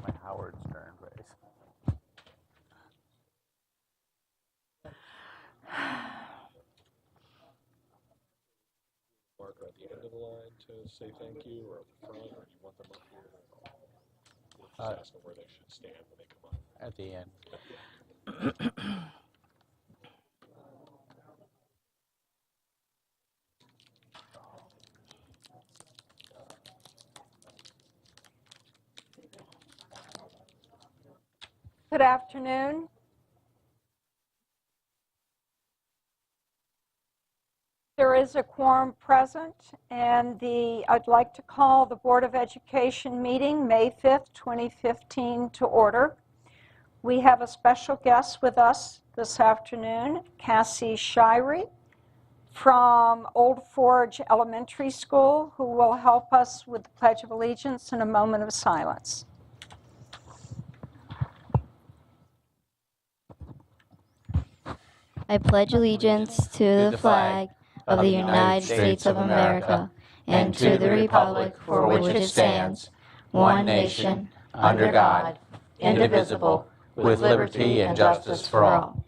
My Howard Stern face. Marker at the end of the line to say thank you, or at the front, or you want them up here? We'll just ask them where they should stand when they come up. At the end. Good afternoon. There is a quorum present, and I'd like to call the Board of Education meeting, May 5th, 2015, to order. We have a special guest with us this afternoon, Cassie Shirey from Old Forge Elementary School, who will help us with the Pledge of Allegiance in a moment of silence. I pledge allegiance to the flag of the United States of America and to the republic for which it stands, one nation, under God, indivisible, with liberty and justice for all.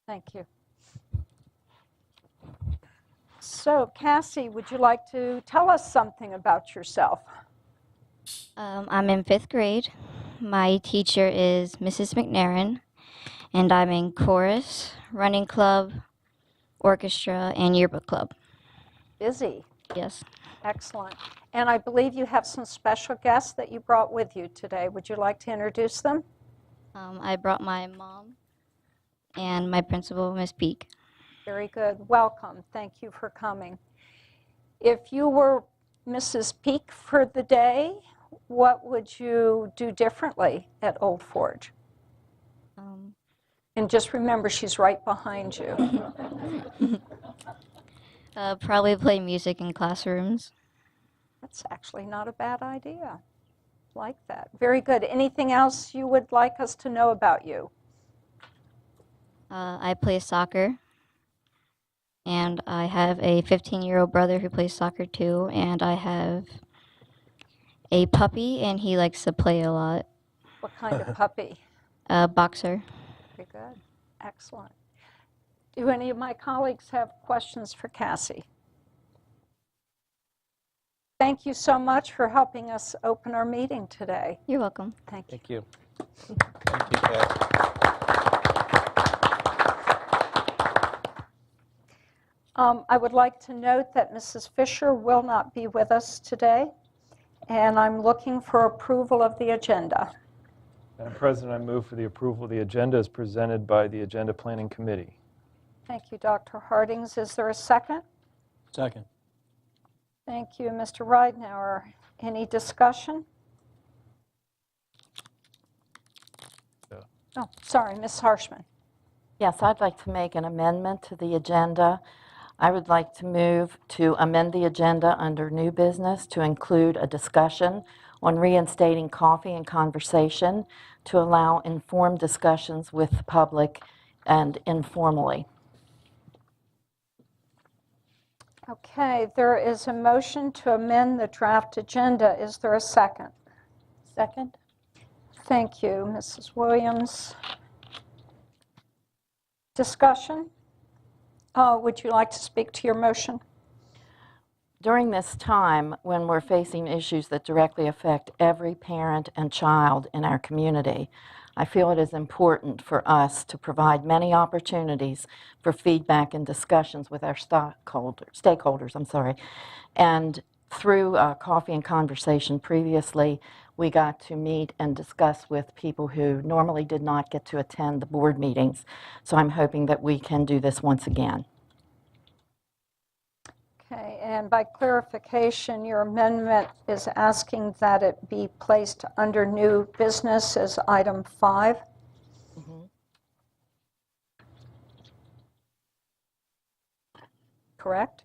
Thank you. So, Cassie, would you like to tell us something about yourself? I'm in 5th grade. My teacher is Mrs. McNairn, and I'm in chorus, running club, orchestra, and yearbook club. Busy. Yes. Excellent. And I believe you have some special guests that you brought with you today. Would you like to introduce them? I brought my mom and my principal, Miss Peak. Very good. Welcome. Thank you for coming. If you were Mrs. Peak for the day, what would you do differently at Old Forge? And just remember, she's right behind you. Probably play music in classrooms. That's actually not a bad idea. Like that. Very good. Anything else you would like us to know about you? I play soccer, and I have a 15-year-old brother who plays soccer too, and I have a puppy, and he likes to play a lot. What kind of puppy? A boxer. Very good. Excellent. Do any of my colleagues have questions for Cassie? Thank you so much for helping us open our meeting today. You're welcome. Thank you. Thank you. Thank you, Kat. I would like to note that Mrs. Fisher will not be with us today, and I'm looking for approval of the agenda. Madam President, I move for the approval of the agenda as presented by the Agenda Planning Committee. Thank you, Dr. Hardings. Is there a second? Second. Thank you, Mr. Ridenour. Any discussion? Oh, sorry, Ms. Harshman. Yes, I'd like to make an amendment to the agenda. I would like to move to amend the agenda under new business to include a discussion on reinstating coffee and conversation to allow informed discussions with the public and informally. Okay, there is a motion to amend the draft agenda. Is there a second? Second? Thank you, Mrs. Williams. Discussion? Would you like to speak to your motion? During this time, when we're facing issues that directly affect every parent and child in our community, I feel it is important for us to provide many opportunities for feedback and discussions with our stakeholders. And through coffee and conversation previously, we got to meet and discuss with people who normally did not get to attend the board meetings. So I'm hoping that we can do this once again. Okay, and by clarification, your amendment is asking that it be placed under new business as item 5? Correct?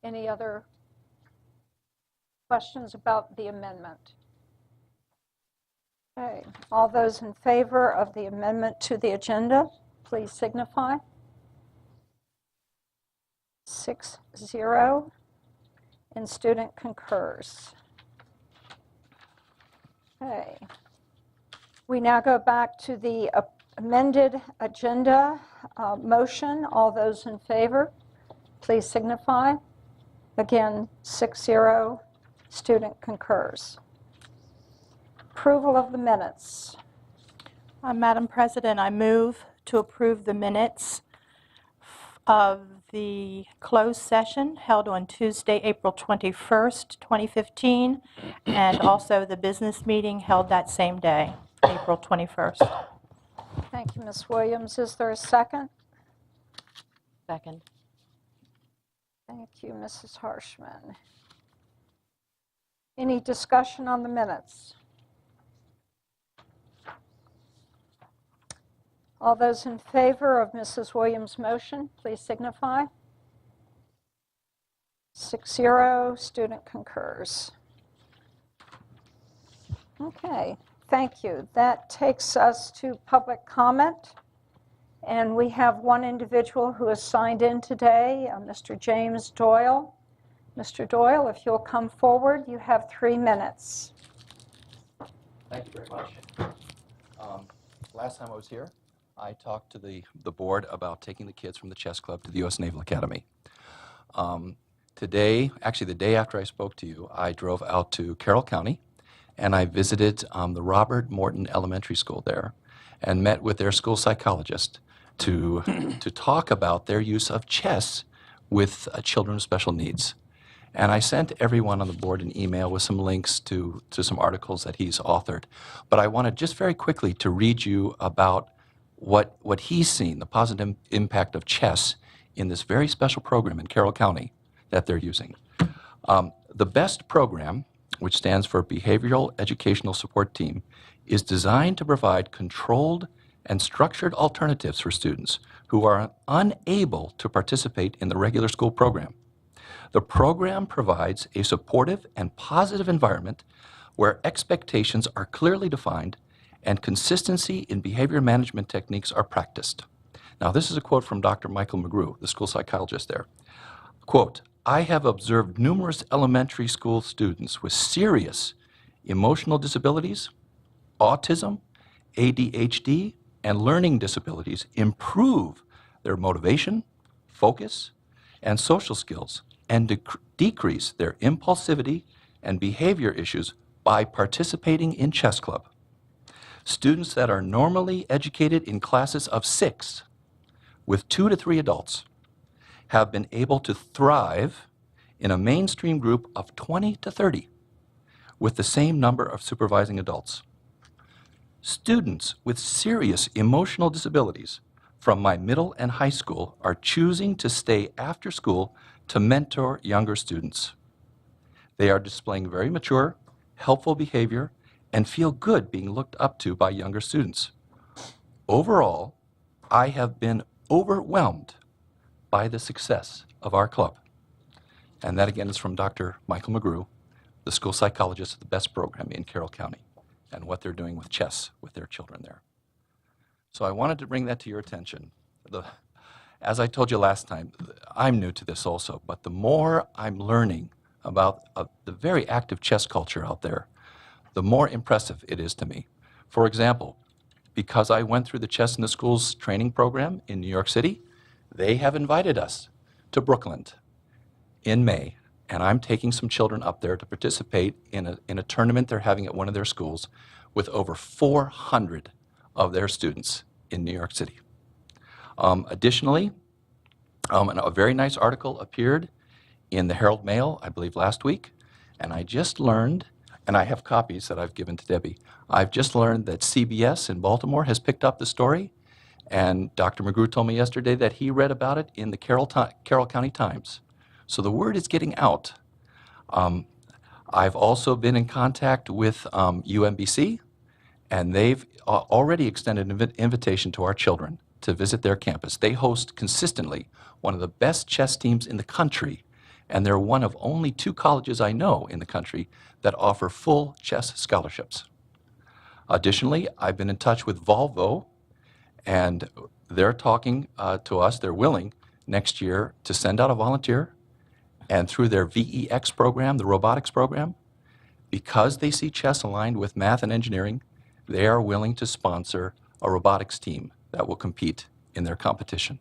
Any other questions about the amendment? Okay, all those in favor of the amendment to the agenda, please signify. 6-0, and student concurs. Okay. We now go back to the amended agenda motion. All those in favor, please signify. Again, 6-0, student concurs. Approval of the minutes. Madam President, I move to approve the minutes of the closed session held on Tuesday, April 21st, 2015, and also the business meeting held that same day, April 21st. Thank you, Ms. Williams. Is there a second? Second. Thank you, Mrs. Harshman. Any discussion on the minutes? All those in favor of Mrs. Williams' motion, please signify. 6-0, student concurs. Okay, thank you. That takes us to public comment. And we have one individual who has signed in today, Mr. James Doyle. Mr. Doyle, if you'll come forward, you have 3 minutes. Thank you very much. Last time I was here, I talked to the board about taking the kids from the chess club to the U.S. Naval Academy. Today, actually the day after I spoke to you, I drove out to Carroll County and I visited the Robert Morton Elementary School there and met with their school psychologist to talk about their use of chess with children with special needs. And I sent everyone on the board an email with some links to some articles that he's authored. But I wanted just very quickly to read you about what he's seen, the positive impact of chess in this very special program in Carroll County that they're using. The BEST program, which stands for Behavioral Educational Support Team, is designed to provide controlled and structured alternatives for students who are unable to participate in the regular school program. The program provides a supportive and positive environment where expectations are clearly defined and consistency in behavior management techniques are practiced. Now, this is a quote from Dr. Michael McGrew, the school psychologist there. Quote, "I have observed numerous elementary school students with serious emotional disabilities, autism, ADHD, and learning disabilities improve their motivation, focus, and social skills and decrease their impulsivity and behavior issues by participating in chess club. Students that are normally educated in classes of 6 with 2 to 3 adults have been able to thrive in a mainstream group of 20 to 30 with the same number of supervising adults. Students with serious emotional disabilities from my middle and high school are choosing to stay after school to mentor younger students. They are displaying very mature, helpful behavior and feel good being looked up to by younger students. Overall, I have been overwhelmed by the success of our club." And that again is from Dr. Michael McGrew, the school psychologist of the BEST program in Carroll County, and what they're doing with chess with their children there. So I wanted to bring that to your attention. As I told you last time, I'm new to this also, but the more I'm learning about the very active chess culture out there, the more impressive it is to me. For example, because I went through the Chess in the Schools training program in New York City, they have invited us to Brooklyn in May, and I'm taking some children up there to participate in a tournament they're having at one of their schools with over 400 of their students in New York City. Additionally, a very nice article appeared in the Herald Mail, I believe last week, and I just learned, and I have copies that I've given to Debbie, I've just learned that CBS in Baltimore has picked up the story, and Dr. McGrew told me yesterday that he read about it in the Carroll County Times. So the word is getting out. I've also been in contact with UMBC, and they've already extended an invitation to our children to visit their campus. They host consistently one of the best chess teams in the country, and they're one of only 2 colleges I know in the country that offer full chess scholarships. Additionally, I've been in touch with Volvo, and they're talking to us. They're willing next year to send out a volunteer, and through their VEX program, the robotics program, because they see chess aligned with math and engineering, they are willing to sponsor a robotics team that will compete in their competition.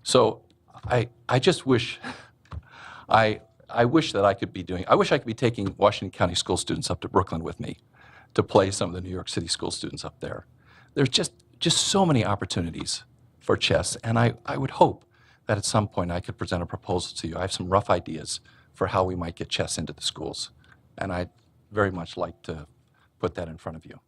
So I just wish, I wish that I could be doing, I wish I could be taking Washington County school students up to Brooklyn with me to play some of the New York City school students up there. There's just so many opportunities for chess, and I would hope that at some point I could present a proposal to you. I have some rough ideas for how we might get chess into the schools, and I'd very much like to put that in front of you.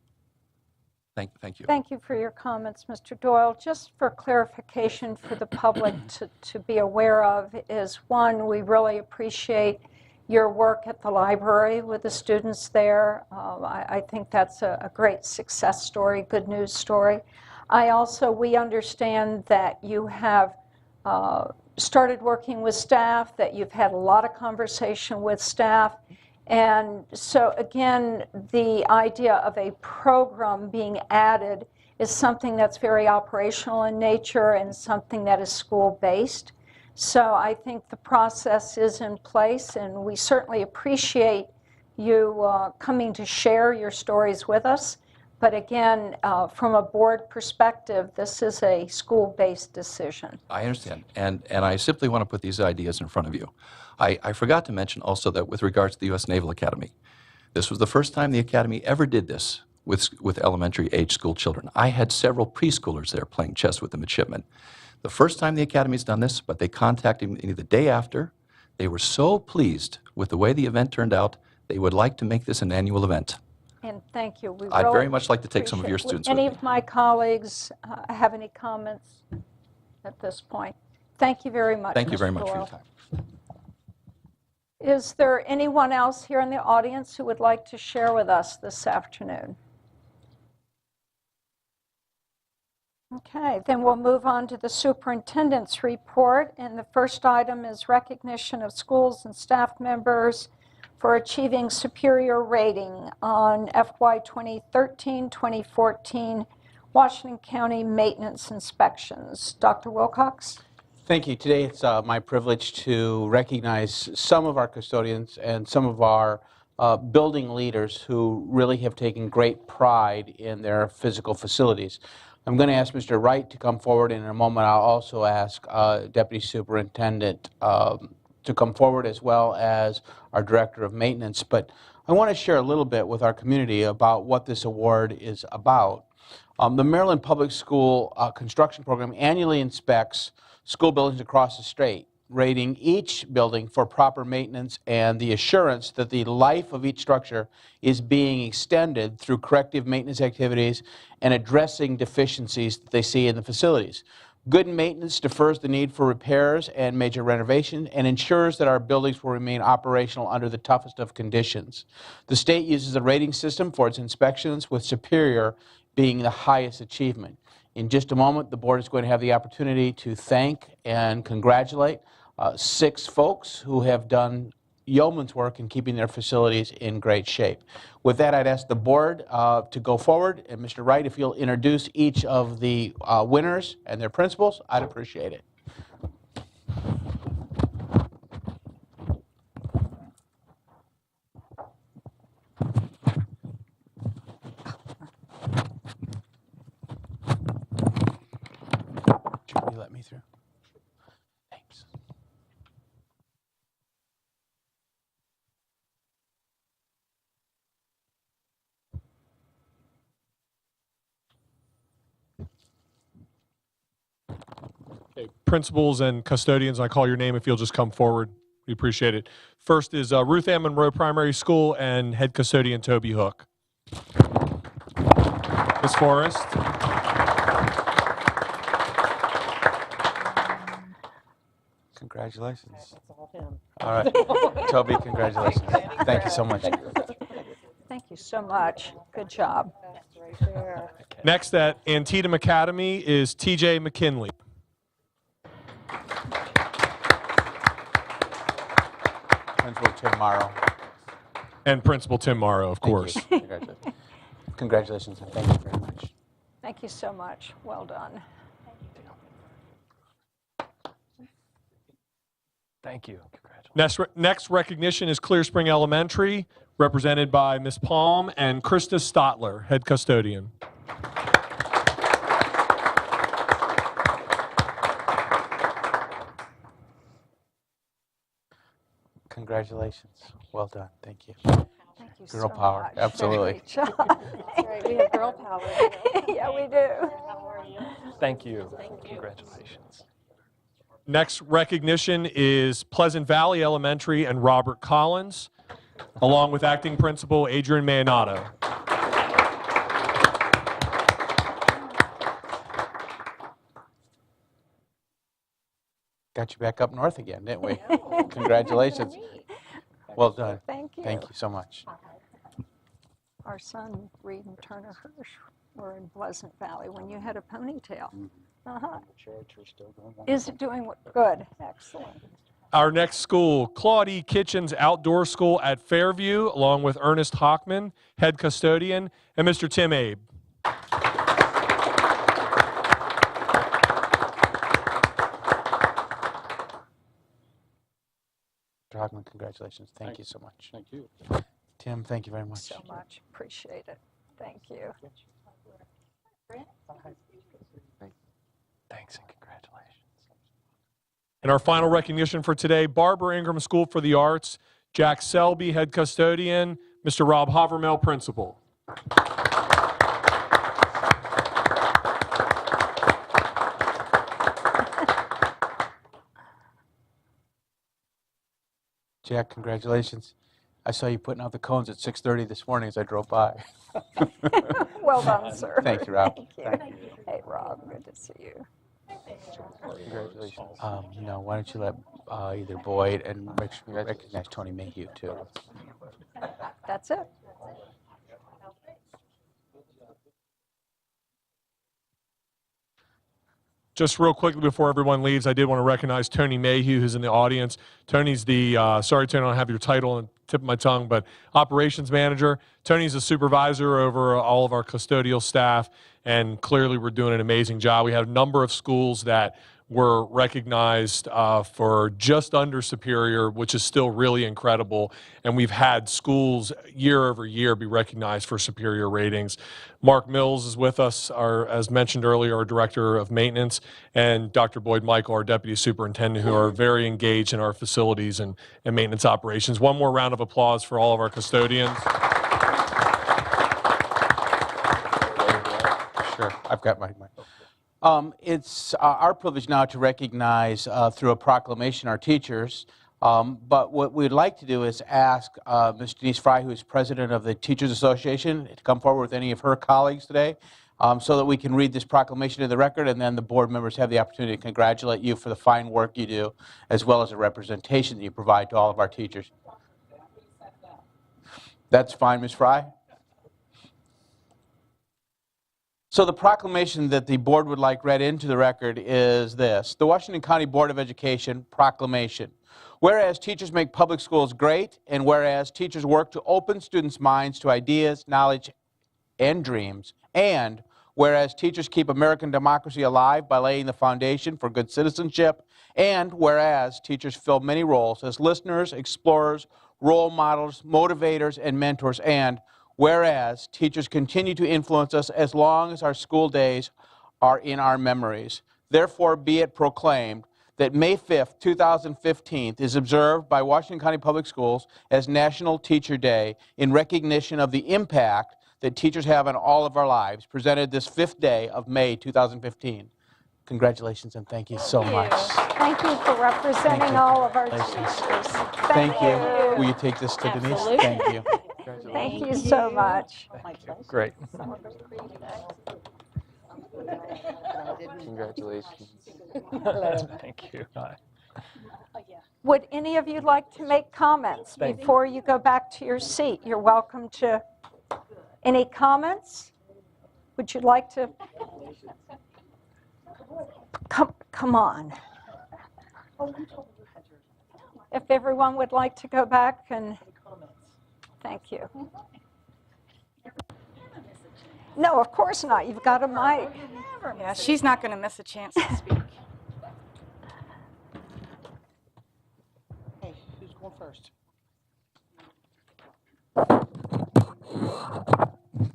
Thank you. Thank you for your comments, Mr. Doyle. Just for clarification for the public to be aware of is, one, we really appreciate your work at the library with the students there. I think that's a great success story, good news story. We understand that you have started working with staff, that you've had a lot of conversation with staff. And so again, the idea of a program being added is something that's very operational in nature and something that is school-based. So I think the process is in place, and we certainly appreciate you coming to share your stories with us. But again, from a board perspective, this is a school-based decision. I understand, and I simply want to put these ideas in front of you. I forgot to mention also that with regards to the U.S. Naval Academy, this was the first time the Academy ever did this with elementary age school children. I had several preschoolers there playing chess with the midshipmen. The first time the Academy's done this, but they contacted me the day after. They were so pleased with the way the event turned out, they would like to make this an annual event. And thank you. I'd very much like to take some of your students with me. Any of my colleagues have any comments at this point? Thank you very much, Thank you very Mr. much for your Doyle. time. Is there anyone else here in the audience who would like to share with us this afternoon? Okay, then we'll move on to the superintendent's report. And the first item is recognition of schools and staff members for achieving superior rating on FY 2013-2014 Washington County maintenance inspections. Dr. Wilcox? Thank you. Today it's my privilege to recognize some of our custodians and some of our building leaders who really have taken great pride in their physical facilities. I'm going to ask Mr. Wright to come forward, and in a moment I'll also ask Deputy Superintendent to come forward, as well as our Director of Maintenance. But I want to share a little bit with our community about what this award is about. The Maryland Public School Construction Program annually inspects school buildings across the state, rating each building for proper maintenance and the assurance that the life of each structure is being extended through corrective maintenance activities and addressing deficiencies that they see in the facilities. Good maintenance defers the need for repairs and major renovation and ensures that our buildings will remain operational under the toughest of conditions. The state uses a rating system for its inspections, with Superior being the highest achievement. In just a moment, the board is going to have the opportunity to thank and congratulate 6 folks who have done yeoman's work in keeping their facilities in great shape. With that, I'd ask the board to go forward, and Mr. Wright, if you'll introduce each of the winners and their principals, I'd appreciate it. Will you let me through? Thanks. Okay, principals and custodians, I call your name if you'll just come forward. We appreciate it. First is Ruth Ann Monroe Primary School and head custodian Toby Hook. Ms. Forrest. Congratulations. All right. Toby, congratulations. Thank you so much. Thank you so much. Good job. Next at Antietam Academy is TJ McKinley. Principal Tim Morrow. And Principal Tim Morrow, of course. Thank you. Congratulations. Congratulations, and thank you very much. Thank you so much. Well done. Thank you. Congratulations. Next recognition is Clear Spring Elementary, represented by Ms. Palm and Krista Stotler, head custodian. Congratulations. Well done. Thank you. Thank you Girl so power. much. Absolutely. Great job. That's right, we have girl power. Yeah, we do. How are you? Thank you. Congratulations. Next recognition is Pleasant Valley Elementary and Robert Collins, along with acting principal Adrian Mayanato. Got you back up north again, didn't we? Congratulations. Well done. Thank you. Thank you so much. Our son, Reed and Turner Hirsch, were in Pleasant Valley when you had a ponytail. Uh-huh. Is it doing good? Excellent. Our next school, Claude E. Kitchens Outdoor School at Fairview, along with Ernest Hockman, head custodian, and Mr. Tim Abe. Dr. Hockman, congratulations. Thank you so much. Thank you. Tim, thank you very much. So much. Appreciate it. Thank you. Thanks and congratulations. And our final recognition for today, Barbara Ingram School for the Arts, Jack Selby, head custodian, Mr. Rob Havermel, principal. Jack, congratulations. I saw you putting out the cones at 6:30 this morning as I drove by. Well done, sir. Thank you, Rob. Thank you. Hey, Rob, good to see you. Congratulations. No, why don't you let either Boyd and recognize Tony Mayhew, too. That's it. Just real quickly before everyone leaves, I did want to recognize Tony Mayhew, who's in the audience. Tony's the, sorry Tony, I don't have your title on the tip of my tongue, but operations manager. Tony's a supervisor over all of our custodial staff, and clearly we're doing an amazing job. We have a number of schools that were recognized for just under Superior, which is still really incredible. And we've had schools year over year be recognized for Superior ratings. Mark Mills is with us, as mentioned earlier, our Director of Maintenance, and Dr. Boyd Michael, our Deputy Superintendent, who are very engaged in our facilities and maintenance operations. One more round of applause for all of our custodians. Sure, I've got my it's our privilege now to recognize through a proclamation our teachers, but what we'd like to do is ask Ms. Denise Fry, who is president of the Teachers Association, to come forward with any of her colleagues today so that we can read this proclamation to the record, and then the board members have the opportunity to congratulate you for the fine work you do, as well as the representation that you provide to all of our teachers. That's fine, Ms. Fry? So the proclamation that the board would like read into the record is this: the Washington County Board of Education proclamation. Whereas teachers make public schools great, and whereas teachers work to open students' minds to ideas, knowledge, and dreams, and whereas teachers keep American democracy alive by laying the foundation for good citizenship, and whereas teachers fill many roles as listeners, explorers, role models, motivators, and mentors, and whereas teachers continue to influence us as long as our school days are in our memories. Therefore, be it proclaimed that May 5th, 2015 is observed by Washington County Public Schools as National Teacher Day in recognition of the impact that teachers have on all of our lives, presented this 5th day of May 2015. congratulations and thank you so much. Thank you for representing all of our Congratulations. teachers. Thank you. Will you take this to Denise? Thank you. Thank you so much. Great. Congratulations. Thank you. Bye. Would any of you like to make comments before you go back to your seat? You're welcome to. Any comments? Would you like to? Come on. If everyone would like to go back and. Thank you. No, of course not. You've got a mic. Yeah, she's not going to miss a chance to speak. Hey, who's going first?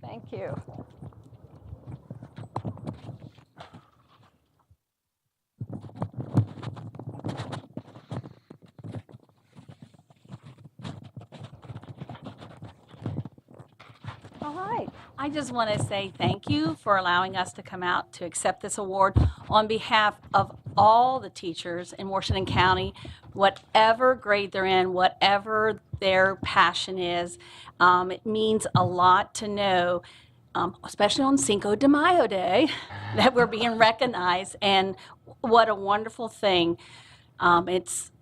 Thank you. All right. I just want to say thank you for allowing us to come out to accept this award on behalf of all the teachers in Washington County, whatever grade they're in, whatever their passion is. It means a lot to know, especially on Cinco de Mayo Day, that we're being recognized, and what a wonderful thing. It's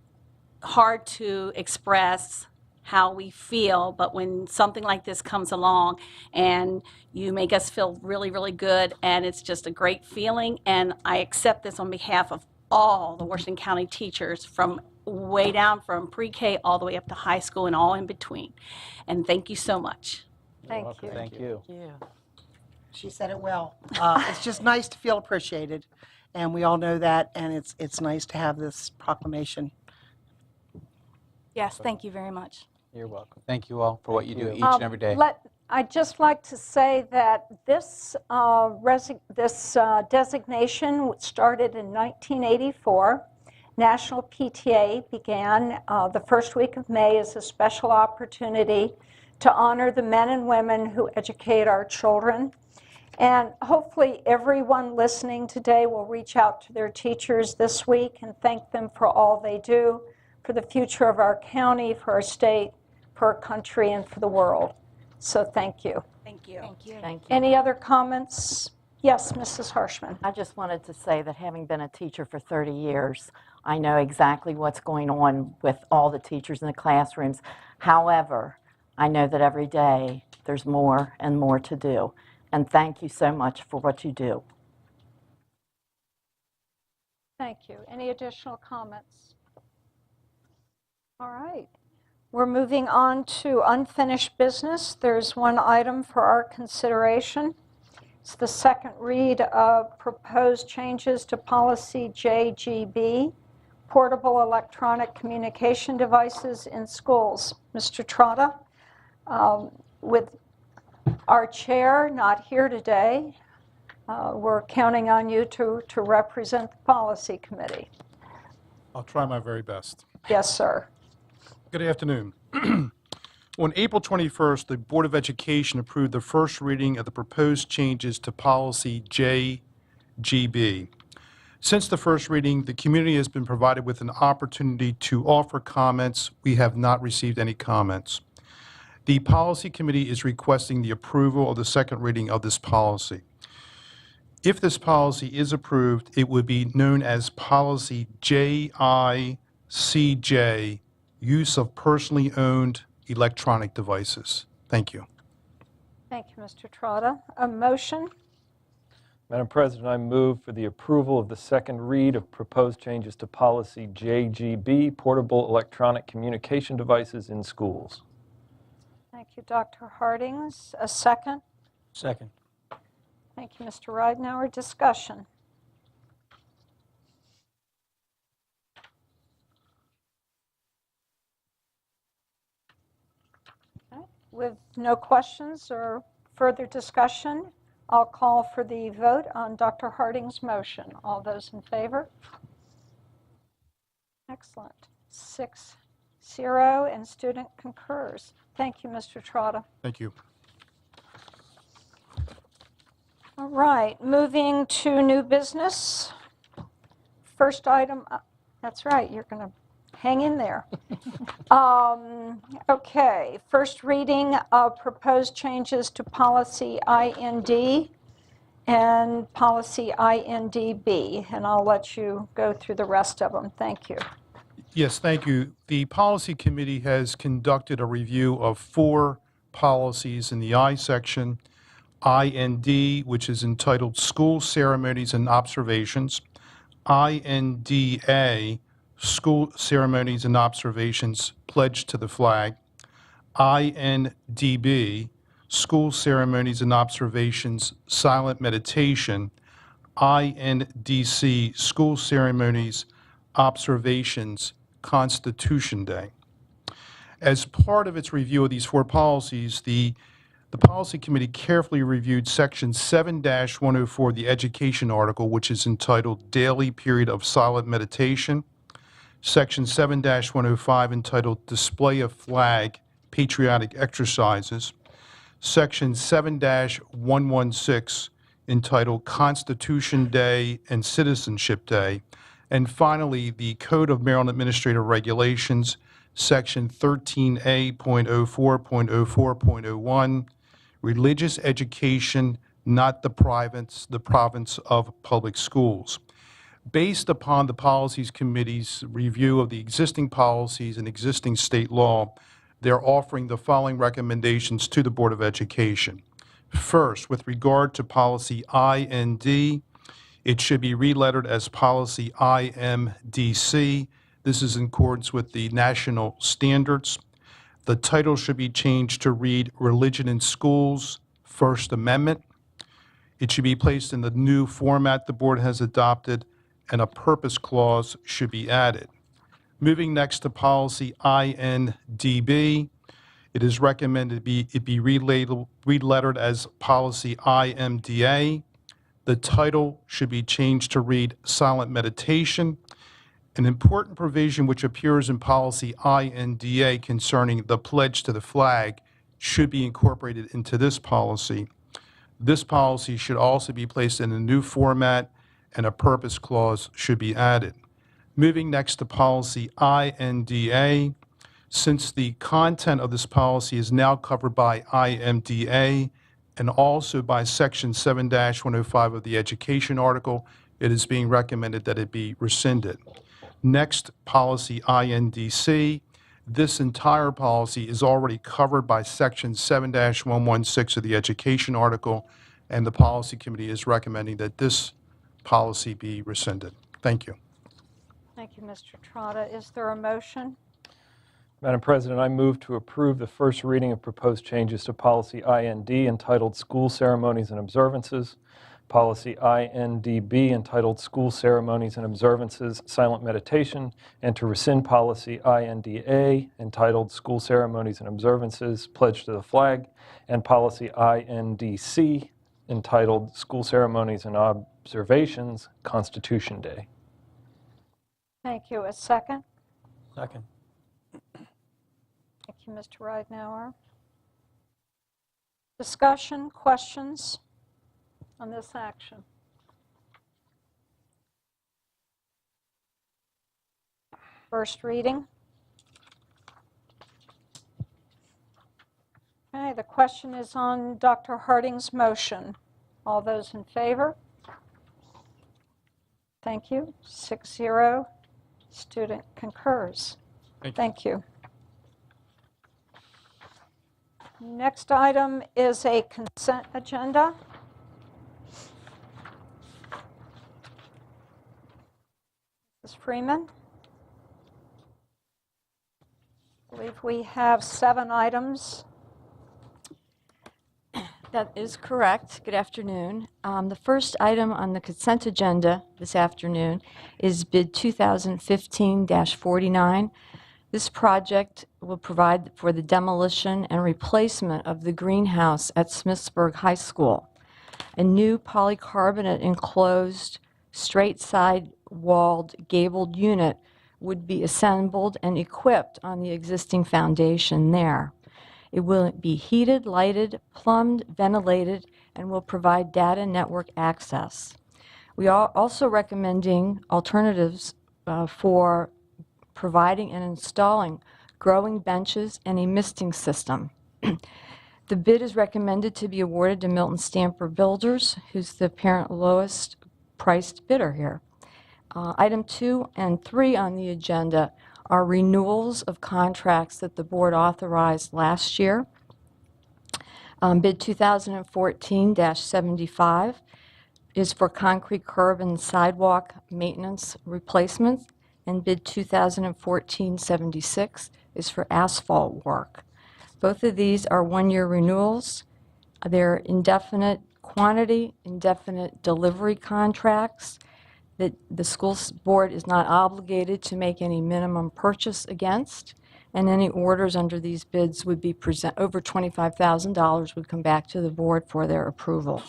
hard to express how we feel, but when something like this comes along and you make us feel really, really good, and it's just a great feeling, and I accept this on behalf of all the Washington County teachers from way down from pre-K all the way up to high school and all in between. And thank you so much. Thank you. Thank you. She said it well. It's just nice to feel appreciated, and we all know that, and it's nice to have this proclamation. Yes, thank you very much. You're welcome. Thank you all for what you do each and every day. I'd just like to say that this designation started in 1984. National PTA began the first week of May as a special opportunity to honor the men and women who educate our children. And hopefully everyone listening today will reach out to their teachers this week and thank them for all they do for the future of our county, for our state, for our country, and for the world. So thank you. Thank you. Thank you. Thank you. Any other comments? Yes, Mrs. Harshman. I just wanted to say that having been a teacher for 30 years, I know exactly what's going on with all the teachers in the classrooms. However, I know that every day there's more and more to do. And thank you so much for what you do. Thank you. Any additional comments? All right. We're moving on to unfinished business. There's one item for our consideration. It's the second read of proposed changes to policy JGB, portable electronic communication devices in schools. Mr. Trotta, with our chair not here today, we're counting on you to represent the policy committee. I'll try my very best. Yes, sir. Good afternoon. On April 21st, the Board of Education approved the first reading of the proposed changes to policy JGB. Since the first reading, the community has been provided with an opportunity to offer comments. We have not received any comments. The policy committee is requesting the approval of the second reading of this policy. If this policy is approved, it would be known as policy JICJ, use of personally owned electronic devices. Thank you. Thank you, Mr. Trotta. A motion? Madam President, I move for the approval of the second read of proposed changes to policy JGB, portable electronic communication devices in schools. Thank you, Dr. Hardings. A second? Second. Thank you, Mr. Ridenour. Discussion. Okay. With no questions or further discussion, I'll call for the vote on Dr. Harding's motion. All those in favor? Excellent. 6-0, and student concurs. Thank you, Mr. Trotta. Thank you. All right, moving to new business. First item, that's right, you're going to hang in there. Okay, first reading of proposed changes to policy IND and policy INDB, and I'll let you go through the rest of them. Thank you. Yes, thank you. The Policy Committee has conducted a review of 4 policies in the I section. IND, which is entitled School Ceremonies and Observations. INDA, School Ceremonies and Observations, Pledge to the Flag. INDB, School Ceremonies and Observations, Silent Meditation. INDC, School Ceremonies, Observations, Constitution Day. As part of its review of these 4 policies, the Policy Committee carefully reviewed Section 7-104 of the Education article, which is entitled Daily Period of Silent Meditation. Section 7-105 entitled Display of Flag, Patriotic Exercises. Section 7-116 entitled Constitution Day and Citizenship Day. And finally, the Code of Maryland Administrative Regulations, Section 13A.04.04.01, Religious Education, not the province of public schools. Based upon the Policies Committee's review of the existing policies and existing state law, they're offering the following recommendations to the Board of Education. First, with regard to policy IND, it should be relettered as policy IMDC. This is in accordance with the national standards. The title should be changed to read Religion in Schools, First Amendment. It should be placed in the new format the board has adopted, and a purpose clause should be added. Moving next to policy INDB, it is recommended it be relettered as policy IMDA. The title should be changed to read Silent Meditation. An important provision which appears in policy INDA concerning the pledge to the flag should be incorporated into this policy. This policy should also be placed in a new format, and a purpose clause should be added. Moving next to policy INDA, since the content of this policy is now covered by IMDA and also by Section 7-105 of the Education article, it is being recommended that it be rescinded. Next, policy INDC. This entire policy is already covered by Section 7-116 of the Education article, and the Policy Committee is recommending that this policy be rescinded. Thank you. Thank you, Mr. Trotta. Is there a motion? Madam President, I move to approve the first reading of proposed changes to policy IND entitled School Ceremonies and Observances, policy INDB entitled School Ceremonies and Observances, Silent Meditation, and to rescind policy INDA entitled School Ceremonies and Observances, Pledge to the Flag, and policy INDC entitled School Ceremonies and Observations, Constitution Day. Thank you. A second? Second. Thank you, Mr. Ridenhour. Discussion, questions on this action? First reading. Okay, the question is on Dr. Harding's motion. All those in favor? Thank you. 6-0. Student concurs. Thank you. Next item is a consent agenda. Ms. Freeman? I believe we have 7 items. That is correct. Good afternoon. The first item on the consent agenda this afternoon is bid 2015-49. This project will provide for the demolition and replacement of the greenhouse at Smithsburg High School. A new polycarbonate enclosed straight side walled gabled unit would be assembled and equipped on the existing foundation there. It will be heated, lighted, plumbed, ventilated, and will provide data network access. We are also recommending alternatives for providing and installing growing benches and a misting system. The bid is recommended to be awarded to Milton Stamper Builders, who's the apparent lowest priced bidder here. Item 2 and 3 on the agenda are renewals of contracts that the board authorized last year. Bid 2014-75 is for concrete curb and sidewalk maintenance replacements, and bid 2014-76 is for asphalt work. Both of these are one-year renewals. They're indefinite quantity, indefinite delivery contracts that the school board is not obligated to make any minimum purchase against, and any orders under these bids would be over $25,000 would come back to the board for their approval.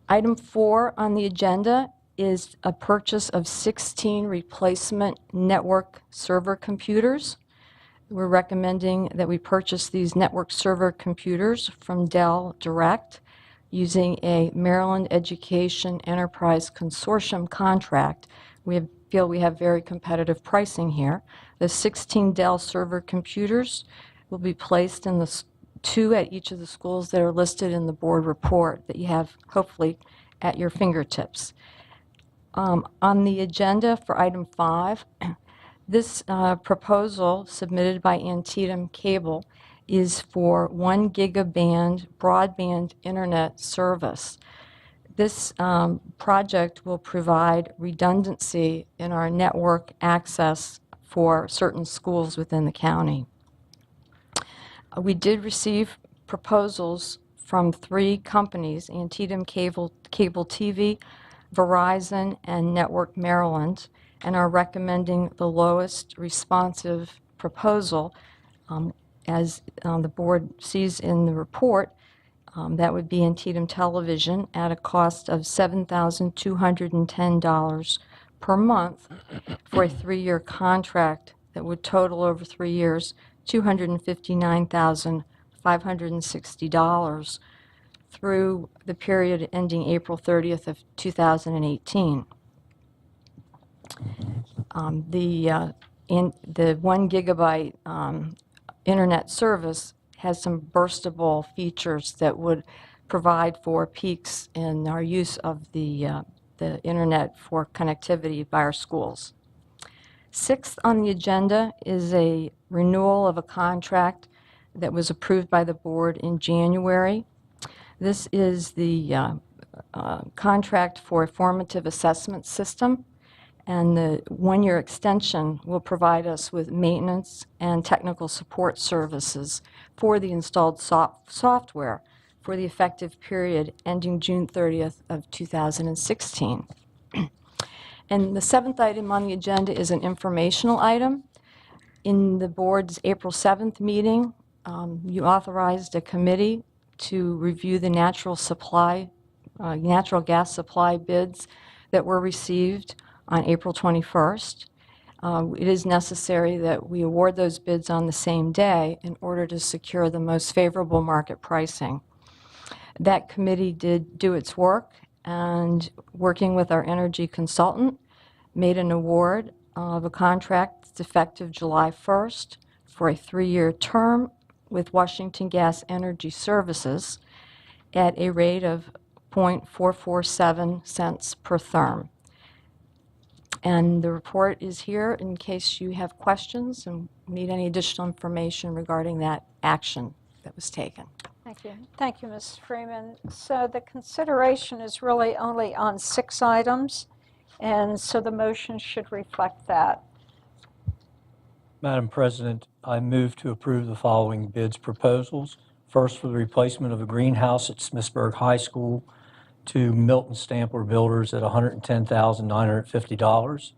Item 4 on the agenda is a purchase of 16 replacement network server computers. We're recommending that we purchase these network server computers from Dell Direct using a Maryland Education Enterprise Consortium contract. We feel we have very competitive pricing here. The 16 Dell server computers will be placed in the 2 at each of the schools that are listed in the board report that you have hopefully at your fingertips. On the agenda for item 5, this proposal submitted by Antietam Cable is for 1 gigaband broadband internet service. This project will provide redundancy in our network access for certain schools within the county. We did receive proposals from 3 companies, Antietam Cable TV, Verizon, and Network Maryland, and are recommending the lowest responsive proposal. As the board sees in the report, that would be Antietam Television at a cost of $7,210 per month for a 3-year contract that would total over 3 years $259,560 through the period ending April 30th of 2018. The 1 gigabyte internet service has some burstable features that would provide for peaks in our use of the internet for connectivity by our schools. 6th on the agenda is a renewal of a contract that was approved by the board in January. This is the contract for a formative assessment system, and the 1-year extension will provide us with maintenance and technical support services for the installed software for the effective period ending June 30th of 2016. And the 7th item on the agenda is an informational item. In the board's April 7th meeting, you authorized a committee to review the natural gas supply bids that were received on April 21st. It is necessary that we award those bids on the same day in order to secure the most favorable market pricing. That committee did do its work, and working with our energy consultant, made an award of a contract that's effective July 1st for a 3-year term with Washington Gas Energy Services at a rate of 0.447 cents per therm. And the report is here in case you have questions and need any additional information regarding that action that was taken. Thank you. Thank you, Ms. Freeman. So the consideration is really only on 6 items, and so the motion should reflect that. Madam President, I move to approve the following bids proposals. First, for the replacement of a greenhouse at Smithsburg High School to Milton Stamper Builders at $110,950.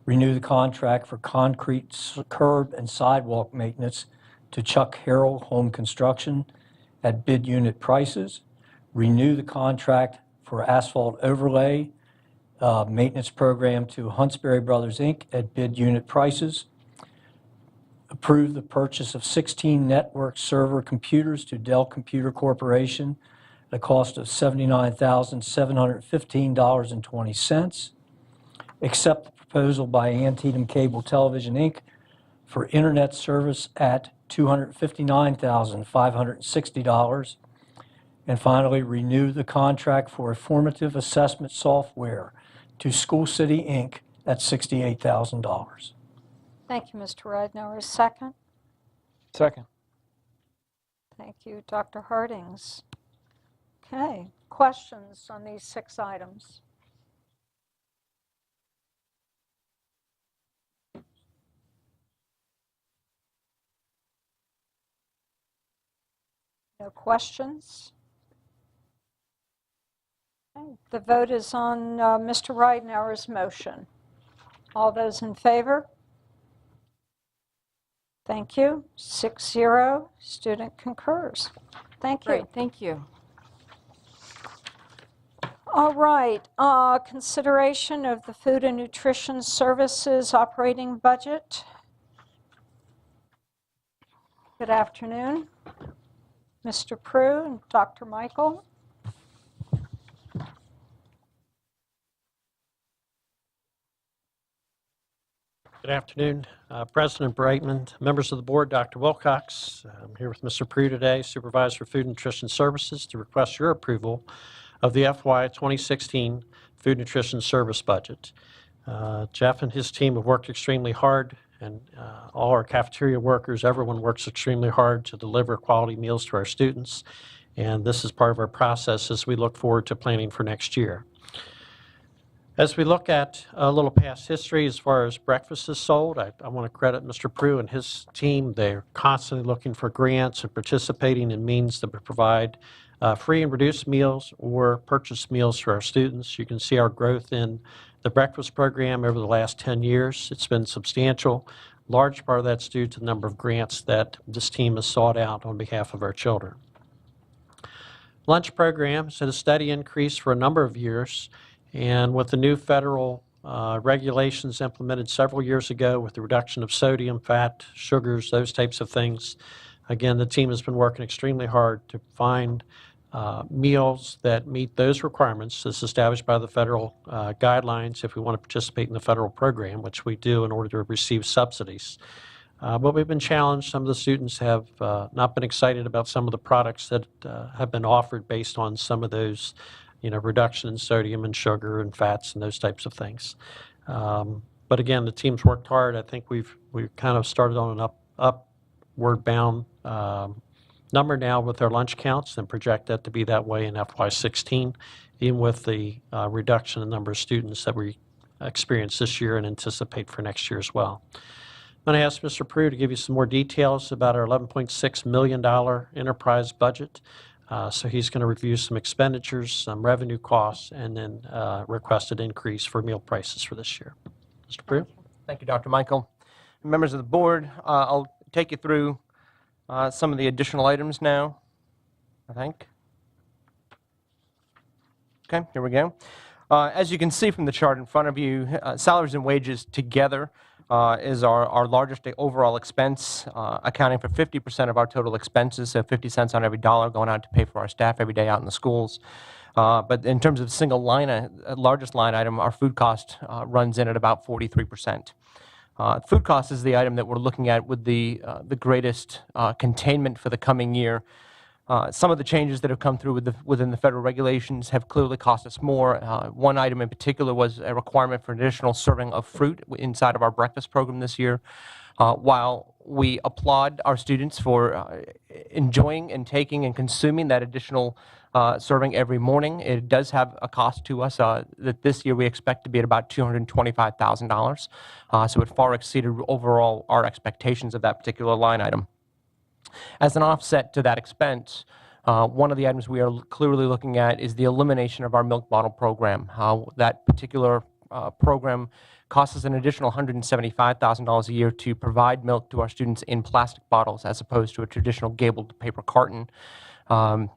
Renew the contract for concrete curb and sidewalk maintenance to Chuck Harrell Home Construction at bid unit prices. Renew the contract for asphalt overlay maintenance program to Huntsberry Brothers, Inc. at bid unit prices. Approve the purchase of 16 network server computers to Dell Computer Corporation at a cost of $79,715.20. Accept the proposal by Antietam Cable Television, Inc. for internet service at $259,560. And finally, renew the contract for a formative assessment software to School City, Inc. at $68,000. Thank you, Mr. Ridenhour. A second? Second. Thank you, Dr. Hardings. Okay, questions on these 6 items? No questions? Okay, the vote is on Mr. Ridenhour's motion. All those in favor? Thank you. 6-0, student concurs. Thank you. Great, thank you. All right, consideration of the Food and Nutrition Services operating budget. Good afternoon, Mr. Prue and Dr. Michael. Good afternoon, President Brightman, members of the board, Dr. Wilcox. I'm here with Mr. Prue today, Supervisor of Food and Nutrition Services, to request your approval of the FY 2016 Food Nutrition Service budget. Jeff and his team have worked extremely hard, and all our cafeteria workers, everyone works extremely hard to deliver quality meals to our students, and this is part of our process as we look forward to planning for next year. As we look at a little past history as far as breakfast is sold, I want to credit Mr. Prue and his team. They're constantly looking for grants and participating in means that would provide free and reduced meals or purchased meals for our students. You can see our growth in the breakfast program over the last 10 years. It's been substantial. Large part of that's due to the number of grants that this team has sought out on behalf of our children. Lunch program has had a steady increase for a number of years. And with the new federal regulations implemented several years ago with the reduction of sodium, fat, sugars, those types of things, again, the team has been working extremely hard to find meals that meet those requirements as established by the federal guidelines if we want to participate in the federal program, which we do in order to receive subsidies. But we've been challenged. Some of the students have not been excited about some of the products that have been offered based on some of those reduction in sodium and sugar and fats and those types of things. But again, the team's worked hard. I think we've kind of started on an upward bound number now with our lunch counts and project that to be that way in FY16, even with the reduction in the number of students that we experienced this year and anticipate for next year as well. I'm going to ask Mr. Prue to give you some more details about our $11.6 million enterprise budget. So he's going to review some expenditures, some revenue costs, and then requested increase for meal prices for this year. Mr. Prue? Thank you, Dr. Michael. Members of the board, I'll take you through some of the additional items now, I think. Okay, here we go. As you can see from the chart in front of you, salaries and wages together is our largest overall expense, accounting for 50% of our total expenses, so 50 cents on every dollar going out to pay for our staff every day out in the schools. But in terms of single largest line item, our food cost runs in at about 43%. Food cost is the item that we're looking at with the greatest containment for the coming year. Some of the changes that have come through within the federal regulations have clearly cost us more. One item in particular was a requirement for an additional serving of fruit inside of our breakfast program this year. While we applaud our students for enjoying and taking and consuming that additional serving every morning, it does have a cost to us that this year we expect to be at about $225,000. So it far exceeded overall our expectations of that particular line item. As an offset to that expense, one of the items we are clearly looking at is the elimination of our milk bottle program. That particular program costs us an additional $175,000 a year to provide milk to our students in plastic bottles as opposed to a traditional gabled paper carton. An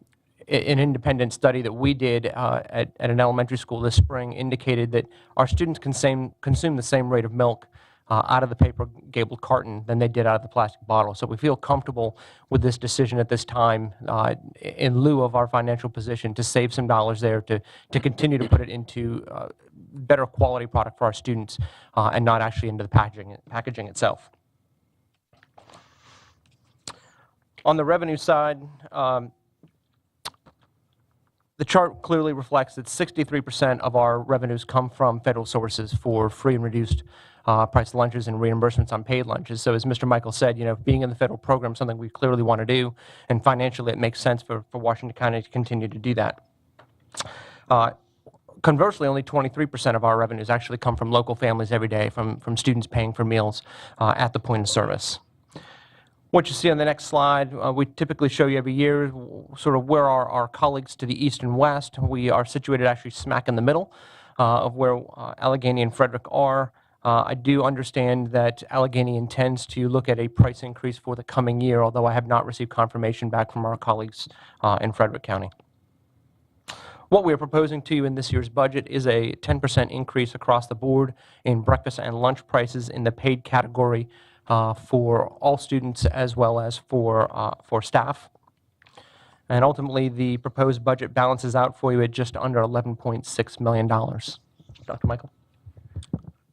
independent study that we did at an elementary school this spring indicated that our students consume the same rate of milk out of the paper gabled carton than they did out of the plastic bottle. So we feel comfortable with this decision at this time in lieu of our financial position to save some dollars there to continue to put it into better quality product for our students and not actually into the packaging itself. On the revenue side, the chart clearly reflects that 63% of our revenues come from federal sources for free and reduced price lunches and reimbursements on paid lunches. So as Mr. Michael said, being in the federal program is something we clearly want to do, and financially it makes sense for Washington County to continue to do that. Conversely, only 23% of our revenues actually come from local families every day, from students paying for meals at the point of service. What you see on the next slide, we typically show you every year sort of where our colleagues to the east and west. We are situated actually smack in the middle of where Allegheny and Frederick are. I do understand that Allegheny intends to look at a price increase for the coming year, although I have not received confirmation back from our colleagues in Frederick County. What we are proposing to you in this year's budget is a 10% increase across the board in breakfast and lunch prices in the paid category for all students as well as for staff. And ultimately, the proposed budget balances out for you at just under $11.6 million. Dr. Michael?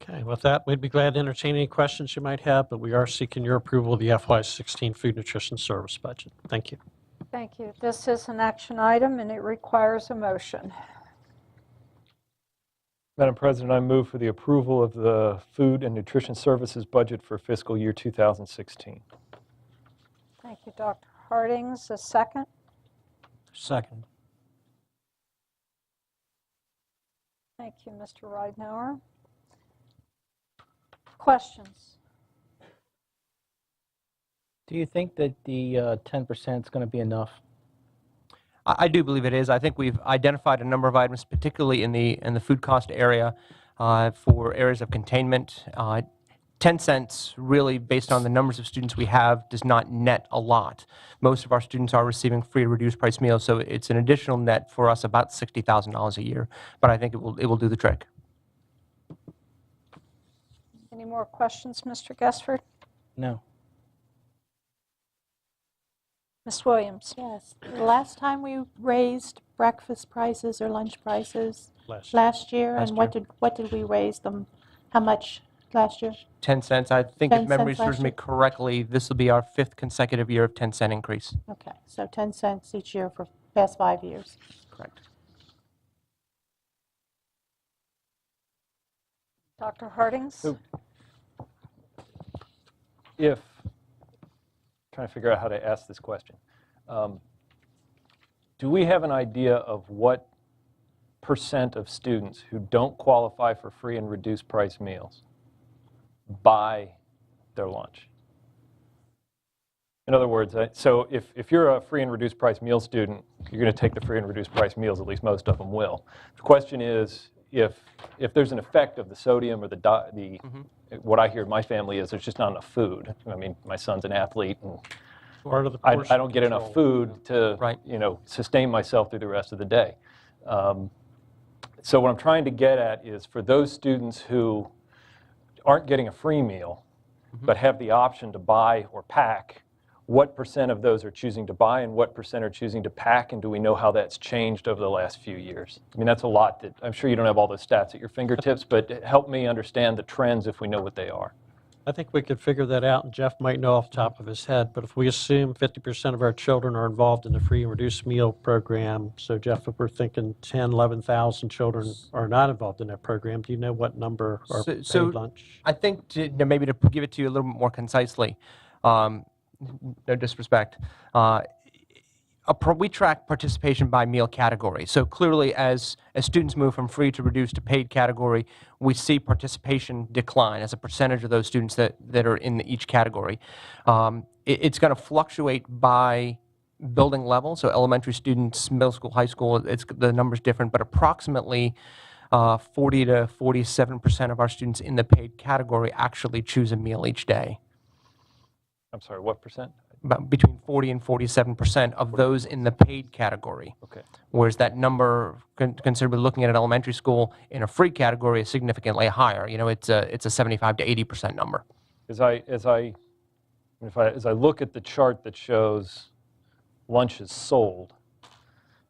Okay, with that, we'd be glad to entertain any questions you might have, but we are seeking your approval of the FY16 Food Nutrition Service budget. Thank you. Thank you. This is an action item, and it requires a motion. Madam President, I move for the approval of the Food and Nutrition Services budget for fiscal year 2016. Thank you, Dr. Hardings. A second? Second. Thank you, Mr. Ridenour. Questions? Do you think that the 10% is going to be enough? I do believe it is. I think we've identified a number of items, particularly in the food cost area, for areas of containment. 10 cents, really, based on the numbers of students we have, does not net a lot. Most of our students are receiving free or reduced price meals, so it's an additional net for us about $60,000 a year. But I think it will do the trick. Any more questions, Mr. Gesford? No. Ms. Williams? Yes. The last time we raised breakfast prices or lunch prices? Last year. And what did we raise them? How much last year? 10 cents. I think 10 if memory cents last serves me year? correctly, this will be our 5th consecutive year of 10-cent increase. Okay, so 10 cents each year for past 5 years. Correct. Dr. Hardings? So if, trying to figure out how to ask this question, do we have an idea of what % of students who don't qualify for free and reduced price meals buy their lunch? In other words, so if you're a free and reduced price meal student, you're going to take the free and reduced price meals, at least most of them will. The question is, if there's an effect of the sodium or what I hear in my family is there's just not enough food. I mean, my son's an athlete, and I don't get enough food to sustain myself through the rest of the day. So what I'm trying to get at is for those students who aren't getting a free meal but have the option to buy or pack, what % of those are choosing to buy and what % are choosing to pack, and do we know how that's changed over the last few years? I mean, that's a lot that I'm sure you don't have all those stats at your fingertips, but help me understand the trends if we know what they are. I think we could figure that out, and Jeff might know off the top of his head, but if we assume 50% of our children are involved in the free and reduced meal program, so Jeff, if we're thinking 10, 11,000 children are not involved in that program, do you know what number are paid lunch? I think maybe to give it to you a little bit more concisely, no disrespect, we track participation by meal category. So clearly, as students move from free to reduced to paid category, we see participation decline as a percentage of those students that are in each category. It's going to fluctuate by building level. So elementary students, middle school, high school, the number's different, but approximately 40 to 47% of our students in the paid category actually choose a meal each day. I'm sorry, what percent? about between 40 and 47% of those in the paid category. Okay. Whereas that number, considerably looking at an elementary school in a free category, is significantly higher. You know, it's a 75 to 80% number. As I look at the chart that shows lunches sold,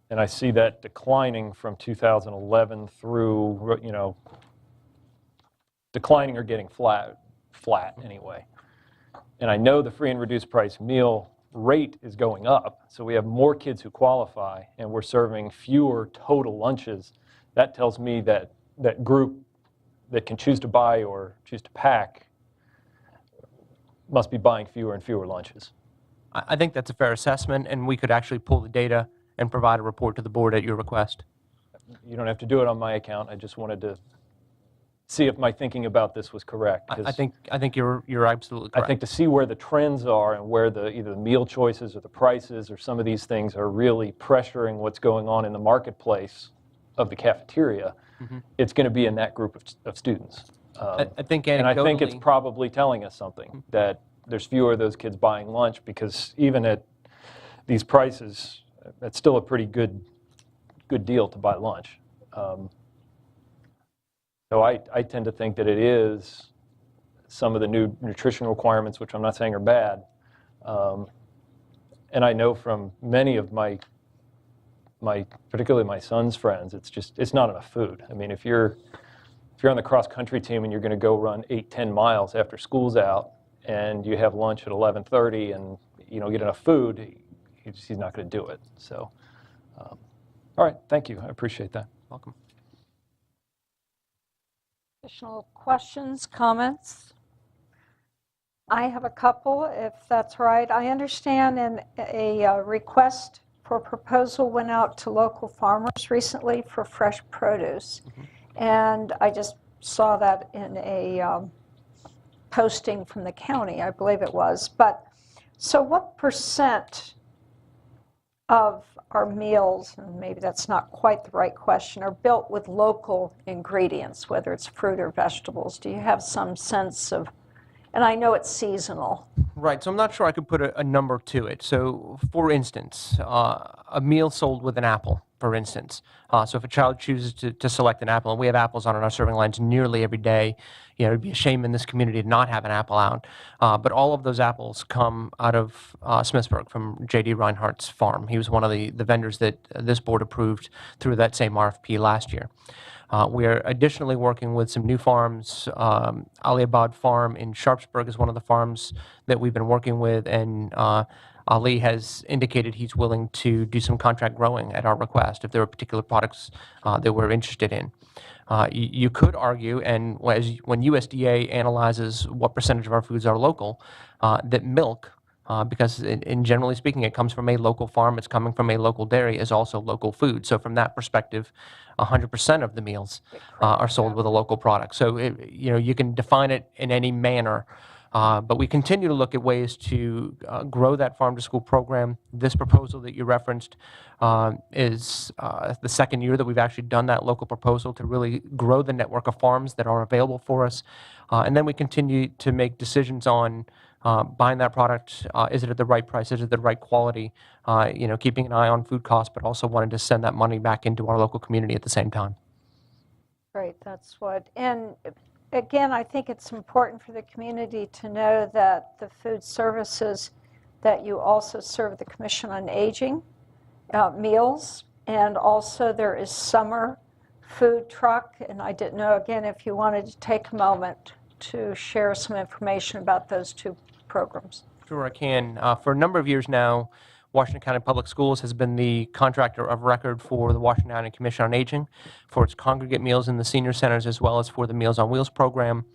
and I see that declining from 2011 through, you know, declining or getting flat anyway. And I know the free and reduced price meal rate is going up, so we have more kids who qualify, and we're serving fewer total lunches. That tells me that that group that can choose to buy or choose to pack must be buying fewer and fewer lunches. I think that's a fair assessment, and we could actually pull the data and provide a report to the board at your request. You don't have to do it on my account. I just wanted to see if my thinking about this was correct. I think you're absolutely correct. I think to see where the trends are and where either the meal choices or the prices or some of these things are really pressuring what's going on in the marketplace of the cafeteria, it's going to be in that group of students. I think and I think it's anecdotally- probably telling us something, that there's fewer of those kids buying lunch, because even at these prices, it's still a pretty good deal to buy lunch. So I tend to think that it is some of the new nutrition requirements, which I'm not saying are bad. And I know from many of my particularly my son's friends, it's not enough food. I mean, if you're on the cross-country team and you're going to go run 8-10 miles after school's out, and you have lunch at 11:30 and you don't get enough food, he's not going to do it. So, all right, thank you. I appreciate that. Welcome. Additional questions, comments? I have a couple, if that's right. I understand a request for proposal went out to local farmers recently for fresh produce. And I just saw that in a posting from the county, I believe it was. But so what percent of our meals, and maybe that's not quite the right question, are built with local ingredients, whether it's fruit or vegetables? Do you have some sense of, and I know it's seasonal. Right, so I'm not sure I could put a number to it. So, for instance, a meal sold with an apple, for instance. So if a child chooses to select an apple, and we have apples on our serving lines nearly every day, you know, it'd be a shame in this community to not have an apple out. But all of those apples come out of Smithsburg, from J.D. Reinhardt's farm. He was one of the vendors that this board approved through that same RFP last year. We are additionally working with some new farms. Aliabad Farm in Sharpsburg is one of the farms that we've been working with, and Ali has indicated he's willing to do some contract growing at our request if there are particular products that we're interested in. You could argue, and when USDA analyzes what percentage of our foods are local, that milk, because in generally speaking it comes from a local farm, it's coming from a local dairy, is also local food. So from that perspective, 100% of the meals are sold with a local product. So you know, you can define it in any manner, but we continue to look at ways to grow that farm-to-school program. This proposal that you referenced is the second year that we've actually done that local proposal to really grow the network of farms that are available for us. And then we continue to make decisions on buying that product. Is it at the right price? Is it the right quality? You know, keeping an eye on food costs, but also wanting to send that money back into our local community at the same time. Great, that's what, and again, I think it's important for the community to know that the food services that you also serve the Commission on Aging meals, and also there is summer food truck, and I didn't know, again, if you wanted to take a moment to share some information about those two programs. Sure, I can. For a number of years now, Washington County Public Schools has been the contractor of record for the Washington County Commission on Aging for its congregate meals in the senior centers, as well as for the Meals on Wheels program.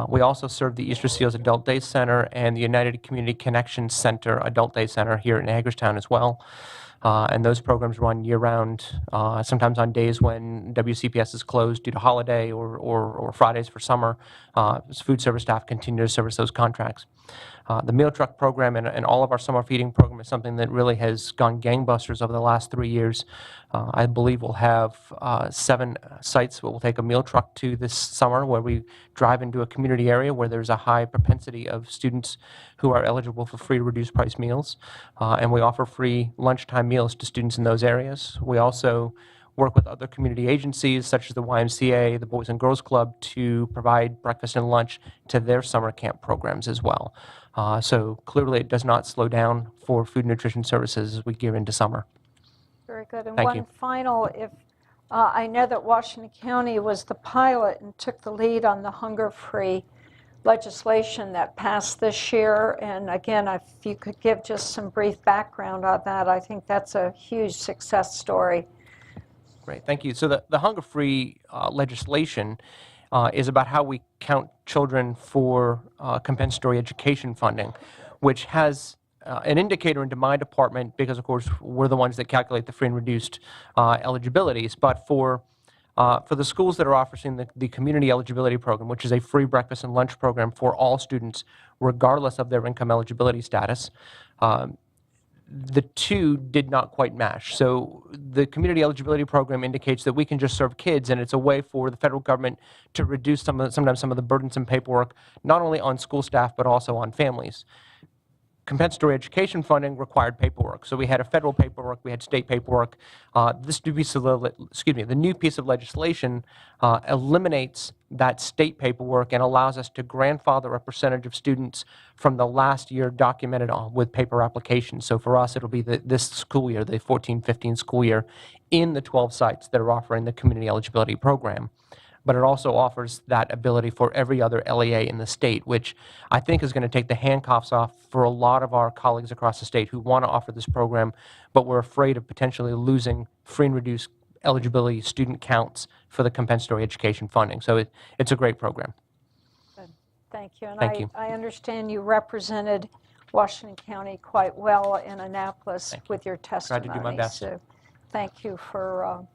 We also serve the Easter Seals Adult Day Center and the United Community Connection Center Adult Day Center here in Hagerstown as well. And those programs run year-round, sometimes on days when WCPS is closed due to holiday or Fridays for summer. Food service staff continue to service those contracts. The meal truck program and all of our summer feeding program is something that really has gone gangbusters over the last 3 years. I believe we'll have 7 sites where we'll take a meal truck to this summer, where we drive into a community area where there's a high propensity of students who are eligible for free reduced price meals. And we offer free lunchtime meals to students in those areas. We also work with other community agencies such as the YMCA, the Boys and Girls Club, to provide breakfast and lunch to their summer camp programs as well. So clearly it does not slow down for food and nutrition services as we gear into summer. Very good. And Thank one you. final, if I know that Washington County was the pilot and took the lead on the hunger-free legislation that passed this year. And again, if you could give just some brief background on that, I think that's a huge success story. Great, thank you. So the hunger-free legislation is about how we count children for compensatory education funding, which has an indicator into my department because, of course, we're the ones that calculate the free and reduced eligibilities. But for the schools that are offering the community eligibility program, which is a free breakfast and lunch program for all students, regardless of their income eligibility status, the two did not quite match. So the community eligibility program indicates that we can just serve kids, and it's a way for the federal government to reduce sometimes some of the burdensome paperwork, not only on school staff, but also on families. Compensatory education funding required paperwork. So we had a federal paperwork, we had state paperwork. This new piece of, the new piece of legislation eliminates that state paperwork and allows us to grandfather a percentage of students from the last year documented with paper applications. So for us, it'll be this school year, the 14-15 school year, in the 12 sites that are offering the community eligibility program. But it also offers that ability for every other LEA in the state, which I think is going to take the handcuffs off for a lot of our colleagues across the state who want to offer this program, but we're afraid of potentially losing free and reduced eligibility student counts for the compensatory education funding. So it's a great program. Good. Thank you. And Thank you. I understand you represented Washington County quite well in Annapolis with your testimony. Tried to do my best. So thank you for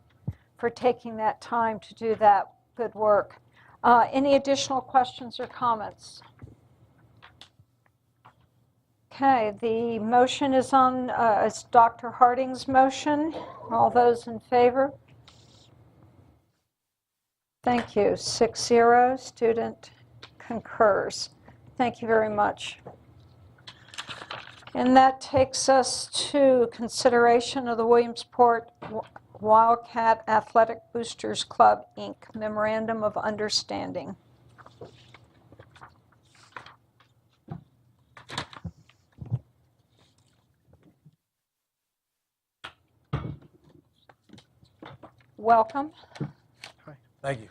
taking that time to do that. Good work. Any additional questions or comments? Okay, the motion is on, it's Dr. Harding's motion. All those in favor? Thank you. 6-0, student concurs. Thank you very much. And that takes us to consideration of the Williamsport Wildcat Athletic Boosters Club, Inc. Memorandum of Understanding. Welcome. Thank you.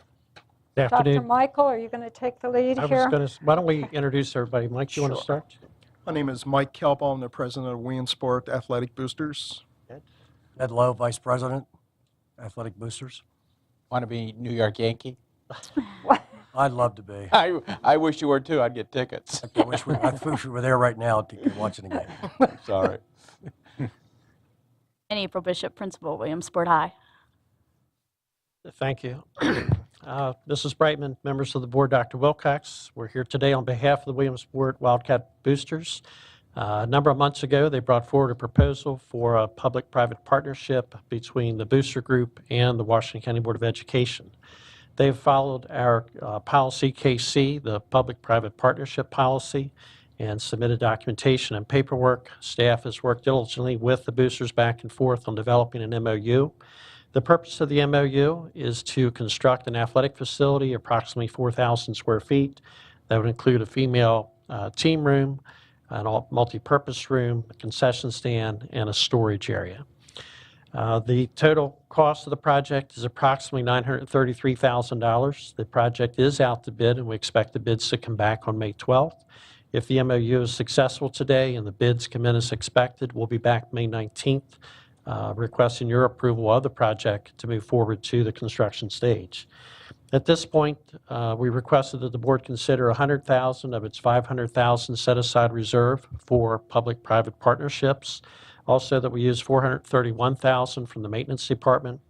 Dr. Good afternoon. Michael, are you going to take the lead I here? was going to, why don't we introduce everybody? Mike, do you want to start? My name is Mike Kelbaum. I'm the president of Williamsport Athletic Boosters. Ed Lowe, Vice President, Athletic Boosters. Want to be New York Yankee? I'd love to be. I wish you were too. I'd get tickets. I wish we were there right now to be watching the game. Sorry. And April Bishop, Principal, Williamsport High. Thank you. Mrs. Brightman, members of the board, Dr. Wilcox, we're here today on behalf of the Williamsport Wildcat Boosters. A number of months ago, they brought forward a proposal for a public-private partnership between the Booster Group and the Washington County Board of Education. They've followed our policy KC, the public-private partnership policy, and submitted documentation and paperwork. Staff has worked diligently with the boosters back and forth on developing an MOU. The purpose of the MOU is to construct an athletic facility, approximately 4,000 square feet. That would include a female team room, an multi-purpose room, a concession stand, and a storage area. The total cost of the project is approximately $933,000. The project is out to bid, and we expect the bids to come back on May 12th. If the MOU is successful today and the bids come in as expected, we'll be back May 19th requesting your approval of the project to move forward to the construction stage. At this point, we requested that the board consider $100,000 of its $500,000 set-aside reserve for public-private partnerships. Also, that we use $431,000 from the maintenance department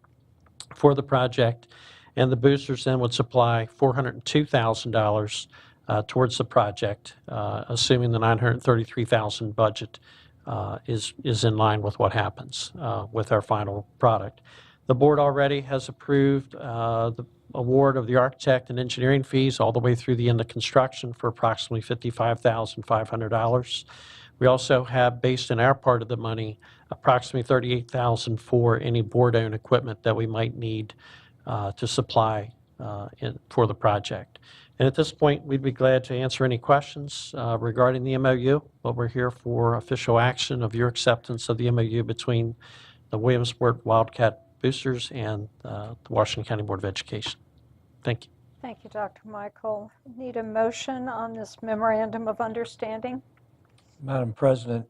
for the project, and the boosters then would supply $402,000 towards the project, assuming the $933,000 budget is in line with what happens with our final product. The board already has approved the award of the architect and engineering fees all the way through the end of construction for approximately $55,500. We also have, based in our part of the money, approximately $38,000 for any board-owned equipment that we might need to supply for the project. And at this point, we'd be glad to answer any questions regarding the MOU, but we're here for official action of your acceptance of the MOU between the Williamsport Wildcat Boosters and the Washington County Board of Education. Thank you. Thank you, Dr. Michael. Need a motion on this memorandum of understanding? Madam President,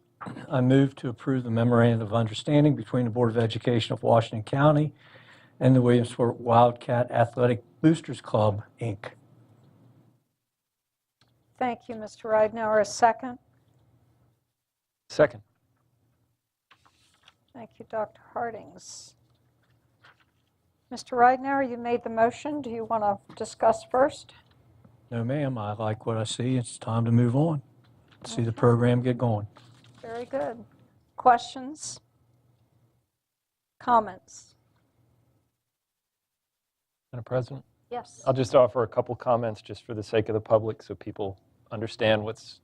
I move to approve the memorandum of understanding between the Board of Education of Washington County and the Williamsport Wildcat Athletic Boosters Club, Inc. Thank you, Mr. Ridenour. A second? Second. Thank you, Dr. Hardings. Mr. Ridenour, you made the motion. Do you want to discuss first? No, ma'am. I like what I see. It's time to move on. See the program get going. Very good. Questions? Comments? Madam President? Yes. I'll just offer a couple comments just for the sake of the public so people understand what's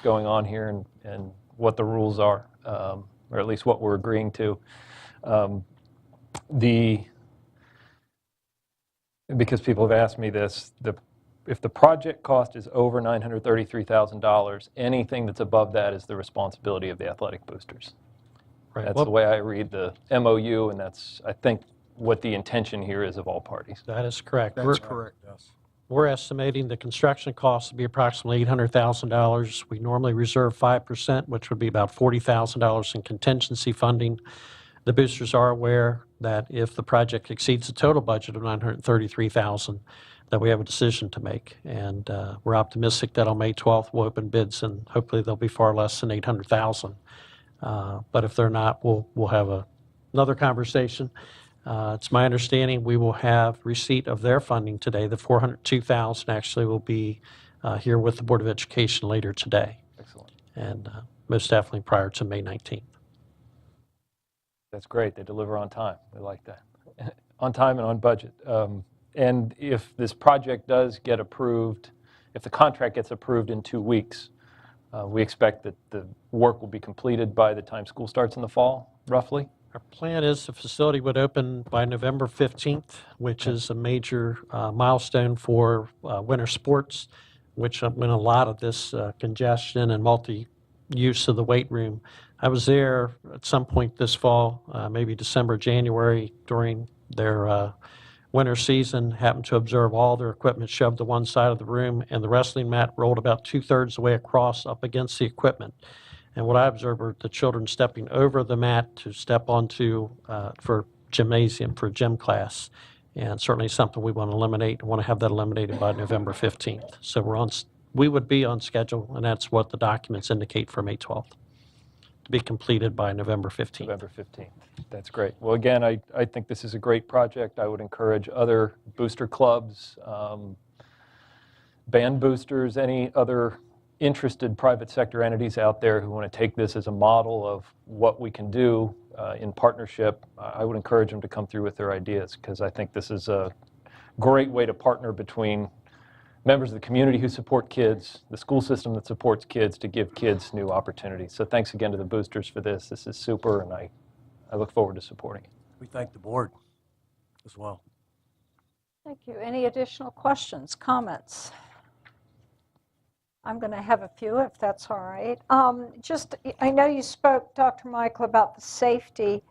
going on here and what the rules are, or at least what we're agreeing to. Because people have asked me this, if the project cost is over $933,000, anything that's above that is the responsibility of the athletic boosters. Right. That's the way I read the MOU, and that's, I think, what the intention here is of all parties. That is correct. That's correct. Yes. We're estimating the construction cost to be approximately $800,000. We normally reserve 5%, which would be about $40,000 in contingency funding. The boosters are aware that if the project exceeds the total budget of $933,000, that we have a decision to make. And we're optimistic that on May 12th we'll open bids, and hopefully they'll be far less than $800,000. But if they're not, we'll have another conversation. It's my understanding we will have receipt of their funding today. The $402,000 actually will be here with the Board of Education later today. Excellent. And most definitely prior to May 19th. That's great. They deliver on time. We like that. On time and on budget. And if this project does get approved, if the contract gets approved in 2 weeks, we expect that the work will be completed by the time school starts in the fall, roughly. Our plan is the facility would open by November 15th, which is a major milestone for winter sports, which when a lot of this congestion and multi-use of the weight room. I was there at some point this fall, maybe December, January, during their winter season, happened to observe all their equipment shoved to one side of the room, and the wrestling mat rolled about 2/3 the way across up against the equipment. And what I observed were the children stepping over the mat to step onto for gymnasium, for gym class. And certainly something we want to eliminate. We want to have that eliminated by November 15th. So we would be on schedule, and that's what the documents indicate for May 12th, to be completed by November 15th. November 15th. That's great. Well, again, I think this is a great project. I would encourage other booster clubs, band boosters, any other interested private sector entities out there who want to take this as a model of what we can do in partnership. I would encourage them to come through with their ideas, because I think this is a great way to partner between members of the community who support kids, the school system that supports kids, to give kids new opportunities. So thanks again to the boosters for this. This is super, and I look forward to supporting it. We thank the board as well. Thank you. Any additional questions, comments? I'm going to have a few, if that's all right. I know you spoke, Dr. Michael, about the safety.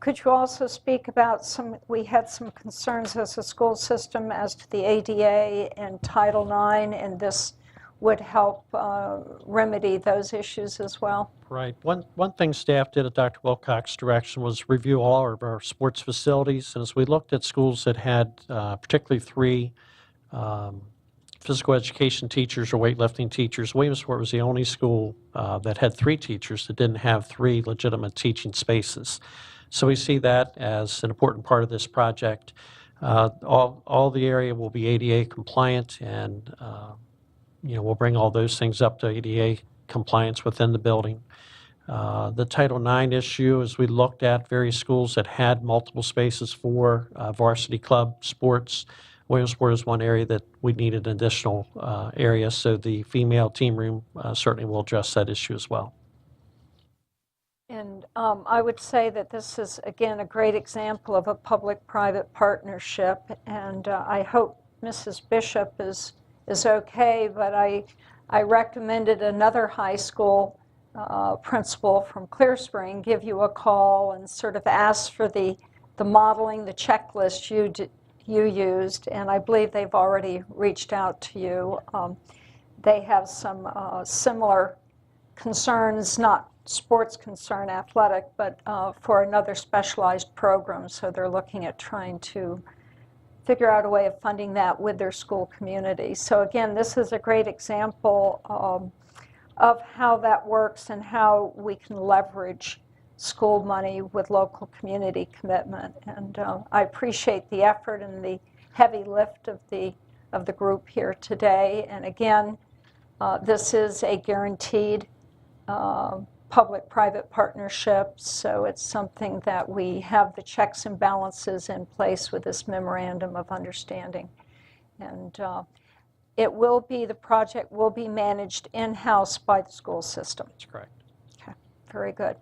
Could you also speak about we had some concerns as a school system as to the ADA and Title IX, and this would help remedy those issues as well? Right. One thing staff did at Dr. Wilcox's direction was review all of our sports facilities. And as we looked at schools that had particularly 3 physical education teachers or weightlifting teachers, Williamsport was the only school that had 3 teachers that didn't have 3 legitimate teaching spaces. So we see that as an important part of this project. All the area will be ADA compliant, and we'll bring all those things up to ADA compliance within the building. The Title IX issue is we looked at various schools that had multiple spaces for varsity club sports. Williamsport is one area that we needed an additional area, so the female team room certainly will address that issue as well. And I would say that this is, again, a great example of a public-private partnership, and I hope Mrs. Bishop is okay, but I recommended another high school principal from Clear Spring give you a call and sort of ask for the modeling, the checklist you used, and I believe they've already reached out to you. They have some similar concerns, not sports concern, athletic, but for another specialized program. So they're looking at trying to figure out a way of funding that with their school community. So again, this is a great example of how that works and how we can leverage school money with local community commitment. And I appreciate the effort and the heavy lift of the group here today. And again, this is a guaranteed public-private partnership, so it's something that we have the checks and balances in place with this memorandum of understanding. And the project will be managed in-house by the school system. That's correct. Okay, very good.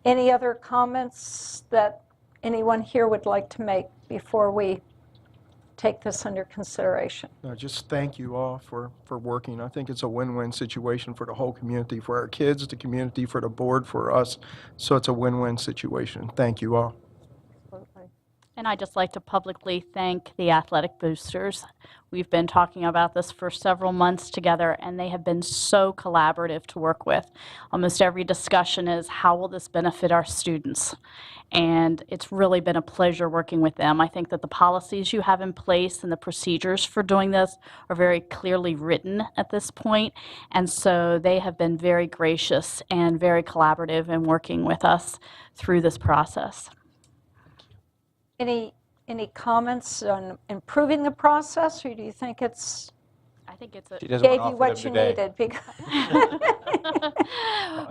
Any other comments that anyone here would like to make before we take this under consideration? No, just thank you all for working. I think it's a win-win situation for the whole community, for our kids, the community, for the board, for us. So it's a win-win situation. Thank you all. Absolutely. And I'd just like to publicly thank the athletic boosters. We've been talking about this for several months together, and they have been so collaborative to work with. Almost every discussion is, how will this benefit our students? And it's really been a pleasure working with them. I think that the policies you have in place and the procedures for doing this are very clearly written at this point. And so they have been very gracious and very collaborative in working with us through this process. Any comments on improving the process, or do you think it's? I think it's gave you what you needed.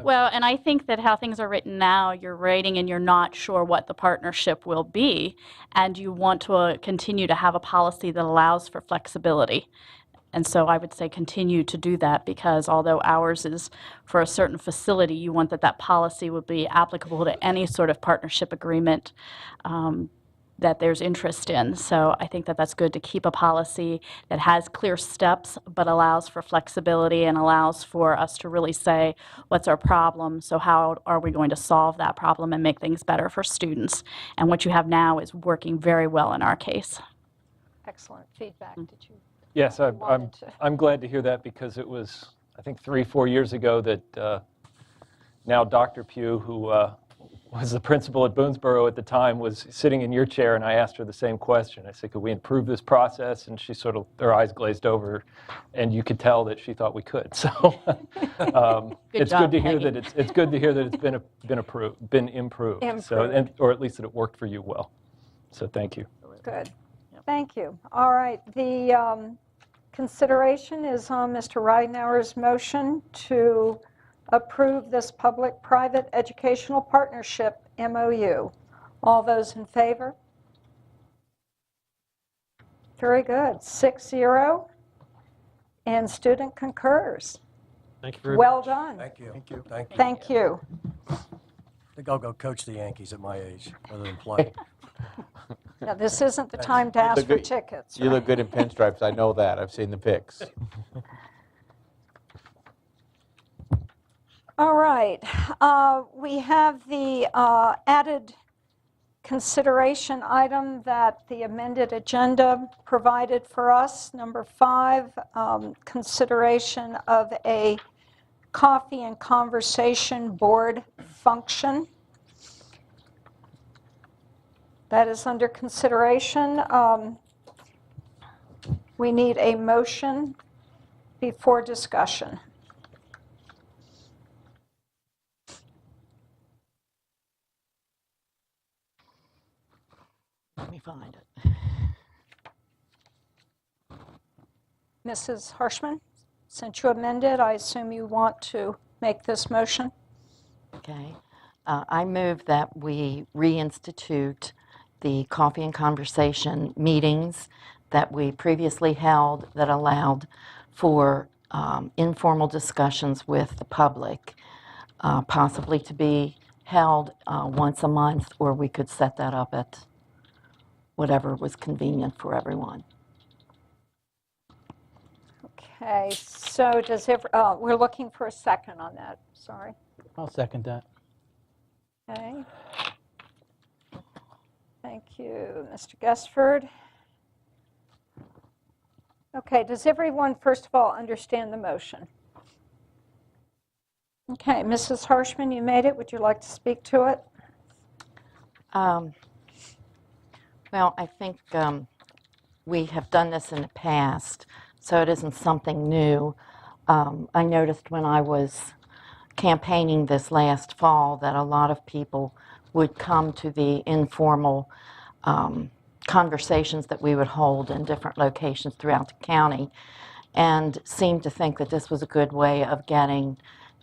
Well, and I think that how things are written now, you're writing and you're not sure what the partnership will be, and you want to continue to have a policy that allows for flexibility. And so I would say continue to do that, because although ours is for a certain facility, you want that policy would be applicable to any sort of partnership agreement that there's interest in. So I think that that's good to keep a policy that has clear steps but allows for flexibility and allows for us to really say, what's our problem? So how are we going to solve that problem and make things better for students? And what you have now is working very well in our case. Excellent feedback. Did you? Yes, I'm glad to hear that, because it was, I think, 3-4 years ago that now Dr. Pugh, who was the principal at Boonesboro at the time, was sitting in your chair, and I asked her the same question. I said, could we improve this process? And she sort of, her eyes glazed over, and you could tell that she thought we could. So it's good to hear that it's good to hear that it's been improved. So, or at least that it worked for you well. So thank you. Good. Thank you. All right. The consideration is on Mr. Ridenour's motion to approve this public-private educational partnership MOU. All those in favor? Very good. 6-0. And student concurs. Thank you very well much. Done. Thank you. Thank you. Thank you. I think I'll go coach the Yankees at my age rather than play. Now, this isn't the time to ask for tickets. You look good in pinstripes. I know that. I've seen the pics. All right. We have the added consideration item that the amended agenda provided for us. Number 5, consideration of a coffee and conversation board function. That is under consideration. We need a motion before discussion. Let me find it. Mrs. Harshman, since you amended, I assume you want to make this motion? Okay. I move that we reinstitute the coffee and conversation meetings that we previously held that allowed for informal discussions with the public, possibly to be held once a month, or we could set that up at whatever was convenient for everyone. Okay, so does we're looking for a second on that, sorry. I'll second that. Okay. Thank you, Mr. Gusford. Okay, does everyone, first of all, understand the motion? Okay, Mrs. Harshman, you made it. Would you like to speak to it? Well, I think we have done this in the past, so it isn't something new. I noticed when I was campaigning this last fall that a lot of people would come to the informal conversations that we would hold in different locations throughout the county, and seemed to think that this was a good way of getting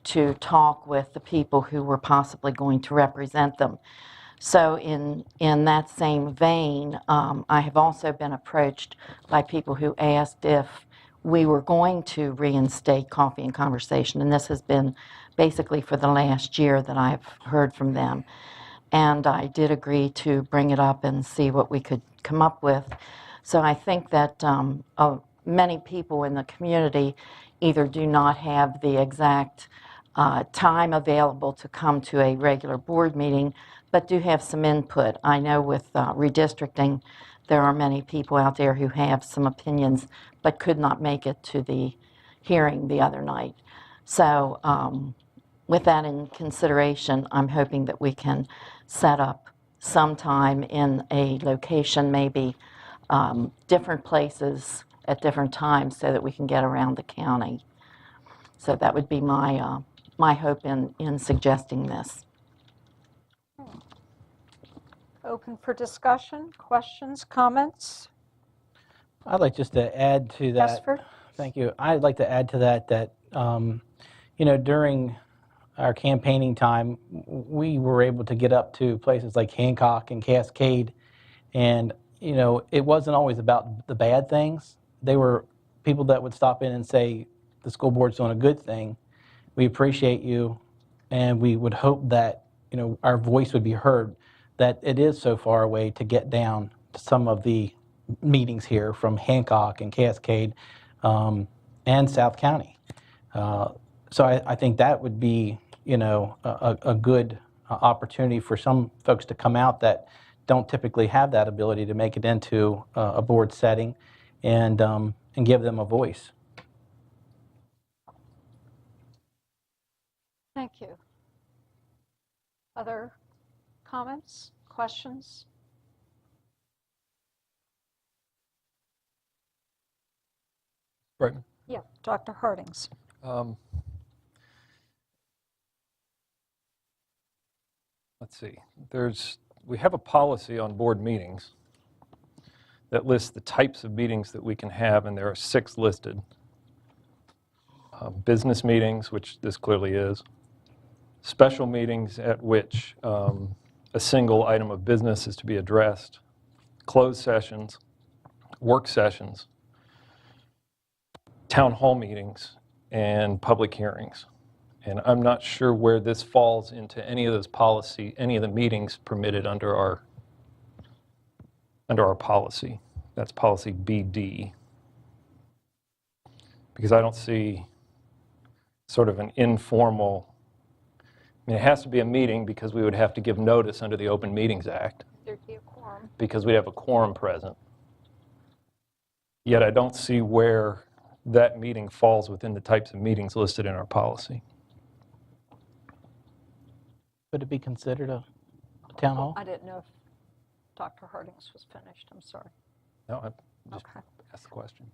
to talk with the people who were possibly going to represent them. So in that same vein, I have also been approached by people who asked if we were going to reinstate coffee and conversation, and this has been basically for the last year that I've heard from them. And I did agree to bring it up and see what we could come up with. So I think that many people in the community either do not have the exact time available to come to a regular board meeting, but do have some input. I know with redistricting, there are many people out there who have some opinions but could not make it to the hearing the other night. So with that in consideration, I'm hoping that we can set up sometime in a location, maybe different places at different times, so that we can get around the county. So that would be my my hope in suggesting this. Open for discussion, questions, comments? I'd like just to add to that. Gusford? Thank you. I'd like to add to that you know, during our campaigning time, we were able to get up to places like Hancock and Cascade, and you know, it wasn't always about the bad things. They were people that would stop in and say, the school board's doing a good thing. We appreciate you, and we would hope that, you know, our voice would be heard, that it is so far away to get down to some of the meetings here from Hancock and Cascade and South County. So I think that would be, you know, a good opportunity for some folks to come out that don't typically have that ability to make it into a board setting, and give them a voice. Thank you. Other comments, questions? Right. Yeah, Dr. Hardings. Let's see. We have a policy on board meetings that lists the types of meetings that we can have, and there are 6 listed. Business meetings, which this clearly is. Special meetings at which a single item of business is to be addressed. Closed sessions, work sessions, town hall meetings, and public hearings. And I'm not sure where this falls into any of those any of the meetings permitted under our policy. That's policy BD. Because I don't see sort of an informal, I mean, it has to be a meeting because we would have to give notice under the Open Meetings Act. There'd be a quorum. Because we'd have a quorum present. Yet I don't see where that meeting falls within the types of meetings listed in our policy. Could it be considered a town hall? I didn't know if Dr. Hardings was finished. I'm sorry. No, I just Okay. asked the question.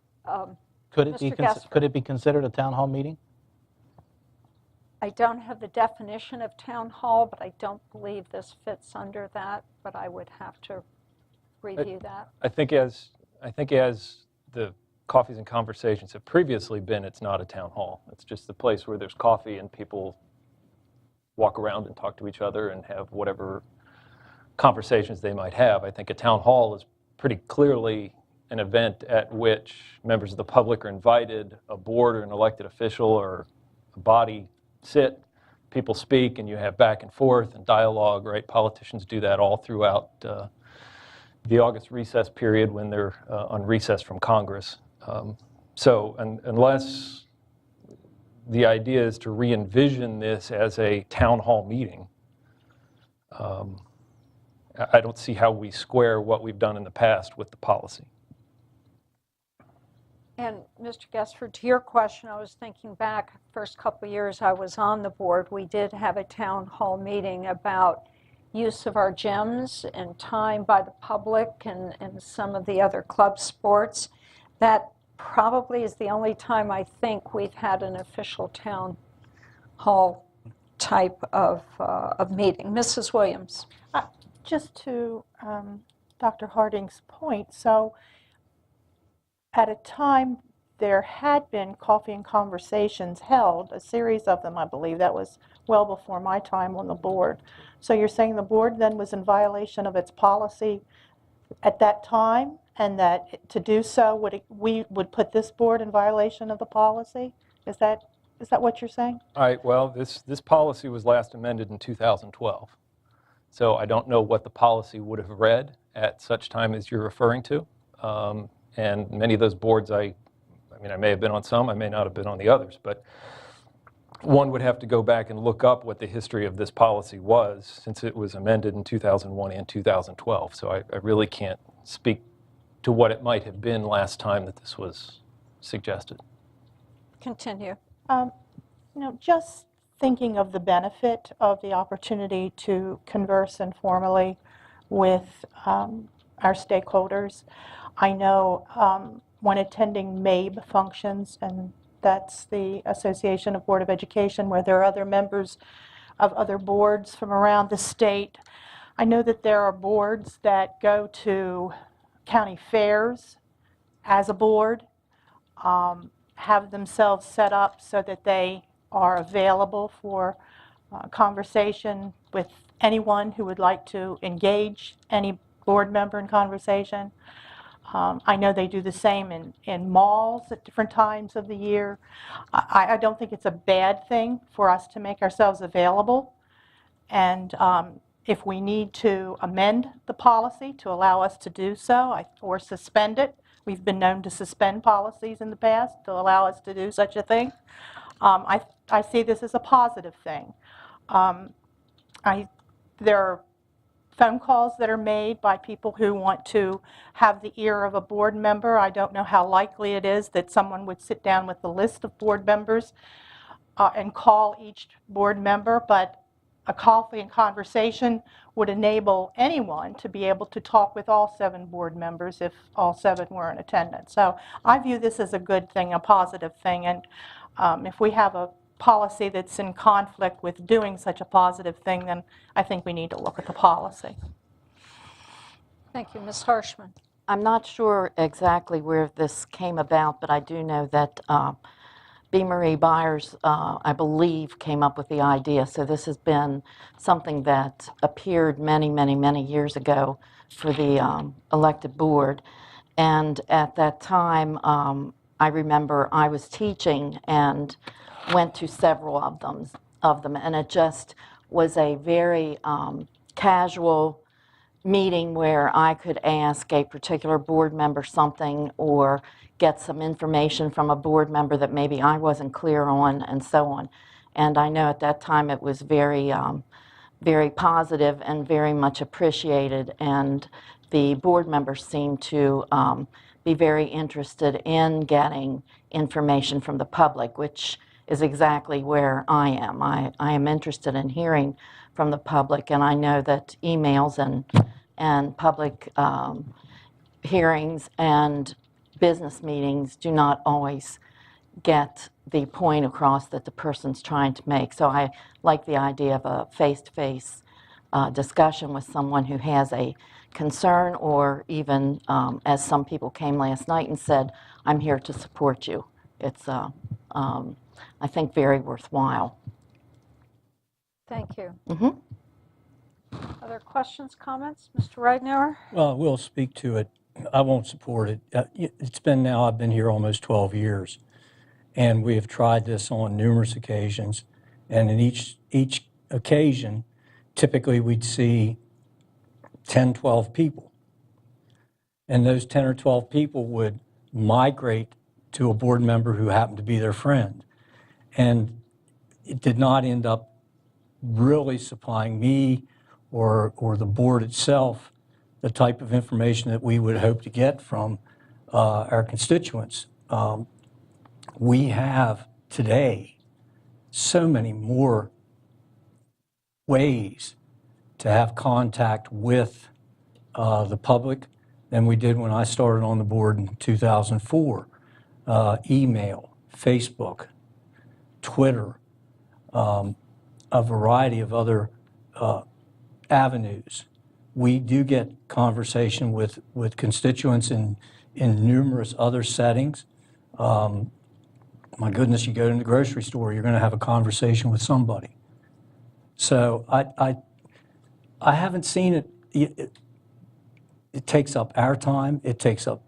Could it be considered a town hall meeting? I don't have the definition of town hall, but I don't believe this fits under that, but I would have to review that. I think as the Coffees and Conversations have previously been, it's not a town hall. It's just a place where there's coffee and people walk around and talk to each other and have whatever conversations they might have. I think a town hall is pretty clearly an event at which members of the public are invited, a board or an elected official or a body sit, people speak, and you have back and forth and dialogue, right? Politicians do that all throughout the August recess period when they're on recess from Congress. Unless the idea is to re-envision this as a town hall meeting, I don't see how we square what we've done in the past with the policy. And Mr. Gesford, to your question, I was thinking back, first couple of years I was on the board, we did have a town hall meeting about use of our gyms and time by the public and some of the other club sports. That probably is the only time I think we've had an official town hall type of meeting. Mrs. Williams. Just to Dr. Harding's point, so at a time there had been coffee and conversations held, a series of them, I believe. That was well before my time on the board. So you're saying the board then was in violation of its policy at that time, and that to do so we would put this board in violation of the policy? Is that what you're saying? All right, well, this policy was last amended in 2012. So I don't know what the policy would have read at such time as you're referring to. And many of those boards, I may have been on some, I may not have been on the others, but one would have to go back and look up what the history of this policy was since it was amended in 2001 and 2012. So I really can't speak to what it might have been last time that this was suggested. Continue. Just thinking of the benefit of the opportunity to converse informally with our stakeholders. I know when attending MABE functions, and that's the Association of Board of Education, where there are other members of other boards from around the state. I know that there are boards that go to county fairs as a board, have themselves set up so that they are available for conversation with anyone who would like to engage any board member in conversation. I know they do the same in malls at different times of the year. I don't think it's a bad thing for us to make ourselves available. And if we need to amend the policy to allow us to do so or suspend it, we've been known to suspend policies in the past to allow us to do such a thing. I see this as a positive thing. There are phone calls that are made by people who want to have the ear of a board member. I don't know how likely it is that someone would sit down with a list of board members and call each board member, but a coffee and conversation would enable anyone to be able to talk with all 7 board members if all 7 were in attendance. So I view this as a good thing, a positive thing, and if we have a policy that's in conflict with doing such a positive thing, then I think we need to look at the policy. Thank you. Ms. Harshman. I'm not sure exactly where this came about, but I do know that B. Marie Byers, I believe, came up with the idea. So this has been something that appeared many, many, many years ago for the elected board. And at that time, I remember I was teaching and went to several of them, and it just was a very casual meeting where I could ask a particular board member something or get some information from a board member that maybe I wasn't clear on, and so on. And I know at that time it was very, very positive and very much appreciated, and the board members seemed to be very interested in getting information from the public, which is exactly where I am. I am interested in hearing from the public, and I know that emails and public hearings and business meetings do not always get the point across that the person's trying to make. So I like the idea of a face-to-face discussion with someone who has a concern, or even, as some people came last night and said, I'm here to support you. It's, I think, very worthwhile. Thank you. Mm-hmm. Other questions, comments? Mr. Ridenour? Well, we'll speak to it. I won't support it. It's been now, I've been here almost 12 years, and we have tried this on numerous occasions. And in each occasion, typically we'd see 10, 12 people. And those 10 or 12 people would migrate to a board member who happened to be their friend. And it did not end up really supplying me or the board itself the type of information that we would hope to get from our constituents. We have today so many more ways to have contact with the public than we did when I started on the board in 2004. Email, Facebook, Twitter, a variety of other avenues. We do get conversation with constituents in numerous other settings. My goodness, you go to the grocery store, you're going to have a conversation with somebody. So I haven't seen it. It takes up our time. It takes up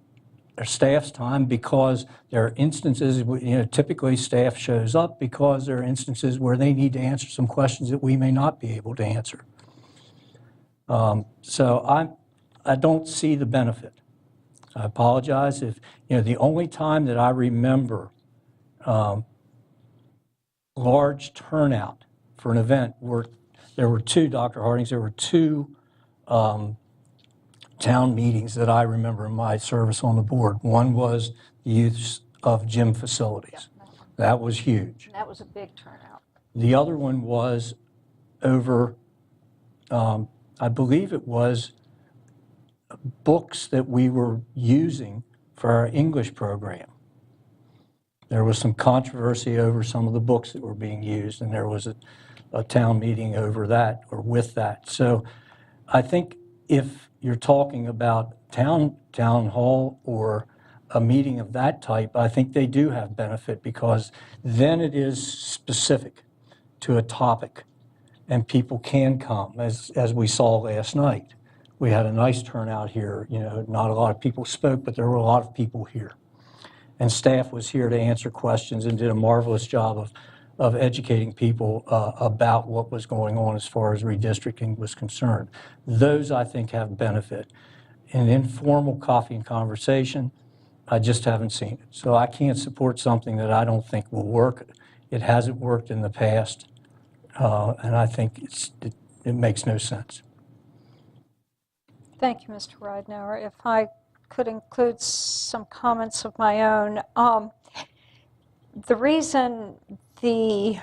our staff's time because there are instances, typically staff shows up because there are instances where they need to answer some questions that we may not be able to answer. So I don't see the benefit. I apologize if, the only time that I remember large turnout for an event there were two, Dr. Hardings, there were two town meetings that I remember in my service on the board. One was the use of gym facilities. That was huge. That was a big turnout. The other one was over, I believe it was books that we were using for our English program. There was some controversy over some of the books that were being used, and there was a town meeting over that or with that. So I think if you're talking about town hall or a meeting of that type, I think they do have benefit because then it is specific to a topic and people can come, as we saw last night. We had a nice turnout here. Not a lot of people spoke, but there were a lot of people here. And staff was here to answer questions and did a marvelous job of educating people about what was going on as far as redistricting was concerned. Those, I think, have benefit. An informal coffee and conversation, I just haven't seen it. So I can't support something that I don't think will work. It hasn't worked in the past, and I think it makes no sense. Thank you, Mr. Ridenour. If I could include some comments of my own. The reason the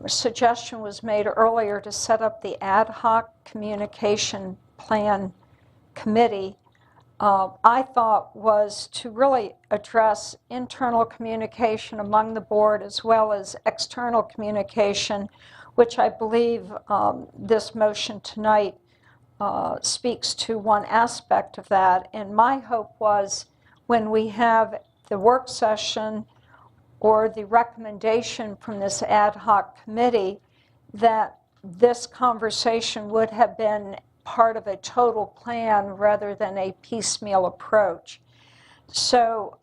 suggestion was made earlier to set up the ad hoc communication plan committee, I thought was to really address internal communication among the board as well as external communication, which I believe this motion tonight speaks to one aspect of that. And my hope was when we have the work session or the recommendation from this ad hoc committee, that this conversation would have been part of a total plan rather than a piecemeal approach. So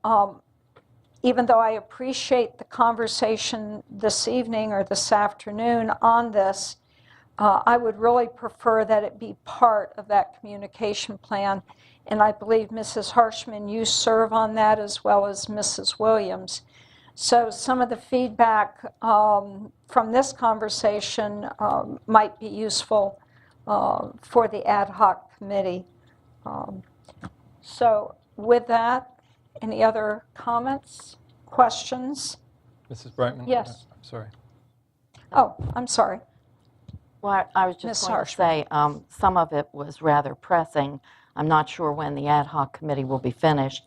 even though I appreciate the conversation this evening or this afternoon on this, I would really prefer that it be part of that communication plan. And I believe Mrs. Harshman, you serve on that as well as Mrs. Williams. So some of the feedback from this conversation might be useful for the ad hoc committee. So with that, any other comments, questions? Mrs. Brightman? Yes. I'm sorry. Oh, I'm sorry. Well, I was just going to say some of it was rather pressing. I'm not sure when the ad hoc committee will be finished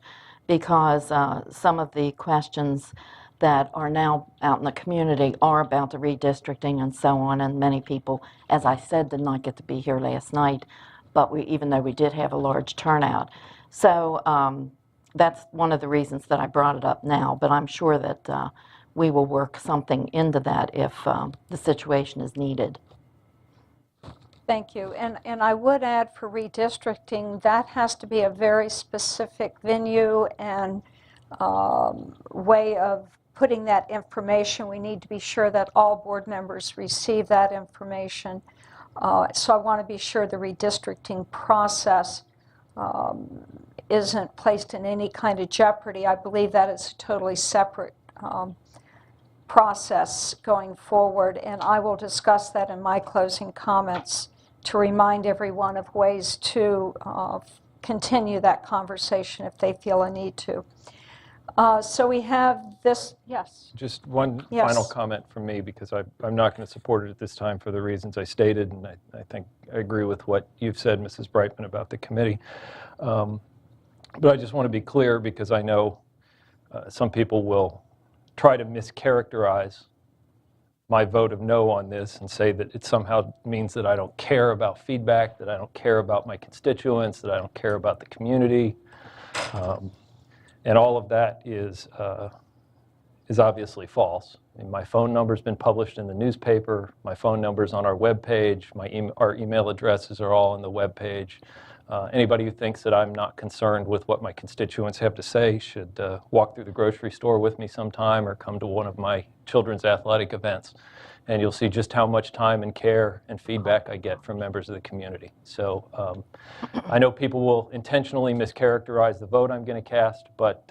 because some of the questions that are now out in the community are about the redistricting and so on, and many people, as I said, did not get to be here last night, but even though we did have a large turnout. So that's one of the reasons that I brought it up now, but I'm sure that we will work something into that if the situation is needed. Thank you. And I would add for redistricting, that has to be a very specific venue and way of putting that information. We need to be sure that all board members receive that information. So I want to be sure the redistricting process isn't placed in any kind of jeopardy. I believe that it's a totally separate process going forward, and I will discuss that in my closing comments to remind everyone of ways to continue that conversation if they feel a need to. So we have this, yes? Just one Yes. final comment from me, because I'm not going to support it at this time for the reasons I stated, and I think I agree with what you've said, Mrs. Brightman, about the committee. But I just want to be clear, because I know some people will try to mischaracterize my vote of no on this and say that it somehow means that I don't care about feedback, that I don't care about my constituents, that I don't care about the community. And all of that is obviously false. And my phone number's been published in the newspaper. My phone number's on our webpage. Our email addresses are all on the webpage. Anybody who thinks that I'm not concerned with what my constituents have to say should walk through the grocery store with me sometime or come to one of my children's athletic events. And you'll see just how much time and care and feedback I get from members of the community. So I know people will intentionally mischaracterize the vote I'm going to cast, but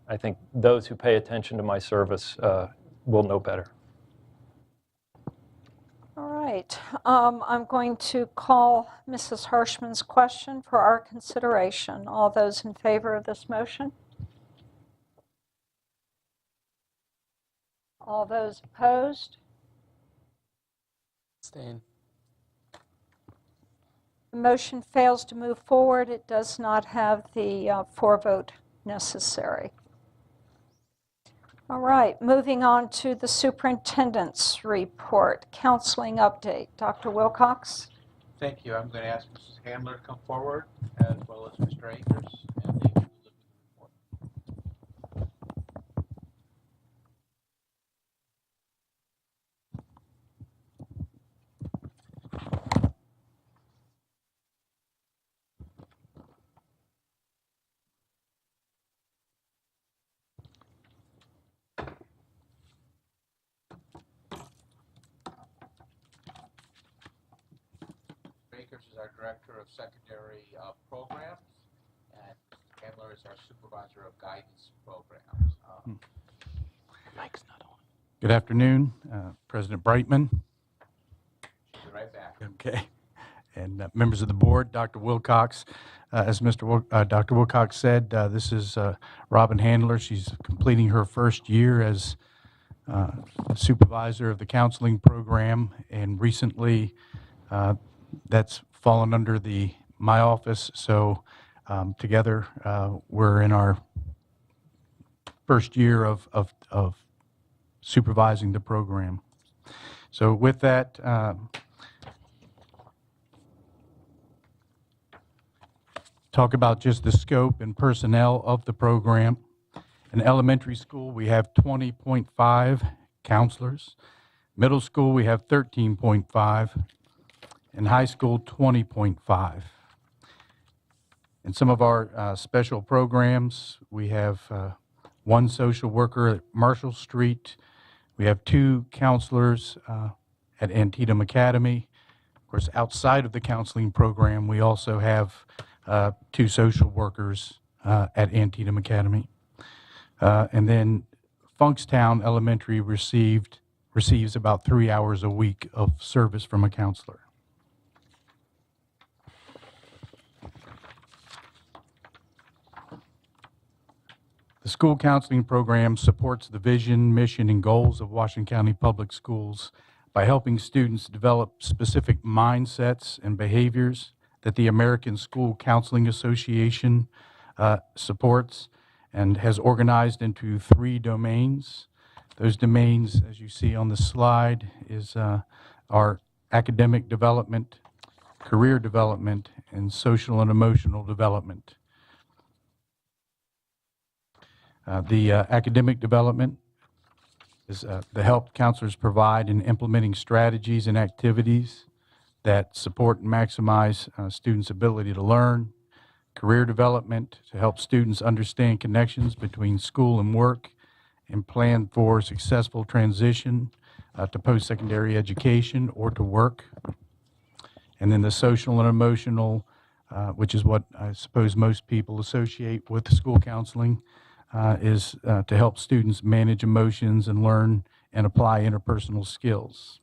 I think those who pay attention to my service will know better. All right. I'm going to call Mrs. Hirschman's question for our consideration. All those in favor of this motion? All those opposed? Abstain. The motion fails to move forward. It does not have the for-vote necessary. All right, moving on to the superintendent's report. Counseling update. Dr. Wilcox? Thank you. I'm going to ask Mrs. Handler to come forward, as well as Mr. Akers, and they can deliver the report. Akers is our Director of Secondary Programs, and Mr. Handler is our Supervisor of Guidance Programs. Mike's not on. Good afternoon, President Brightman. She'll be right back. Okay. And members of the board, Dr. Wilcox. As Dr. Wilcox said, this is Robin Handler. She's completing her first year as supervisor of the counseling program, and recently that's fallen under my office. So together we're in our first year of supervising the program. So with that, talk about just the scope and personnel of the program. In elementary school, we have 20.5 counselors. Middle school, we have 13.5. In high school, 20.5. In some of our special programs, we have one social worker at Marshall Street. We have 2 counselors at Antietam Academy. Of course, outside of the counseling program, we also have 2 social workers at Antietam Academy. And then Funkstown Elementary receives about 3 hours a week of service from a counselor. The school counseling program supports the vision, mission, and goals of Washington County Public Schools by helping students develop specific mindsets and behaviors that the American School Counseling Association supports and has organized into 3 domains. Those domains, as you see on the slide, is our academic development, career development, and social and emotional development. The academic development is the help counselors provide in implementing strategies and activities that support and maximize students' ability to learn. Career development to help students understand connections between school and work and plan for successful transition to post-secondary education or to work. And then the social and emotional, which is what I suppose most people associate with school counseling, is to help students manage emotions and learn and apply interpersonal skills.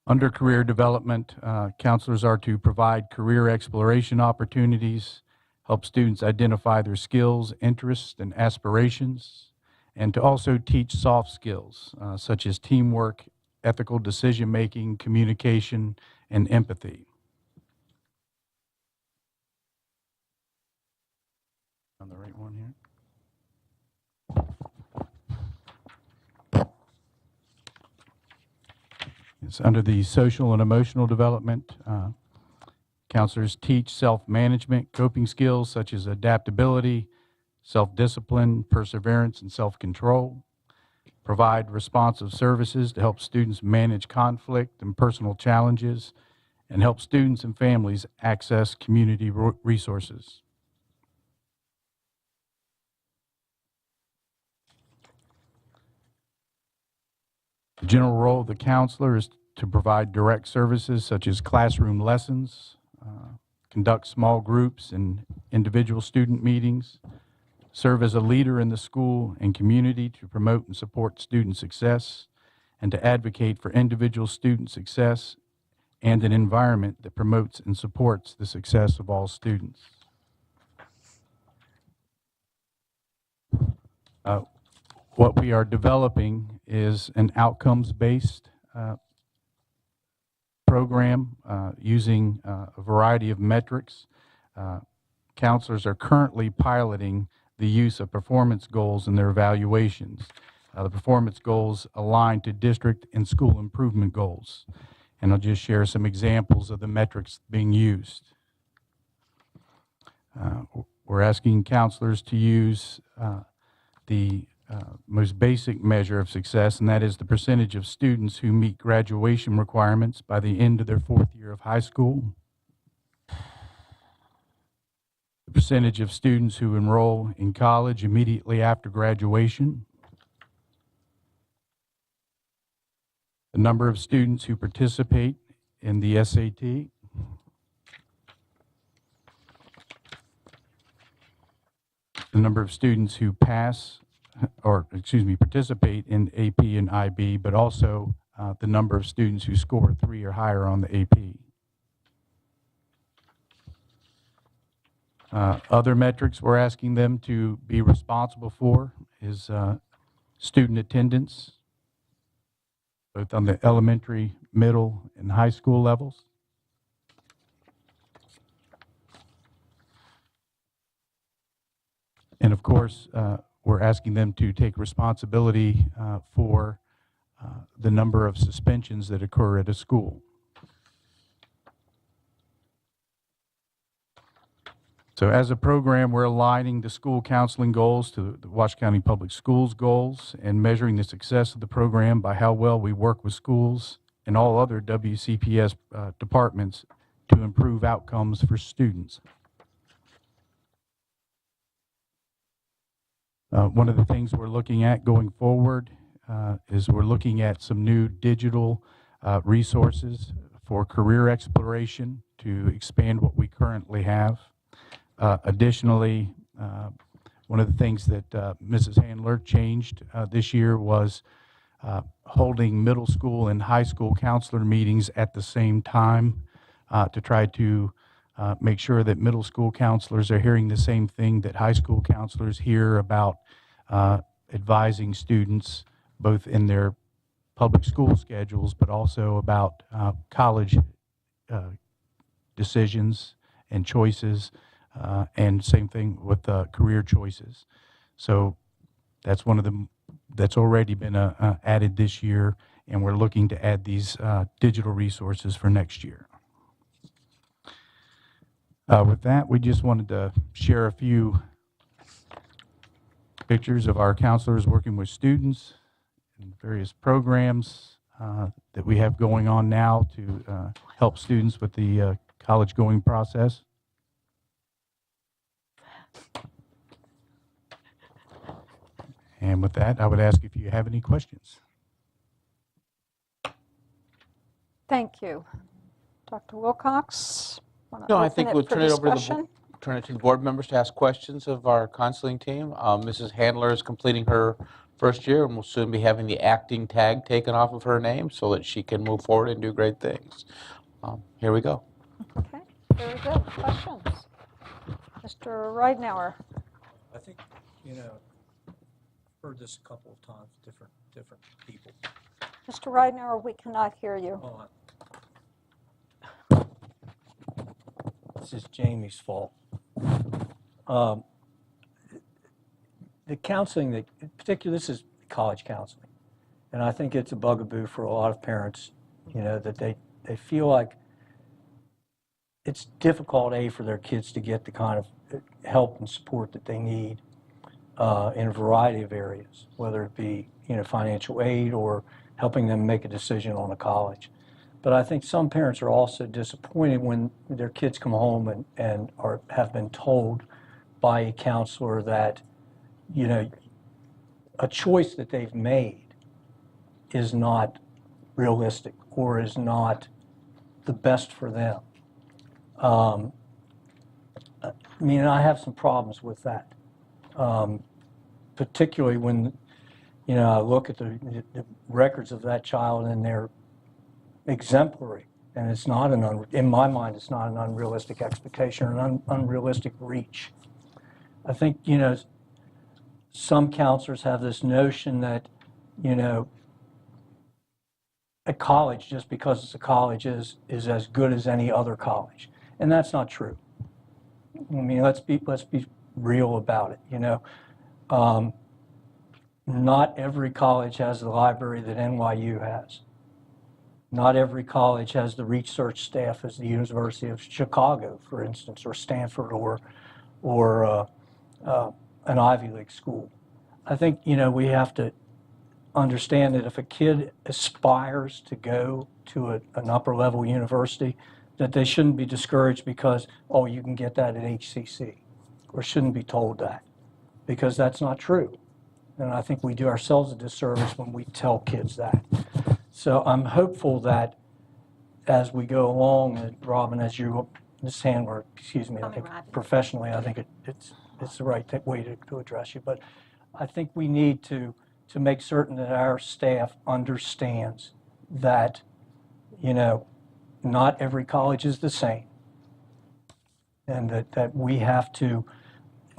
Under career development, counselors are to provide career exploration opportunities, help students identify their skills, interests, and aspirations, and to also teach soft skills such as teamwork, ethical decision-making, communication, and empathy. On the right one here. It's under the social and emotional development. Counselors teach self-management, coping skills such as adaptability, self-discipline, perseverance, and self-control. Provide responsive services to help students manage conflict and personal challenges, and help students and families access community resources. The general role of the counselor is to provide direct services such as classroom lessons, conduct small groups and individual student meetings, serve as a leader in the school and community to promote and support student success, and to advocate for individual student success and an environment that promotes and supports the success of all students. What we are developing is an outcomes-based program using a variety of metrics. Counselors are currently piloting the use of performance goals in their evaluations. The performance goals align to district and school improvement goals. And I'll just share some examples of the metrics being used. We're asking counselors to use the most basic measure of success, and that is the percentage of students who meet graduation requirements by the end of their 4th year of high school, the percentage of students who enroll in college immediately after graduation, the number of students who participate in the SAT, the number of students who participate in AP and IB, but also the number of students who score 3 or higher on the AP. Other metrics we're asking them to be responsible for is student attendance, both on the elementary, middle, and high school levels. And of course, we're asking them to take responsibility for the number of suspensions that occur at a school. So as a program, we're aligning the school counseling goals to the Washoe County Public Schools goals and measuring the success of the program by how well we work with schools and all other WCPS departments to improve outcomes for students. One of the things we're looking at going forward is we're looking at some new digital resources for career exploration to expand what we currently have. Additionally, one of the things that Mrs. Handler changed this year was holding middle school and high school counselor meetings at the same time to try to make sure that middle school counselors are hearing the same thing that high school counselors hear about advising students both in their public school schedules, but also about college decisions and choices, and same thing with career choices. So that's one of them that's already been added this year, and we're looking to add these digital resources for next year. With that, we just wanted to share a few pictures of our counselors working with students in various programs that we have going on now to help students with the college-going process. And with that, I would ask if you have any questions. Thank you. Dr. Wilcox? wanna No, I open think it we'll for turn it over to the, discussion? turn it to the board members to ask questions of our counseling team. Mrs. Handler is completing her first year and will soon be having the acting tag taken off of her name so that she can move forward and do great things. Here we go. Okay, very good. Questions? Mr. Ridenour? I think, heard this a couple of times, different people. Mr. Ridenour, we cannot hear you. This is Jamie's fault. The counseling, particularly this is college counseling, and I think it's a bugaboo for a lot of parents, that they feel like it's difficult, for their kids to get the kind of help and support that they need in a variety of areas, whether it be, financial aid or helping them make a decision on a college. But I think some parents are also disappointed when their kids come home and have been told by a counselor that, a choice that they've made is not realistic or is not the best for them. I I have some problems with that, particularly when, I look at the records of that child and they're exemplary, and it's not in my mind, it's not an unrealistic expectation or an unrealistic reach. I think, some counselors have this notion that, a college, just because it's a college, is as good as any other college, and that's not true. Let's be real about it. Not every college has the library that NYU has. Not every college has the research staff as the University of Chicago, for instance, or Stanford, or an Ivy League school. I think, we have to understand that if a kid aspires to go to an upper-level university, that they shouldn't be discouraged because, oh, you can get that at HCC, or shouldn't be told that, because that's not true. And I think we do ourselves a disservice when we tell kids that. So I'm hopeful that as we go along, Robin, as you, Ms. Handler, excuse me, I think professionally, I think it's the right way to address you. But I think we need to make certain that our staff understands that, not every college is the same. And that we have to,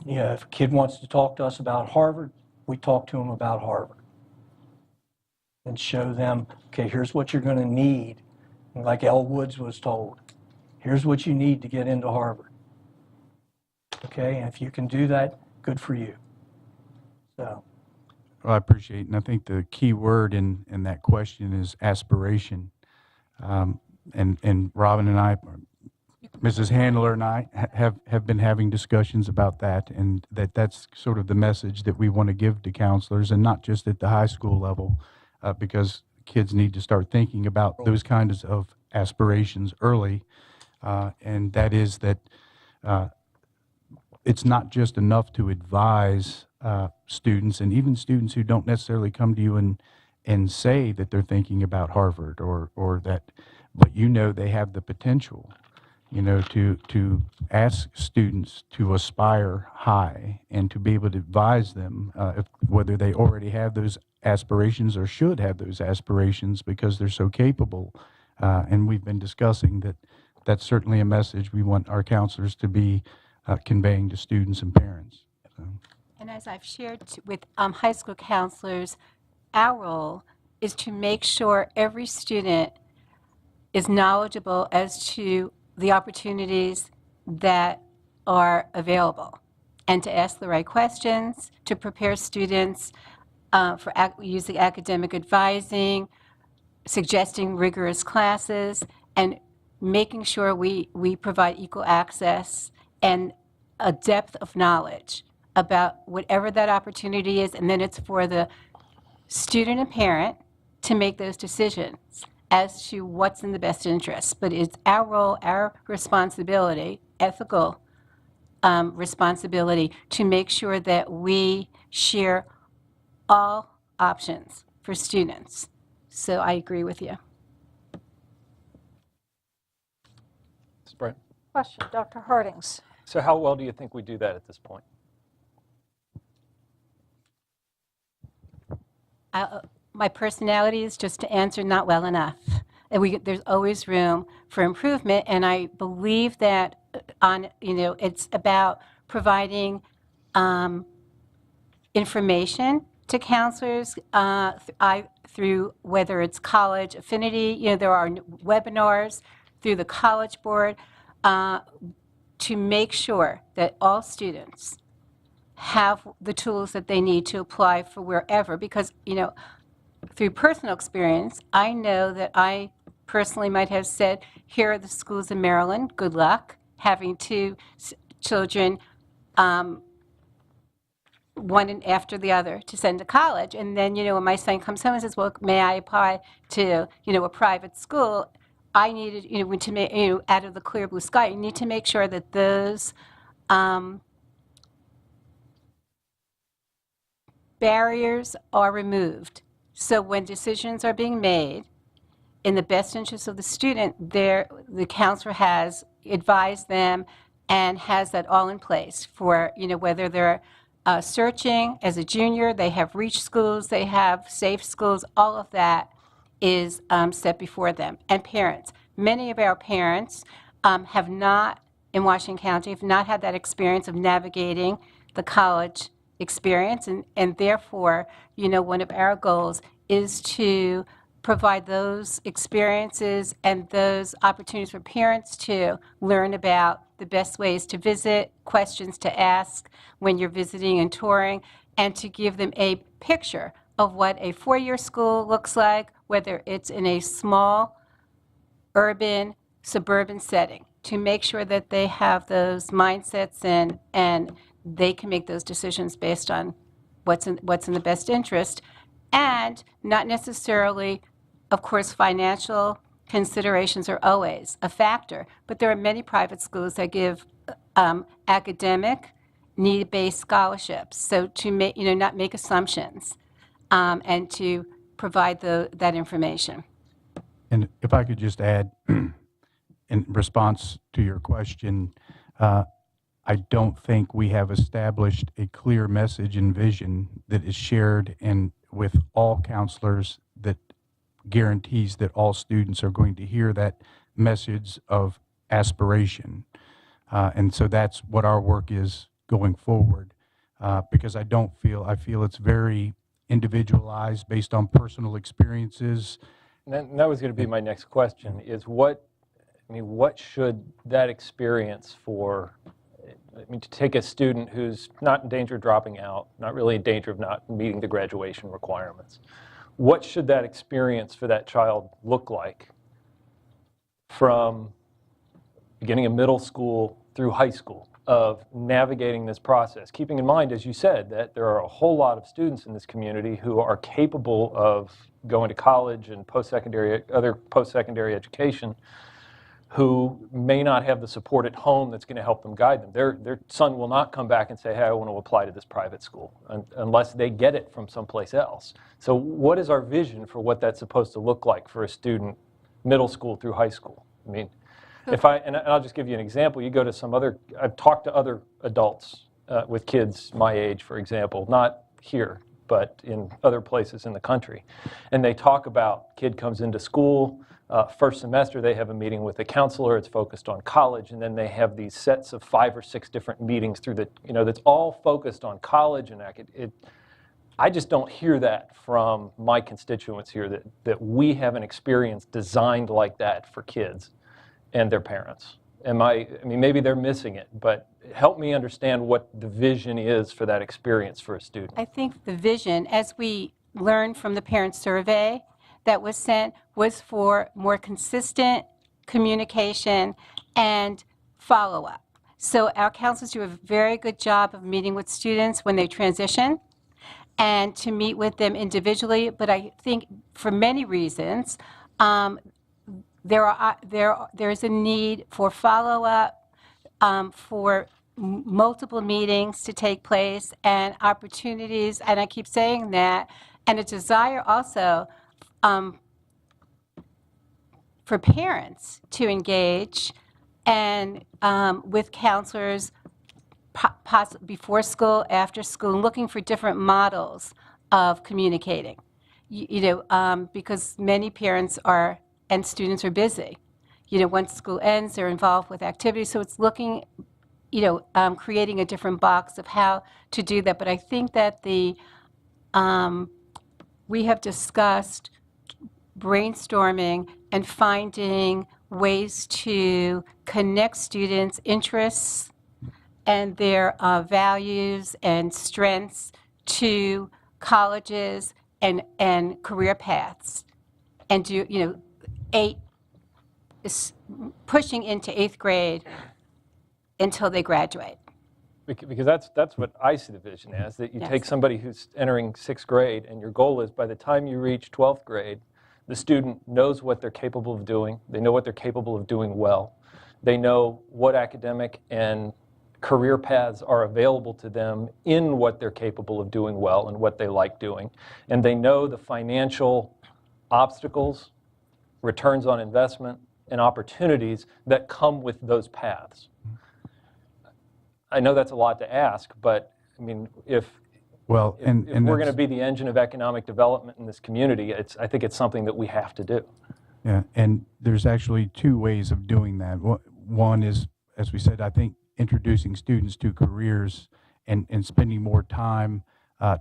if a kid wants to talk to us about Harvard, we talk to them about Harvard and show them, okay, here's what you're going to need. And like Elle Woods was told, here's what you need to get into Harvard. Okay, and if you can do that, good for you. So. Well, I appreciate it. And I think the key word in that question is aspiration. And Robin and I, Mrs. Handler and I have been having discussions about that, and that's sort of the message that we want to give to counselors, and not just at the high school level, because kids need to start thinking about those kinds of aspirations early, and that is that it's not just enough to advise students, and even students who don't necessarily come to you and say that they're thinking about Harvard or that, but they have the potential. To ask students to aspire high and to be able to advise them whether they already have those aspirations or should have those aspirations because they're so capable. And we've been discussing that that's certainly a message we want our counselors to be conveying to students and parents. So. And as I've shared with high school counselors, our role is to make sure every student is knowledgeable as to the opportunities that are available, and to ask the right questions, to prepare students for using academic advising, suggesting rigorous classes, and making sure we provide equal access and a depth of knowledge about whatever that opportunity is, and then it's for the student and parent to make those decisions as to what's in the best interest. But it's our role, our responsibility, ethical responsibility, to make sure that we share all options for students. So I agree with you. Ms. Brent. Question, Dr. Hardings. So how well do you think we do that at this point? My personality is just to answer not well enough. And there's always room for improvement, and I believe that it's about providing information to counselors through whether it's college affinity, there are webinars through the College Board to make sure that all students have the tools that they need to apply for wherever, because, through personal experience, I know that I personally might have said, here are the schools in Maryland, good luck, having two children, one after the other, to send to college. And then, when my son comes home and says, well, may I apply to, a private school, I needed, to make, out of the clear blue sky, you need to make sure that those barriers are removed. So when decisions are being made in the best interest of the student, the counselor has advised them and has that all in place for, whether they're searching as a junior, they have reach schools, they have safe schools, all of that is set before them. And parents, many of our parents have not, in Washington County, have not had that experience of navigating the college experience, and therefore, one of our goals is to provide those experiences and those opportunities for parents to learn about the best ways to visit, questions to ask when you're visiting and touring, and to give them a picture of what a four-year school looks like, whether it's in a small, urban, suburban setting, to make sure that they have those mindsets and they can make those decisions based on what's in the best interest, and not necessarily, of course, financial considerations are always a factor, but there are many private schools that give academic, need-based scholarships. So to make, not make assumptions, and to provide that information. And if I could just add, in response to your question, I don't think we have established a clear message and vision that is shared and with all counselors that guarantees that all students are going to hear that message of aspiration. And so that's what our work is going forward, because I feel it's very individualized based on personal experiences. And that was going to be my next question, is what should that experience to take a student who's not in danger of dropping out, not really in danger of not meeting the graduation requirements, what should that experience for that child look like from beginning of middle school through high school, of navigating this process, keeping in mind, as you said, that there are a whole lot of students in this community who are capable of going to college and other post-secondary education, who may not have the support at home that's going to help them guide them. Their son will not come back and say, hey, I want to apply to this private school, unless they get it from someplace else. So what is our vision for what that's supposed to look like for a student middle school through high school? And I'll just give you an example. You go to I've talked to other adults with kids my age, for example, not here, but in other places in the country. And they talk about, kid comes into school, first semester they have a meeting with a counselor, it's focused on college, and then they have these sets of 5 or 6 different meetings through that's all focused on college and I just don't hear that from my constituents here, that we have an experience designed like that for kids and their parents. Maybe they're missing it, but help me understand what the vision is for that experience for a student. I think the vision, as we learned from the parent survey that was sent, was for more consistent communication, and follow-up. So our counselors do a very good job of meeting with students when they transition and to meet with them individually. But I think for many reasons, there is a need for follow-up, for multiple meetings to take place and opportunities, and I keep saying that, and a desire also for parents to engage and with counselors before school, after school, and looking for different models of communicating. Because many parents and students are busy. Once school ends, they're involved with activities, so it's looking, creating a different box of how to do that. But I think that we have discussed brainstorming and finding ways to connect students' interests and their values and strengths to colleges and career paths, and do pushing into 8th grade until they graduate. Because that's what I see the vision as, that you Yes. take somebody who's entering 6th grade, and your goal is by the time you reach 12th grade, the student knows what they're capable of doing. They know what they're capable of doing well. They know what academic and career paths are available to them in what they're capable of doing well and what they like doing. And they know the financial obstacles, returns on investment, and opportunities that come with those paths. I know that's a lot to ask, but I mean, if we're going to be the engine of economic development in this community, I think it's something that we have to do. Yeah, and there's actually two ways of doing that. One is, as we said, I think introducing students to careers and spending more time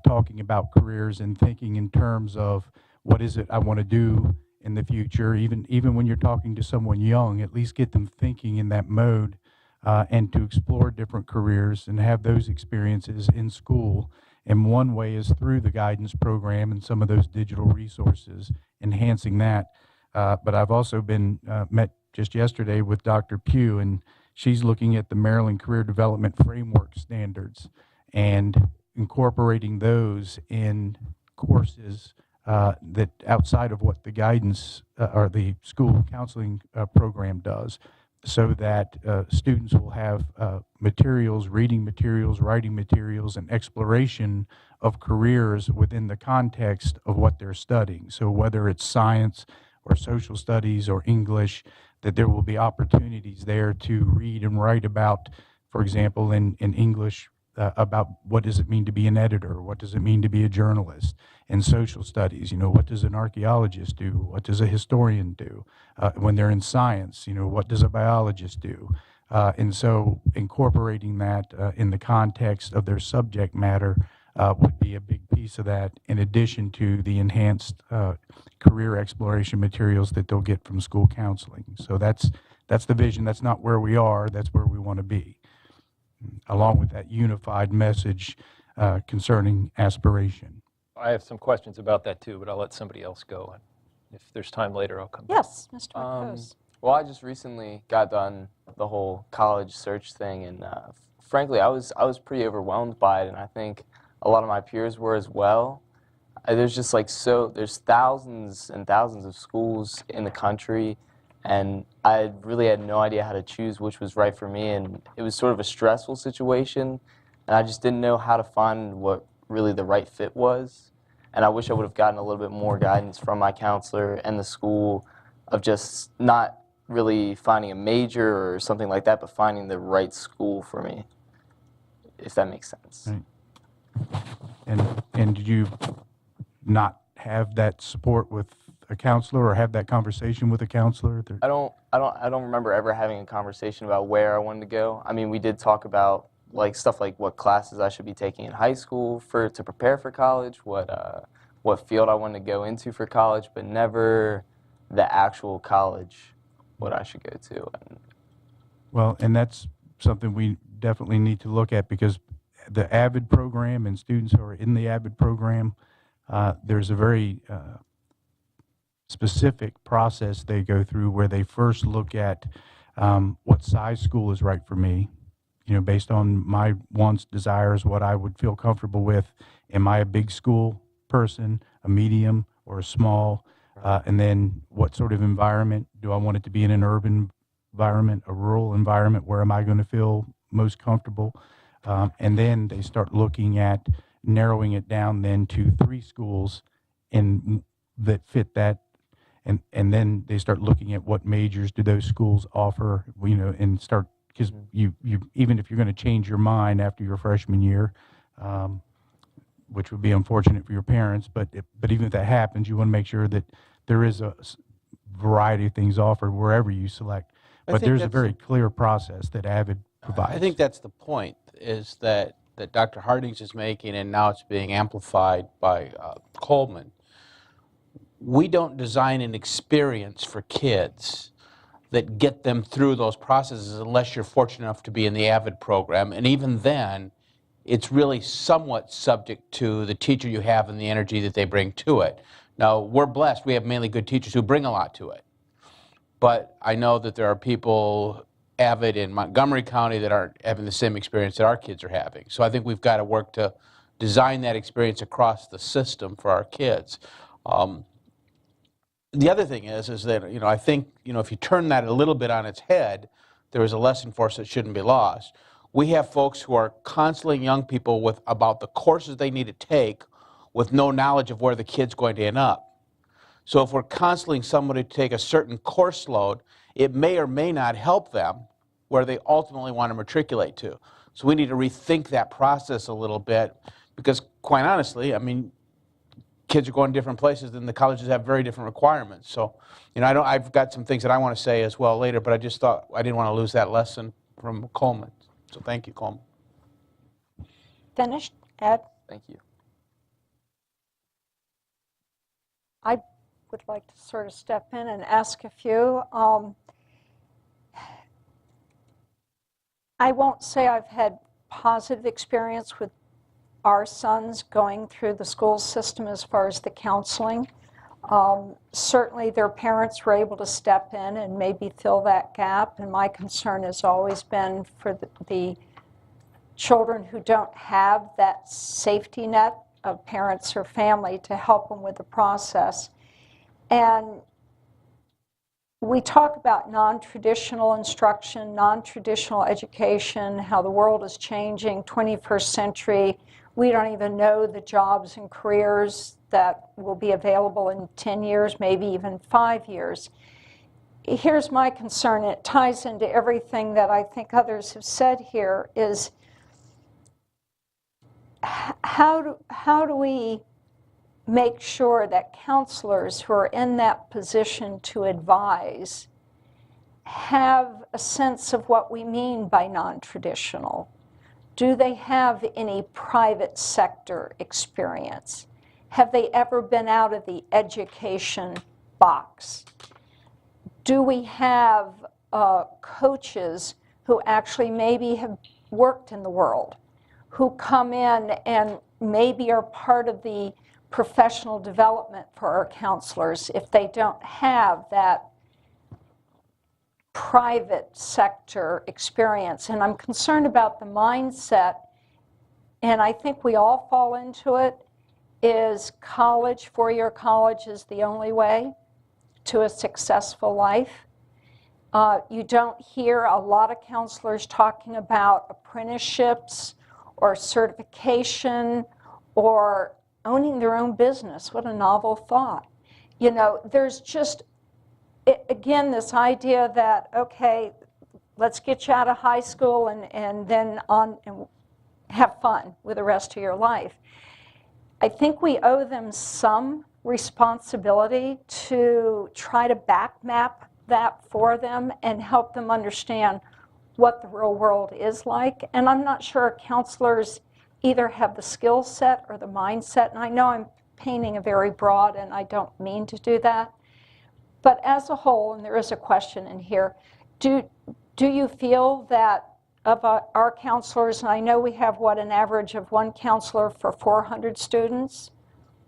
talking about careers and thinking in terms of what is it I want to do in the future. Even when you're talking to someone young, at least get them thinking in that mode and to explore different careers and have those experiences in school. And one way is through the guidance program and some of those digital resources, enhancing that. But I've also been met just yesterday with Dr. Pugh, and she's looking at the Maryland Career Development Framework standards and incorporating those in courses that outside of what the guidance or the school counseling program does, so that students will have materials, reading materials, writing materials, and exploration of careers within the context of what they're studying. So whether it's science or social studies or English, that there will be opportunities there to read and write about, for example, in English, about what does it mean to be an editor, what does it mean to be a journalist. In social studies, what does an archaeologist do, what does a historian do. When they're in science, what does a biologist do. And so incorporating that in the context of their subject matter would be a big piece of that, in addition to the enhanced career exploration materials that they'll get from school counseling. So that's the vision. That's not where we are, that's where we want to be, along with that unified message concerning aspiration. I have some questions about that too, but I'll let somebody else go. If there's time later, I'll come back. Yes, Mr. Marcos. Well, I just recently got done the whole college search thing, and frankly, I was pretty overwhelmed by it, and I think a lot of my peers were as well. There's just there's thousands and thousands of schools in the country, and I really had no idea how to choose which was right for me, and it was sort of a stressful situation, and I just didn't know how to find what really the right fit was. And I wish I would have gotten a little bit more guidance from my counselor and the school of just not really finding a major or something like that, but finding the right school for me, if that makes sense. Right. And did you not have that support with a counselor or have that conversation with a counselor? I don't remember ever having a conversation about where I wanted to go. I mean, we did talk about stuff like what classes I should be taking in high school to prepare for college, what field I wanted to go into for college, but never the actual college, what I should go to. Well, and that's something we definitely need to look at, because the AVID program and students who are in the AVID program, there's a very specific process they go through where they first look at what size school is right for me, based on my wants, desires, what I would feel comfortable with. Am I a big school person, a medium, or a small? And then what sort of environment? Do I want it to be in an urban environment, a rural environment? Where am I going to feel most comfortable? And then they start looking at narrowing it down then to 3 schools that fit that. And then they start looking at what majors do those schools offer, and start, because you even if you're going to change your mind after your freshman year, which would be unfortunate for your parents, but even if that happens, you want to make sure that there is a variety of things offered wherever you select. But there's a very clear process that Avid provides. I think that's the point, is that Dr. Hardings is making, and now it's being amplified by Coleman. We don't design an experience for kids that get them through those processes unless you're fortunate enough to be in the Avid program. And even then, it's really somewhat subject to the teacher you have and the energy that they bring to it. Now, we're blessed. We have mainly good teachers who bring a lot to it. But I know that there are people Avid in Montgomery County that aren't having the same experience that our kids are having. So I think we've got to work to design that experience across the system for our kids. The other thing is that, I think, if you turn that a little bit on its head, there is a lesson for us that shouldn't be lost. We have folks who are counseling young people about the courses they need to take with no knowledge of where the kid's going to end up. So if we're counseling somebody to take a certain course load, it may or may not help them where they ultimately want to matriculate to. So we need to rethink that process a little bit, because quite honestly, kids are going different places, and the colleges have very different requirements. So, I've got some things that I want to say as well later, but I just thought I didn't want to lose that lesson from Coleman. So thank you, Coleman. Finished, Ed? Thank you. I would like to sort of step in and ask a few. I won't say I've had positive experience with our sons going through the school system as far as the counseling. Certainly their parents were able to step in and maybe fill that gap, and my concern has always been for the children who don't have that safety net of parents or family to help them with the process. And we talk about non-traditional instruction, non-traditional education, how the world is changing, 21st century. We don't even know the jobs and careers that will be available in 10 years, maybe even 5 years. Here's my concern, and it ties into everything that I think others have said here, is how do we make sure that counselors who are in that position to advise have a sense of what we mean by non-traditional? Do they have any private sector experience? Have they ever been out of the education box? Do we have coaches who actually maybe have worked in the world, who come in and maybe are part of the professional development for our counselors if they don't have that private sector experience? And I'm concerned about the mindset, and I think we all fall into it, is college, four-year college is the only way to a successful life. You don't hear a lot of counselors talking about apprenticeships or certification or owning their own business. What a novel thought. There's just, again, this idea that, okay, let's get you out of high school and then on and have fun with the rest of your life. I think we owe them some responsibility to try to back map that for them and help them understand what the real world is like. And I'm not sure counselors either have the skill set or the mindset. And I know I'm painting a very broad, and I don't mean to do that. But as a whole, and there is a question in here, do you feel that of our counselors, and I know we have, an average of one counselor for 400 students,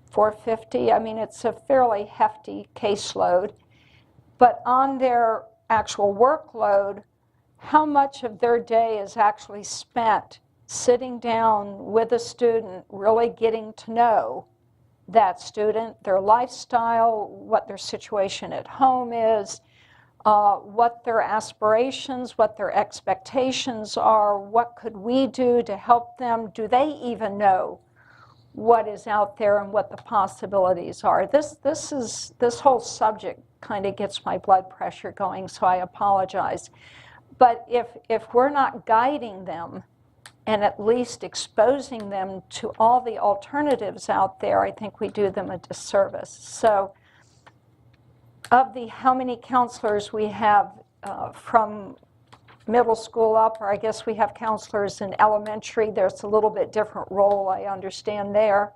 450. I mean, it's a fairly hefty caseload. But on their actual workload, how much of their day is actually spent sitting down with a student, really getting to know that student, their lifestyle, what their situation at home is, what their aspirations, what their expectations are, what could we do to help them? Do they even know what is out there and what the possibilities are? This whole subject kind of gets my blood pressure going, so I apologize. But if we're not guiding them and at least exposing them to all the alternatives out there, I think we do them a disservice. So of the how many counselors we have from middle school up, or I guess we have counselors in elementary, there's a little bit different role, I understand there.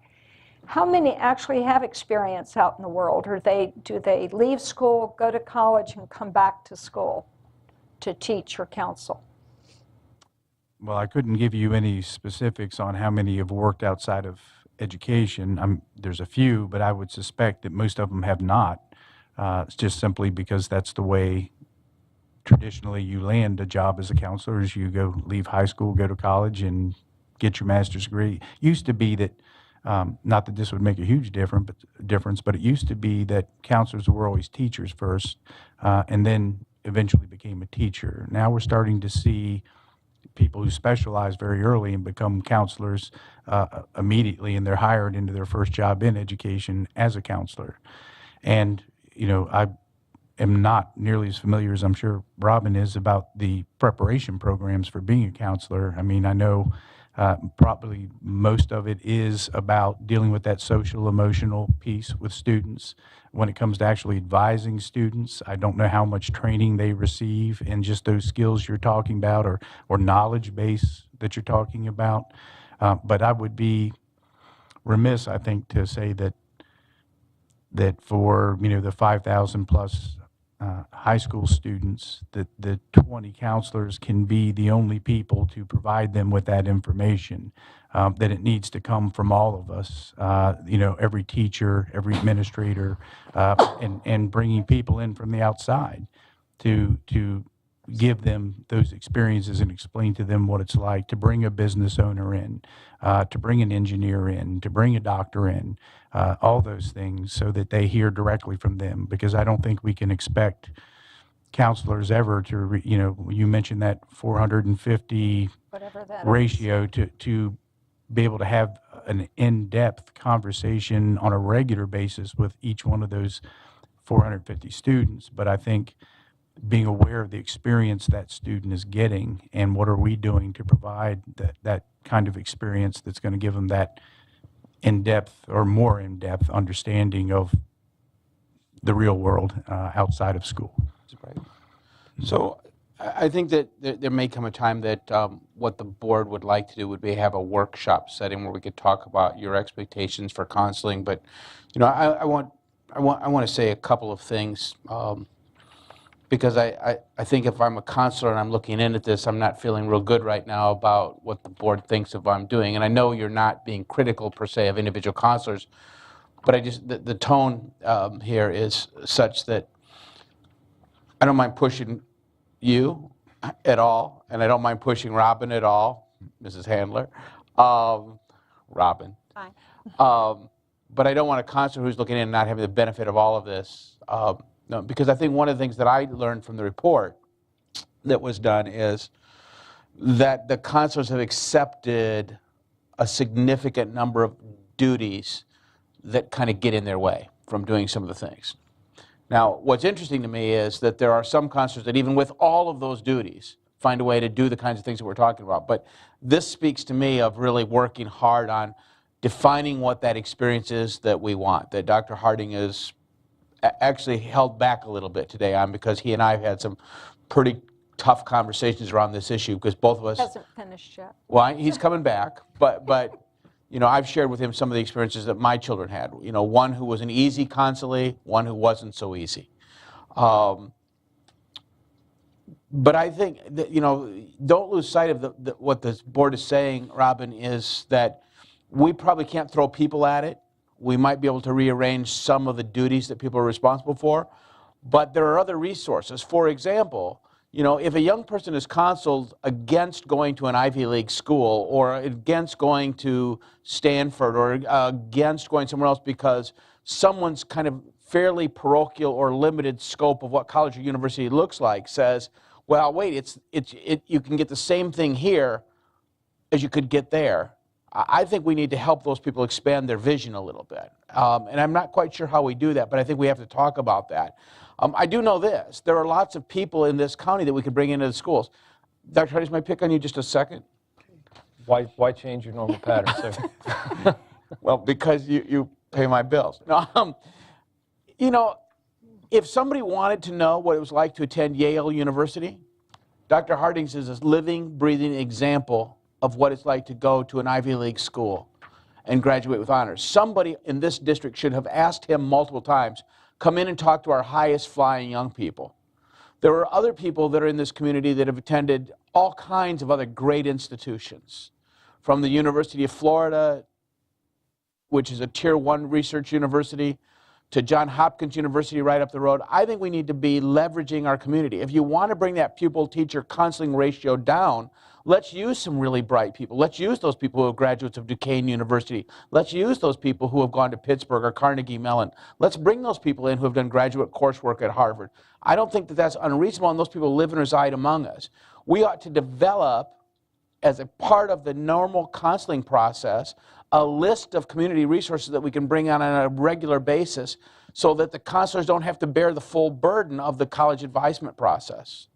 How many actually have experience out in the world? Or do they leave school, go to college, and come back to school to teach or counsel? Well, I couldn't give you any specifics on how many have worked outside of education. There's a few, but I would suspect that most of them have not. It's just simply because that's the way traditionally you land a job as a counselor, is you leave high school, go to college, and get your master's degree. It used to be that, not that this would make a huge difference, but it used to be that counselors were always teachers first, and then eventually became a teacher. Now we're starting to see people who specialize very early and become counselors immediately, and they're hired into their first job in education as a counselor. And I am not nearly as familiar as I'm sure Robin is about the preparation programs for being a counselor. I mean, I know probably most of it is about dealing with that social emotional piece with students. When it comes to actually advising students, I don't know how much training they receive in just those skills you're talking about, or knowledge base that you're talking about. But I would be remiss, I think, to say that for the 5,000 plus high school students, that the 20 counselors can be the only people to provide them with that information, that it needs to come from all of us, every teacher, every administrator, and bringing people in from the outside to give them those experiences and explain to them what it's like to bring a business owner in, to bring an engineer in, to bring a doctor in, all those things, so that they hear directly from them. Because I don't think we can expect counselors ever to, you mentioned that 450 ratio to be able to have an in-depth conversation on a regular basis with each one of those 450 students. But I think being aware of the experience that student is getting, and what are we doing to provide that kind of experience that's going to give them that in-depth or more in-depth understanding of the real world outside of school. Right. So I think that there may come a time that what the board would like to do would be have a workshop setting where we could talk about your expectations for counseling. But I want to say a couple of things. Because I think if I'm a counselor and I'm looking in at this, I'm not feeling real good right now about what the board thinks of what I'm doing. And I know you're not being critical per se of individual counselors, but the tone here is such that I don't mind pushing you at all, and I don't mind pushing Robin at all, Mrs. Handler. Robin. Fine. But I don't want a counselor who's looking in and not having the benefit of all of this. No, because I think one of the things that I learned from the report that was done is that the counselors have accepted a significant number of duties that kind of get in their way from doing some of the things. Now, what's interesting to me is that there are some counselors that even with all of those duties find a way to do the kinds of things that we're talking about. But this speaks to me of really working hard on defining what that experience is that we want, that Dr. Harding is actually held back a little bit today on, because he and I have had some pretty tough conversations around this issue, because both of us Hasn't finished yet. Well, he's coming back, but I've shared with him some of the experiences that my children had. One who was an easy consulee, one who wasn't so easy. But I think that, don't lose sight of what the board is saying, Robin, is that we probably can't throw people at it. We might be able to rearrange some of the duties that people are responsible for, but there are other resources. For example, you know, if a young person is counseled against going to an Ivy League school or against going to Stanford or against going somewhere else because someone's kind of fairly parochial or limited scope of what college or university looks like says, well, wait, you can get the same thing here as you could get there. I think we need to help those people expand their vision a little bit. And I'm not quite sure how we do that, but I think we have to talk about that. I do know this. There are lots of people in this county that we could bring into the schools. Dr. Hardy, may I pick on you just a second? Why change your normal pattern, sir? Well, because you pay my bills. No, you know, if somebody wanted to know what it was like to attend Yale University, Dr. Hardings is a living, breathing example of what it's like to go to an Ivy League school and graduate with honors. Somebody in this district should have asked him multiple times, come in and talk to our highest flying young people. There are other people that are in this community that have attended all kinds of other great institutions, from the University of Florida, which is a Tier 1 research university, to Johns Hopkins University right up the road. I think we need to be leveraging our community. If you want to bring that pupil-teacher counseling ratio down, let's use some really bright people. Let's use those people who are graduates of Duquesne University. Let's use those people who have gone to Pittsburgh or Carnegie Mellon. Let's bring those people in who have done graduate coursework at Harvard. I don't think that that's unreasonable, and those people live and reside among us. We ought to develop, as a part of the normal counseling process, a list of community resources that we can bring on a regular basis so that the counselors don't have to bear the full burden of the college advisement process.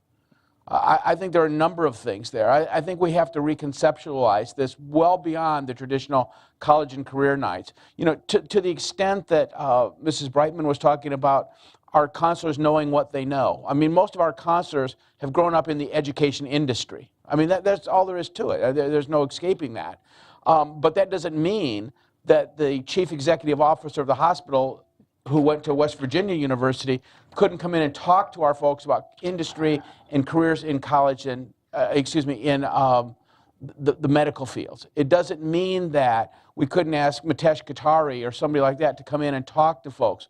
I think there are a number of things there. I think we have to reconceptualize this well beyond the traditional college and career nights. You know, to the extent that Mrs. Brightman was talking about our counselors knowing what they know. I mean, most of our counselors have grown up in the education industry. I mean, that's all there is to it. There's no escaping that. But that doesn't mean that the chief executive officer of the hospital who went to West Virginia University couldn't come in and talk to our folks about industry and careers in college and, in the medical fields. It doesn't mean that we couldn't ask Mitesh Katari or somebody like that to come in and talk to folks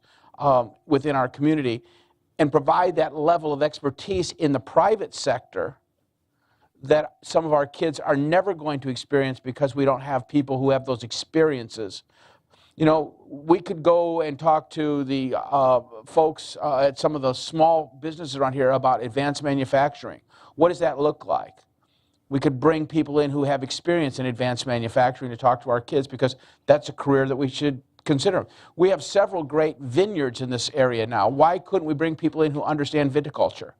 within our community and provide that level of expertise in the private sector that some of our kids are never going to experience because we don't have people who have those experiences. You know, we could go and talk to the folks at some of the small businesses around here about advanced manufacturing. What does that look like? We could bring people in who have experience in advanced manufacturing to talk to our kids because that's a career that we should consider. We have several great vineyards in this area now. Why couldn't we bring people in who understand viticulture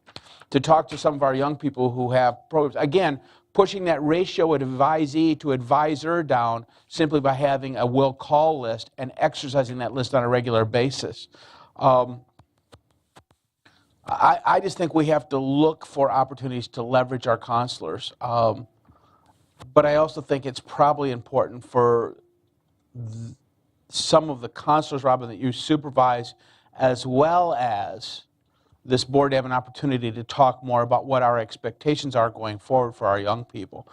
to talk to some of our young people who have programs? Again, pushing that ratio of advisee to advisor down simply by having a will call list and exercising that list on a regular basis. I just think we have to look for opportunities to leverage our counselors. But I also think it's probably important for some of the counselors, Robin, that you supervise, as well as this board to have an opportunity to talk more about what our expectations are going forward for our young people.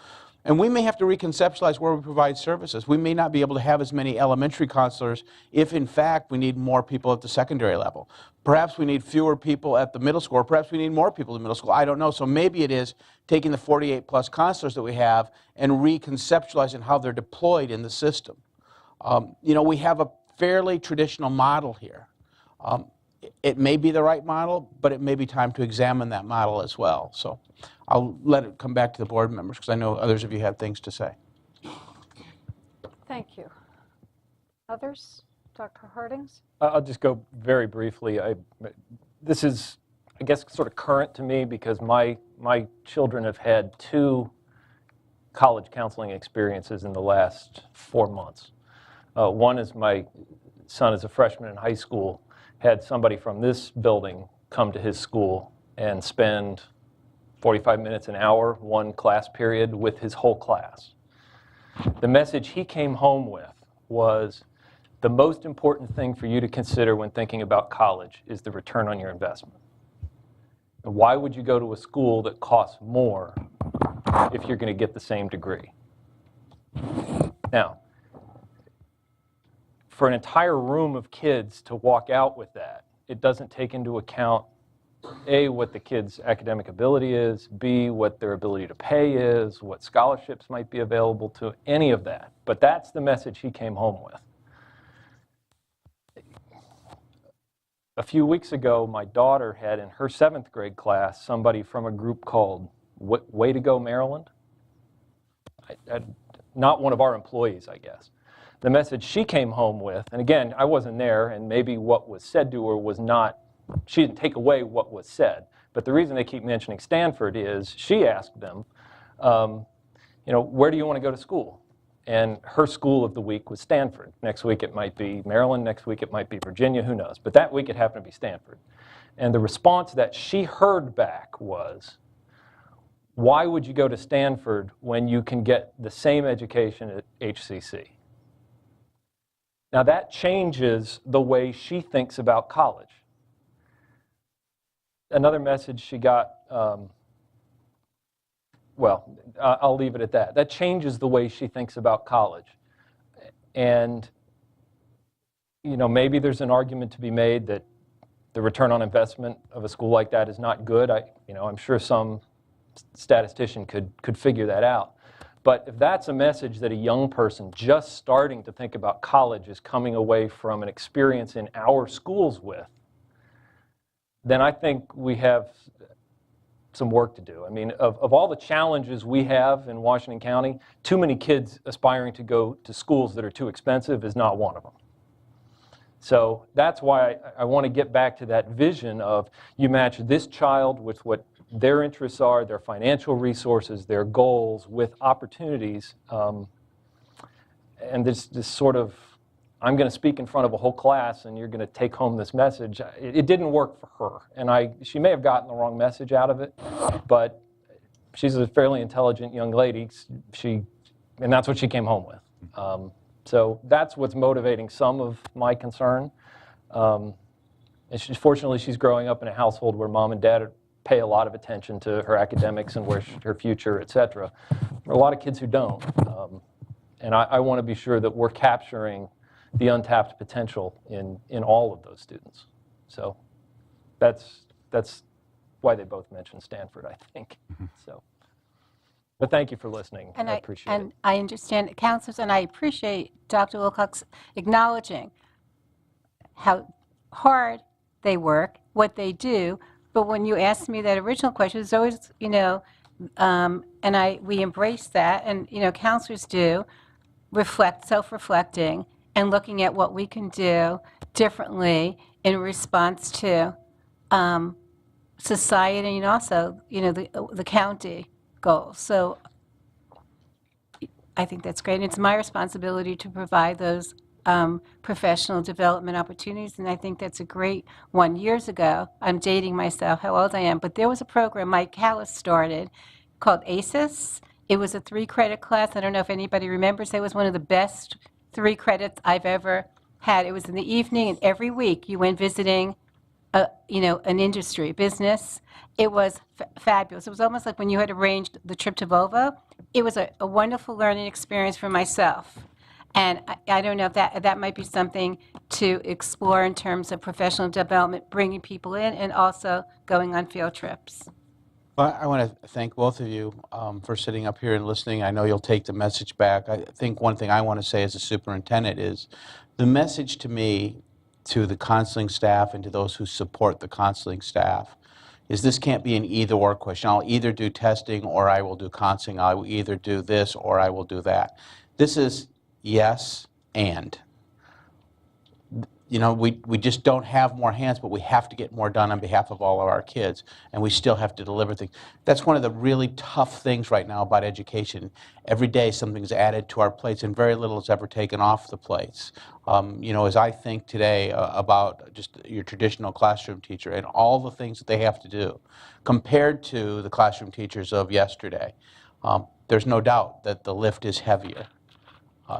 And we may have to reconceptualize where we provide services. We may not be able to have as many elementary counselors if, in fact, we need more people at the secondary level. Perhaps we need fewer people at the middle school, or perhaps we need more people in middle school. I don't know. So maybe it is taking the 48-plus counselors that we have and reconceptualizing how they're deployed in the system. You know, we have a fairly traditional model here. It may be the right model, but it may be time to examine that model as well. So I'll let it come back to the board members because I know others of you have things to say. Thank you. Others? Dr. Hardings? I'll just go very briefly. This is, I guess, sort of current to me because my children have had 2 college counseling experiences in the last 4 months. One is my son is a freshman in high school, had somebody from this building come to his school and spend 45 minutes, an hour, one class period with his whole class. The message he came home with was, the most important thing for you to consider when thinking about college is the return on your investment. And why would you go to a school that costs more if you're going to get the same degree? Now, for an entire room of kids to walk out with that, it doesn't take into account, A, what the kid's academic ability is, B, what their ability to pay is, what scholarships might be available to, any of that. But that's the message he came home with. A few weeks ago, my daughter had in her 7th grade class somebody from a group called Way to Go Maryland. Not one of our employees, I guess. The message she came home with, and again, I wasn't there, and maybe what was said to her was not, she didn't take away what was said. But the reason they keep mentioning Stanford is she asked them, where do you want to go to school? And her school of the week was Stanford. Next week it might be Maryland, next week it might be Virginia, who knows. But that week it happened to be Stanford. And the response that she heard back was, why would you go to Stanford when you can get the same education at HCC? Now that changes the way she thinks about college. Another message she got, I'll leave it at that. That changes the way she thinks about college. And, maybe there's an argument to be made that the return on investment of a school like that is not good. I'm sure some statistician could figure that out. But if that's a message that a young person just starting to think about college is coming away from an experience in our schools with, then I think we have some work to do. I mean, of all the challenges we have in Washington County, too many kids aspiring to go to schools that are too expensive is not one of them. So that's why I want to get back to that vision of you match this child with what their interests are, their financial resources, their goals, with opportunities. And this sort of, I'm going to speak in front of a whole class and you're going to take home this message. It didn't work for her. And she may have gotten the wrong message out of it, but she's a fairly intelligent young lady. And that's what she came home with. So that's what's motivating some of my concern. And fortunately, she's growing up in a household where mom and dad pay a lot of attention to her academics and her future, et cetera. There are a lot of kids who don't. And I want to be sure that we're capturing the untapped potential in all of those students. So that's why they both mentioned Stanford, I think. So, but thank you for listening. And I appreciate it. And I understand, counselors, and I appreciate Dr. Wilcox acknowledging how hard they work, what they do. But when you asked me that original question, it's always, and we embrace that, and counselors do reflect, self-reflecting, and looking at what we can do differently in response to society and also, the county goals. So I think that's great. And it's my responsibility to provide those professional development opportunities, and I think that's a great one. Years ago, I'm dating myself, how old I am, but there was a program Mike Callis started called ACES. It was a 3-credit class. I don't know if anybody remembers. It was one of the best 3 credits I've ever had. It was in the evening, and every week you went visiting an industry, business. It was fabulous. It was almost like when you had arranged the trip to Volvo. It was a wonderful learning experience for myself. And I don't know if that might be something to explore in terms of professional development, bringing people in, and also going on field trips. Well, I want to thank both of you for sitting up here and listening. I know you'll take the message back. I think one thing I want to say as a superintendent is the message to me, to the counseling staff and to those who support the counseling staff, is this can't be an either-or question. I'll either do testing or I will do counseling. I will either do this or I will do that. This is yes and. We just don't have more hands, but we have to get more done on behalf of all of our kids, and we still have to deliver things. That's one of the really tough things right now about education. Every day something's added to our plates, and very little is ever taken off the plates. As I think today about just your traditional classroom teacher and all the things that they have to do, compared to the classroom teachers of yesterday, there's no doubt that the lift is heavier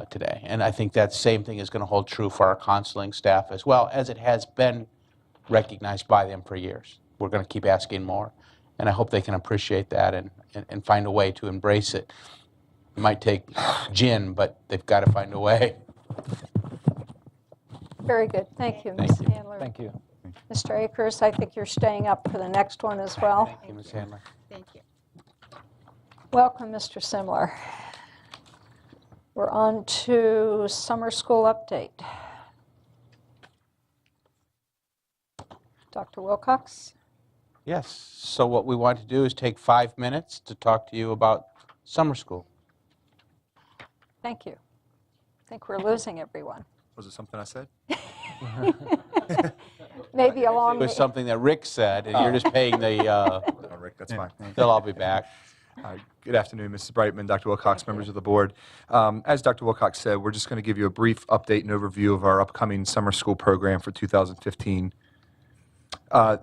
today. And I think that same thing is going to hold true for our counseling staff as well, as it has been recognized by them for years. We're going to keep asking more, and I hope they can appreciate that and find a way to embrace it. It might take gin, but they've got to find a way. Very good. Thank you, Ms. Handler. Thank you. Mr. Akers, I think you're staying up for the next one as well. Thank you, Ms. Handler. Thank you. Welcome, Mr. Simler. We're on to summer school update. Dr. Wilcox? Yes, so what we want to do is take 5 minutes to talk to you about summer school. Thank you. I think we're losing everyone. Was it something I said? Maybe along It was the... something that Rick said, and you're just paying the... Oh, Rick, that's fine. They'll all be back. Good afternoon, Mrs. Brightman, Dr. Wilcox, members of the board. As Dr. Wilcox said, we're just going to give you a brief update and overview of our upcoming summer school program for 2015.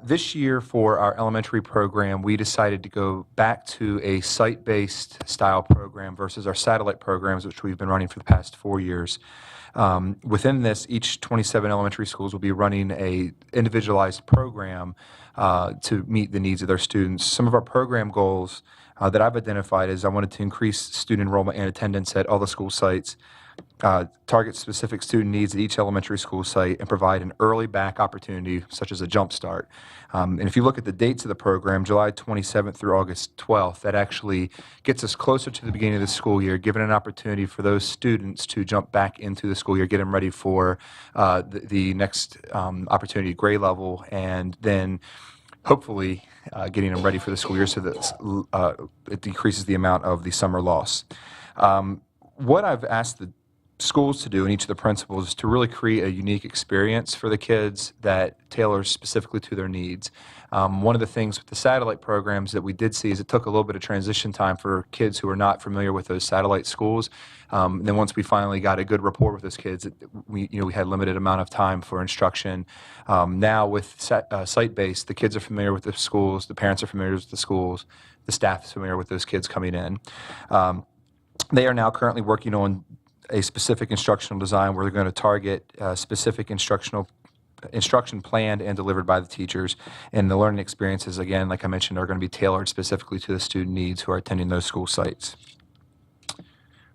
This year for our elementary program, we decided to go back to a site-based style program versus our satellite programs, which we've been running for the past 4 years. Within this, each 27 elementary schools will be running a individualized program to meet the needs of their students. Some of our program goals that I've identified is I wanted to increase student enrollment and attendance at all the school sites, target specific student needs at each elementary school site, and provide an early back opportunity, such as a jump start. And if you look at the dates of the program, July 27th through August 12th, that actually gets us closer to the beginning of the school year, giving an opportunity for those students to jump back into the school year, get them ready for the next opportunity, grade level, and then hopefully getting them ready for the school year so that it decreases the amount of the summer loss. What I've asked the schools to do, and each of the principals, is to really create a unique experience for the kids that tailors specifically to their needs. One of the things with the satellite programs that we did see is it took a little bit of transition time for kids who are not familiar with those satellite schools. And then once we finally got a good rapport with those kids, we had limited amount of time for instruction. Now with site-based, the kids are familiar with the schools, the parents are familiar with the schools, the staff is familiar with those kids coming in. They are now currently working on a specific instructional design where they're going to target specific instruction planned and delivered by the teachers. And the learning experiences, again, like I mentioned, are going to be tailored specifically to the student needs who are attending those school sites.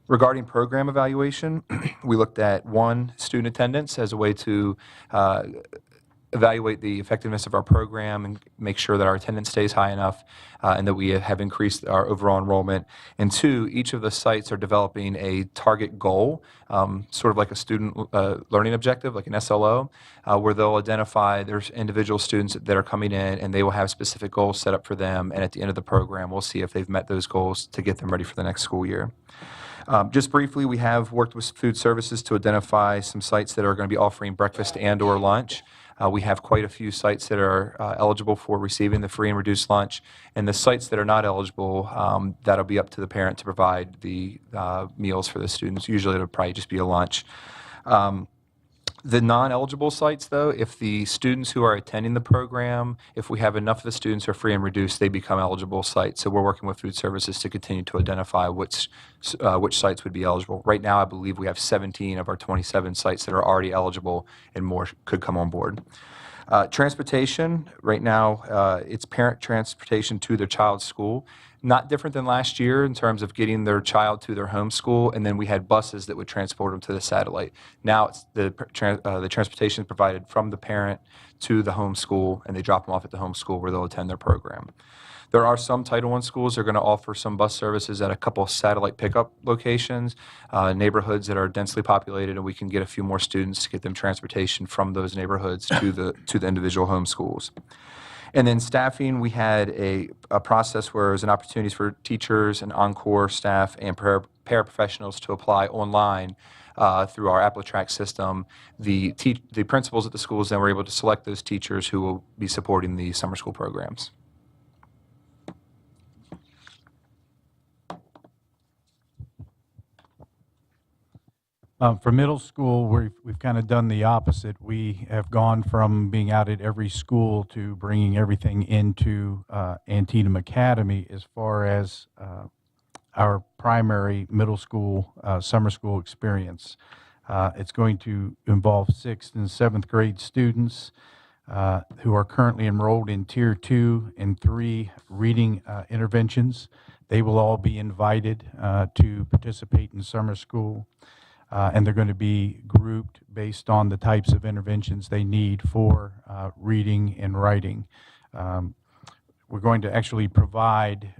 Regarding program evaluation, we looked at student attendance as a way to evaluate the effectiveness of our program and make sure that our attendance stays high enough and that we have increased our overall enrollment. And 2, each of the sites are developing a target goal, sort of like a student learning objective, like an SLO, where they'll identify there's individual students that are coming in and they will have specific goals set up for them. And at the end of the program, we'll see if they've met those goals to get them ready for the next school year. Just briefly, we have worked with food services to identify some sites that are going to be offering breakfast and/or lunch. We have quite a few sites that are eligible for receiving the free and reduced lunch, and the sites that are not eligible, that'll be up to the parent to provide the meals for the students. Usually it'll probably just be a lunch. The non-eligible sites, though, if the students who are attending the program, if we have enough of the students who are free and reduced, they become eligible sites. So we're working with food services to continue to identify which sites would be eligible. Right now, I believe we have 17 of our 27 sites that are already eligible, and more could come on board. Transportation, right now, it's parent transportation to their child's school. Not different than last year in terms of getting their child to their home school, and then we had buses that would transport them to the satellite. Now it's the transportation is provided from the parent to the home school, and they drop them off at the home school where they'll attend their program. There are some Title I schools that are going to offer some bus services at a couple of satellite pickup locations, neighborhoods that are densely populated, and we can get a few more students to get them transportation from those neighborhoods to the individual home schools. And then staffing, we had a process where there was an opportunity for teachers and on-core staff and paraprofessionals to apply online through our AppleTrack system. The principals at the schools then were able to select those teachers who will be supporting the summer school programs. For middle school, we've kind of done the opposite. We have gone from being out at every school to bringing everything into Antietam Academy as far as our primary middle school summer school experience. It's going to involve 6th and 7th grade students who are currently enrolled in Tier 2 and 3 reading interventions. They will all be invited to participate in summer school. and they're going to be grouped based on the types of interventions they need for reading and writing. We're going to actually provide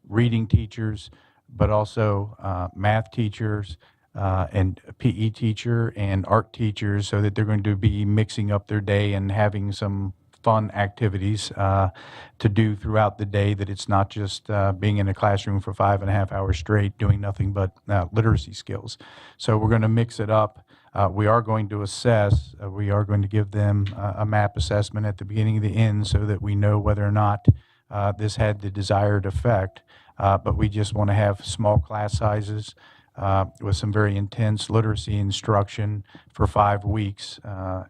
reading teachers, but also math teachers and a PE teacher and art teachers, so that they're going to be mixing up their day and having some fun activities to do throughout the day, that it's not just being in a classroom for 5.5 hours straight doing nothing but literacy skills. So we're going to mix it up. We are going to assess, we are going to give them a MAP assessment at the beginning and the end, so that we know whether or not this had the desired effect. But we just want to have small class sizes with some very intense literacy instruction for 5 weeks,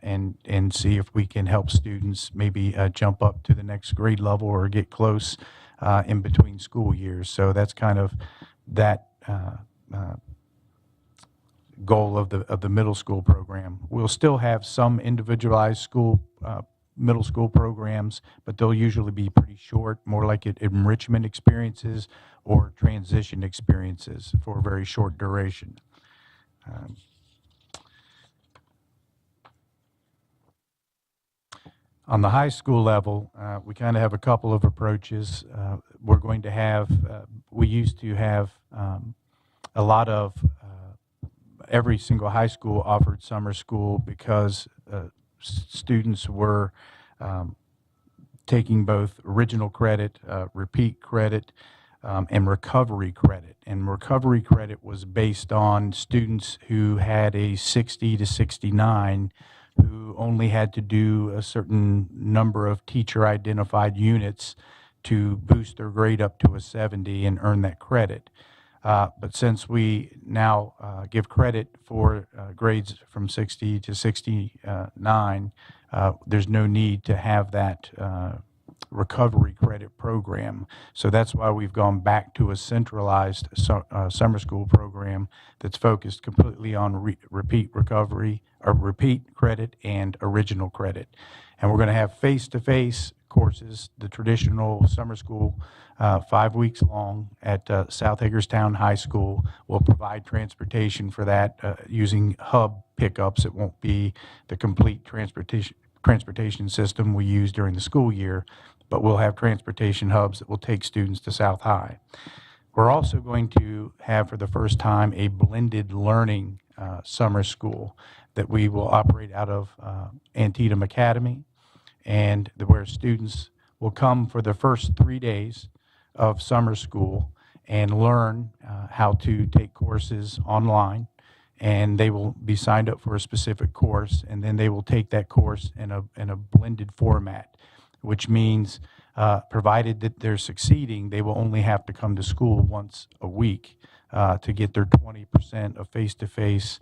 and see if we can help students maybe jump up to the next grade level or get close in between school years. So that's kind of that goal of the middle school program. We'll still have some individualized middle school programs, but they'll usually be pretty short, more like enrichment experiences or transition experiences for a very short duration. On the high school level, we kind of have a couple of approaches. We're going to have, we used to have a lot of, every single high school offered summer school because students were taking both original credit, repeat credit, and recovery credit. And recovery credit was based on students who had a 60 to 69 who only had to do a certain number of teacher-identified units to boost their grade up to a 70 and earn that credit. But since we now give credit for grades from 60 to 69, there's no need to have that recovery credit program. So that's why we've gone back to a centralized summer school program that's focused completely on repeat recovery, or repeat credit and original credit. And we're going to have face-to-face courses, the traditional summer school, 5 weeks long at South Hagerstown High School. We'll provide transportation for that using hub pickups. It won't be the complete transportation system we use during the school year, but we'll have transportation hubs that will take students to South High. We're also going to have, for the first time, a blended learning summer school that we will operate out of Antietam Academy, and where students will come for the first 3 days of summer school and learn how to take courses online, and they will be signed up for a specific course, and then they will take that course in a blended format, which means provided that they're succeeding, they will only have to come to school once a week to get their 20% of face-to-face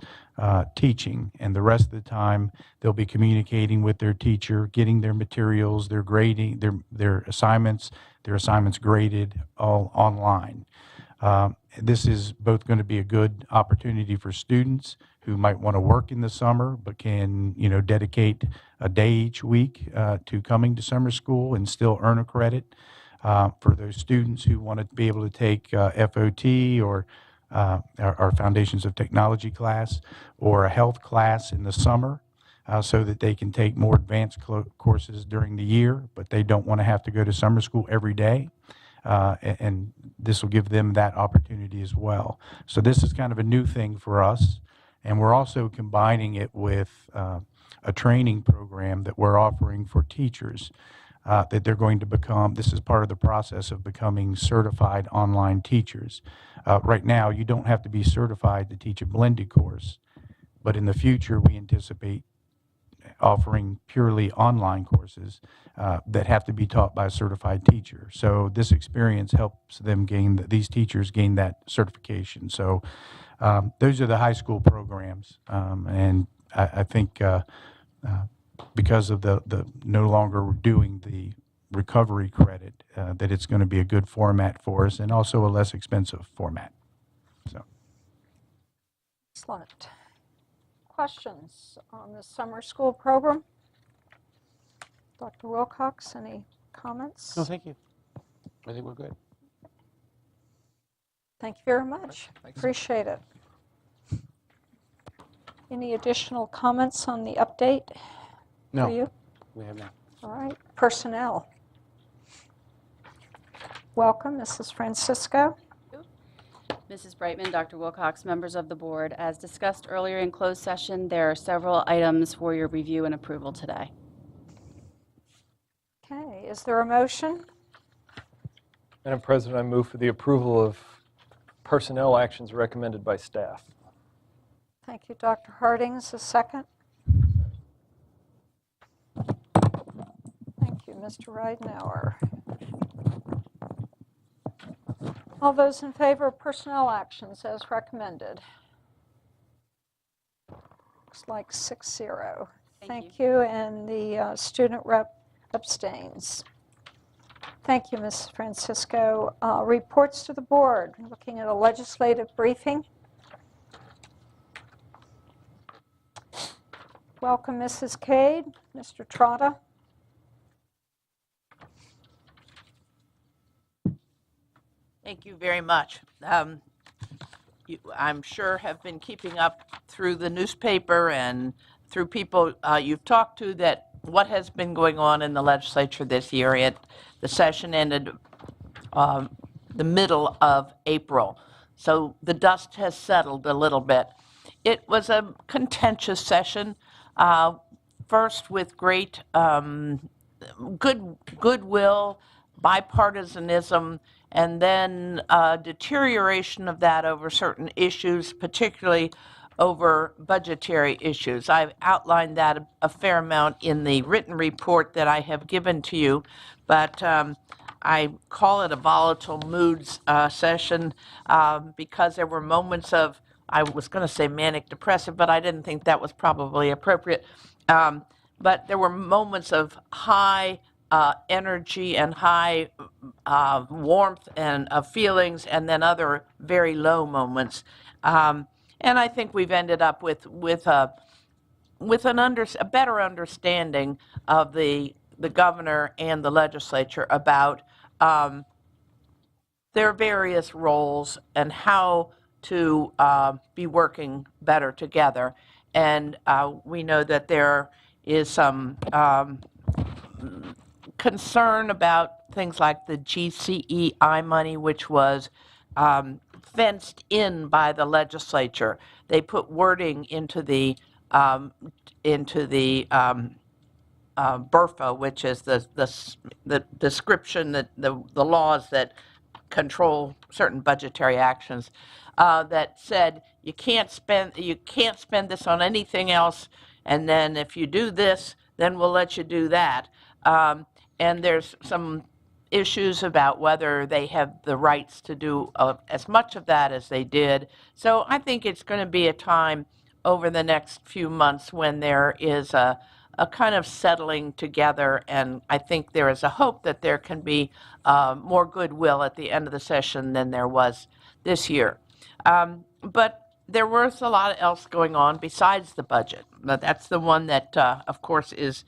teaching. And the rest of the time, they'll be communicating with their teacher, getting their materials, their grading, their assignments graded, all online. This is both going to be a good opportunity for students who might want to work in the summer but can, dedicate a day each week to coming to summer school and still earn a credit. For those students who want to be able to take FOT or our Foundations of Technology class or a health class in the summer, so that they can take more advanced courses during the year, but they don't want to have to go to summer school every day. And this will give them that opportunity as well. So this is kind of a new thing for us, and we're also combining it with a training program that we're offering for teachers that they're going to become. This is part of the process of becoming certified online teachers. Right now, you don't have to be certified to teach a blended course, but in the future, we anticipate offering purely online courses that have to be taught by a certified teacher. So this experience helps them these teachers gain that certification. So those are the high school programs, and I think because of the no longer doing the recovery credit, that it's going to be a good format for us, and also a less expensive format. So. Excellent. Questions on the summer school program? Dr. Wilcox, any comments? No, thank you. I think we're good. Thank you very much. Thanks. Appreciate it. Any additional comments on the update No. for you? We have not. All right, personnel. Welcome, Mrs. Francisco. Mrs. Brightman, Dr. Wilcox, members of the board, as discussed earlier in closed session, there are several items for your review and approval today. Okay, is there a motion? Madam President, I move for the approval of personnel actions recommended by staff. Thank you, Dr. Hardings. A second? Thank you, Mr. Ridenhour. All those in favor of personnel actions as recommended? Looks like 6-0. Thank you, and the student rep abstains. Thank you, Ms. Francisco. Reports to the board. Looking at a legislative briefing. Welcome, Mrs. Cade. Mr. Trotta. Thank you very much. You, I'm sure, have been keeping up through the newspaper and through people you've talked to that what has been going on in the legislature this year. The session ended the middle of April, so the dust has settled a little bit. It was a contentious session, first with great goodwill, bipartisanism, and then deterioration of that over certain issues, particularly over budgetary issues. I've outlined that a fair amount in the written report that I have given to you, but I call it a volatile moods session because there were moments of, I was going to say manic depressive, but I didn't think that was probably appropriate. But there were moments of high energy and high warmth and feelings, and then other very low moments. And I think we've ended up with a better understanding of the governor and the legislature about their various roles and how to be working better together. And we know that there is some concern about things like the GCEI money, which was fenced in by the legislature. They put wording into the BRFA, which is the description, that the laws that control certain budgetary actions, that said you can't spend this on anything else, and then if you do this, then we'll let you do that. And there's some issues about whether they have the rights to do as much of that as they did. So I think it's going to be a time over the next few months when there is a kind of settling together, and I think there is a hope that there can be more goodwill at the end of the session than there was this year. But there was a lot else going on besides the budget. That's the one that, of course, is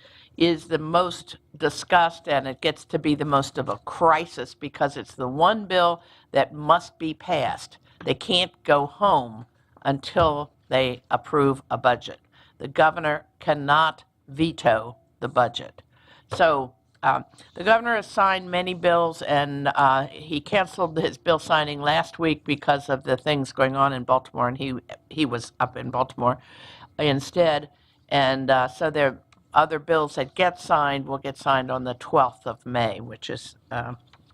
the most discussed, and it gets to be the most of a crisis because it's the one bill that must be passed. They can't go home until they approve a budget. The governor cannot veto the budget. So the governor has signed many bills, and he canceled his bill signing last week because of the things going on in Baltimore, and he was up in Baltimore instead. And so there are other bills that get signed will get signed on the 12th of May, which is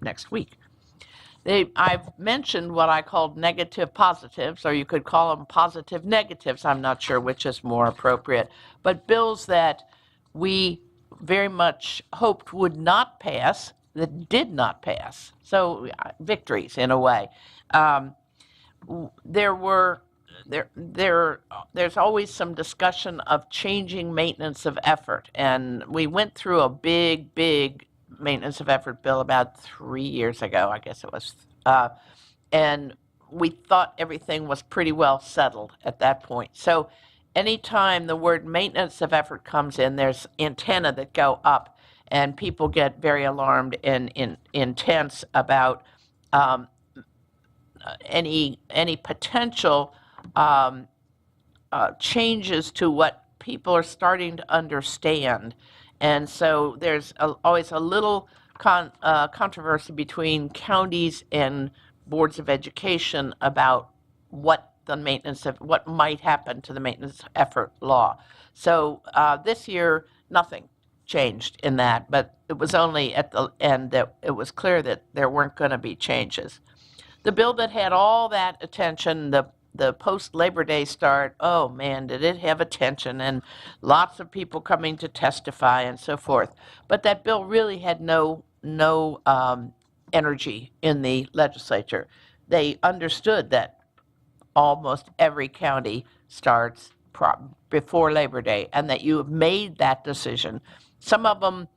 next week. I've mentioned what I called negative positives, or you could call them positive negatives. I'm not sure which is more appropriate. But bills that we very much hoped would not pass, that did not pass. So victories, in a way. There's always some discussion of changing maintenance of effort. And we went through a big maintenance of effort bill about 3 years ago, I guess it was. And we thought everything was pretty well settled at that point. So anytime the word maintenance of effort comes in, there's antenna that go up, and people get very alarmed and intense about any potential changes to what people are starting to understand. And so there's always a little controversy between counties and boards of education about what might happen to the maintenance effort law. So this year, nothing changed in that, but it was only at the end that it was clear that there weren't going to be changes. The bill that had all that attention, the post-Labor Day start, oh man, did it have attention, and lots of people coming to testify and so forth. But that bill really had no energy in the legislature. They understood that almost every county starts before Labor Day, and that you have made that decision. Some of them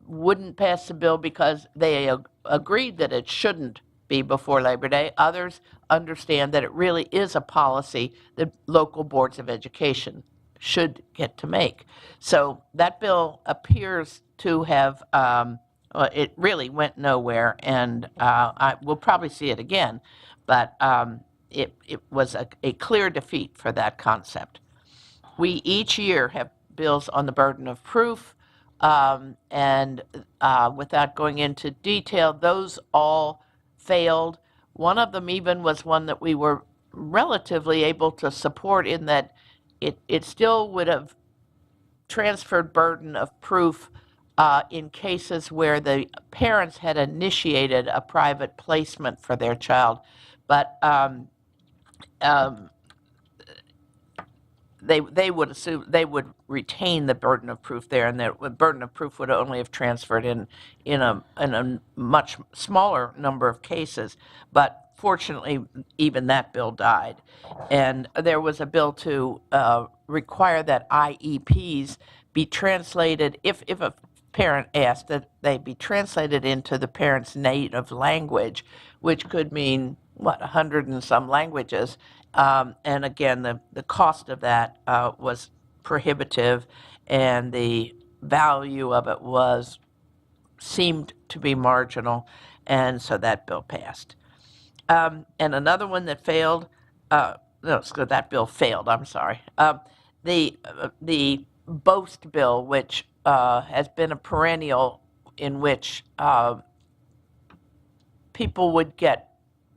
wouldn't pass the bill because they agreed that it shouldn't be before Labor Day. Others understand that it really is a policy that local boards of education should get to make. So that bill appears to have, it really went nowhere, and we'll probably see it again, but it was a clear defeat for that concept. We each year have bills on the burden of proof, and without going into detail, those all failed. One of them even was one that we were relatively able to support in that it still would have transferred burden of proof in cases where the parents had initiated a private placement for their child, but they would assume they would retain the burden of proof there, and the burden of proof would only have transferred in a much smaller number of cases. But fortunately, even that bill died, and there was a bill to require that IEPs be translated if a parent asked that they be translated into the parent's native language, which could mean 100 and some languages. And again, the cost of that was prohibitive, and the value of it seemed to be marginal, and so that bill passed. And another one that failed, that bill failed, I'm sorry. The BOST bill, which has been a perennial in which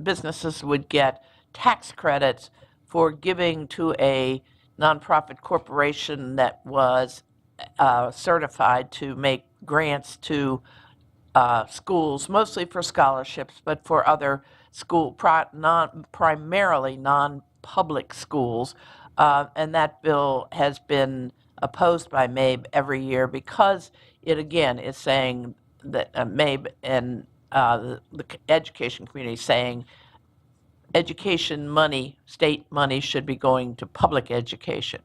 businesses would get tax credits for giving to a nonprofit corporation that was certified to make grants to schools, mostly for scholarships, but for other primarily non-public schools. And that bill has been opposed by MABE every year because it, again, is saying that MABE and the education community saying education money, state money, should be going to public education.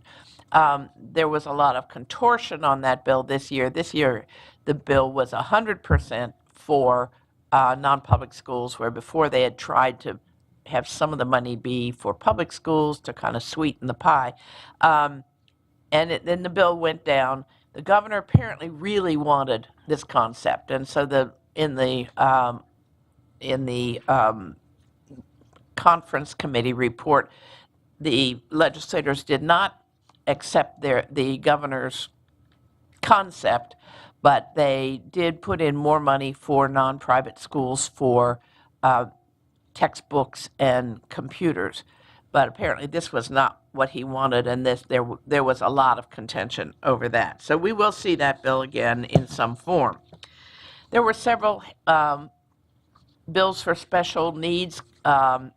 There was a lot of contortion on that bill this year. This year, the bill was 100% for non-public schools, where before they had tried to have some of the money be for public schools to kind of sweeten the pie. And then the bill went down. The governor apparently really wanted this concept, and so in the conference committee report, the legislators did not accept the governor's concept, but they did put in more money for non-private schools for textbooks and computers. But apparently this was not what he wanted, and there was a lot of contention over that. So we will see that bill again in some form. There were several bills for special needs of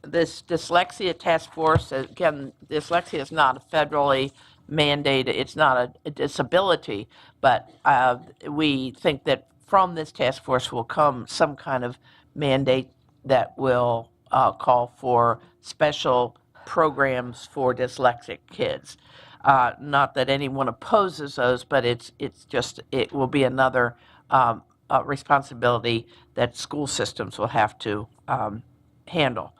this dyslexia task force. Again, dyslexia is not a federally mandated, it's not a disability, but we think that from this task force will come some kind of mandate that will call for special programs for dyslexic kids. Not that anyone opposes those, but it will be another responsibility that school systems will have to handle.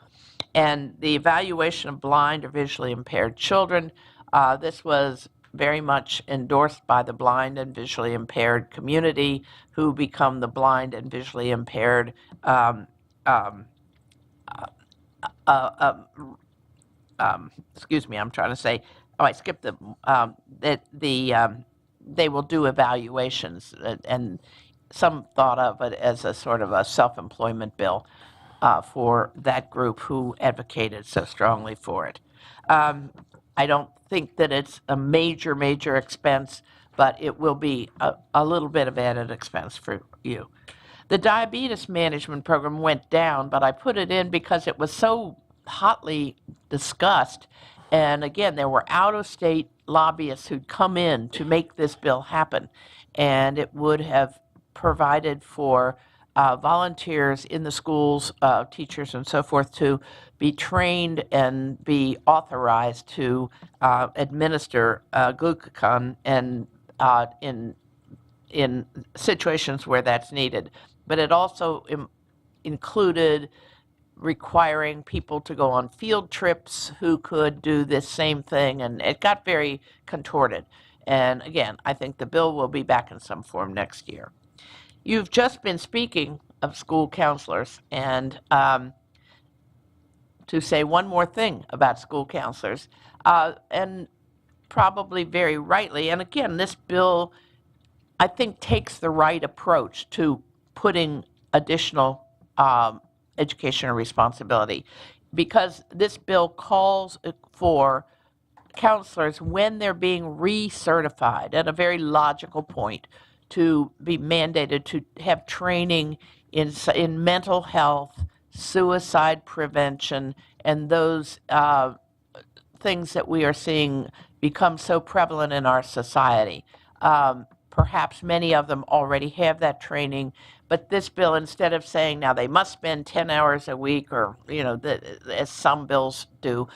And the evaluation of blind or visually impaired children, this was very much endorsed by the blind and visually impaired community, who become the blind and visually impaired excuse me, I'm trying to say, oh, I skipped they will do evaluations, and some thought of it as a sort of a self-employment bill for that group who advocated so strongly for it. I don't think that it's a major, major expense, but it will be a little bit of added expense for you. The diabetes management program went down, but I put it in because it was so hotly discussed. And again, there were out-of-state lobbyists who'd come in to make this bill happen. And it would have provided for volunteers in the schools, teachers and so forth, to be trained and be authorized to administer glucagon and in situations where that's needed. But it also included requiring people to go on field trips who could do this same thing, and it got very contorted. And again, I think the bill will be back in some form next year. You've just been speaking of school counselors, and to say one more thing about school counselors, and probably very rightly, and again, this bill, I think, takes the right approach to putting additional education and responsibility, because this bill calls for counselors, when they're being recertified, at a very logical point, to be mandated to have training in mental health, suicide prevention, and those things that we are seeing become so prevalent in our society. Perhaps many of them already have that training, but this bill, instead of saying now they must spend 10 hours a week, or as some bills do,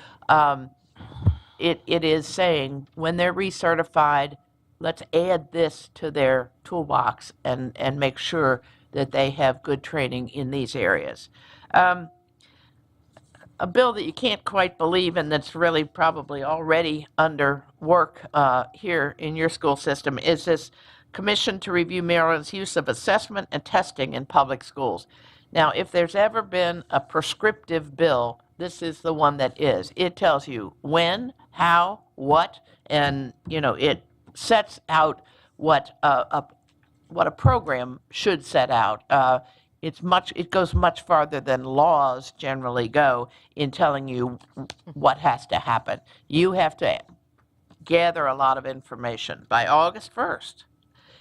it is saying when they're recertified, let's add this to their toolbox and make sure that they have good training in these areas. A bill that you can't quite believe, and that's really probably already under work here in your school system, is this Commission to Review Maryland's Use of Assessment and Testing in Public Schools. Now, if there's ever been a prescriptive bill, this is the one that is. It tells you when, how, what, and it sets out what a program should set out. It goes much farther than laws generally go in telling you what has to happen. You have to gather a lot of information by August 1st.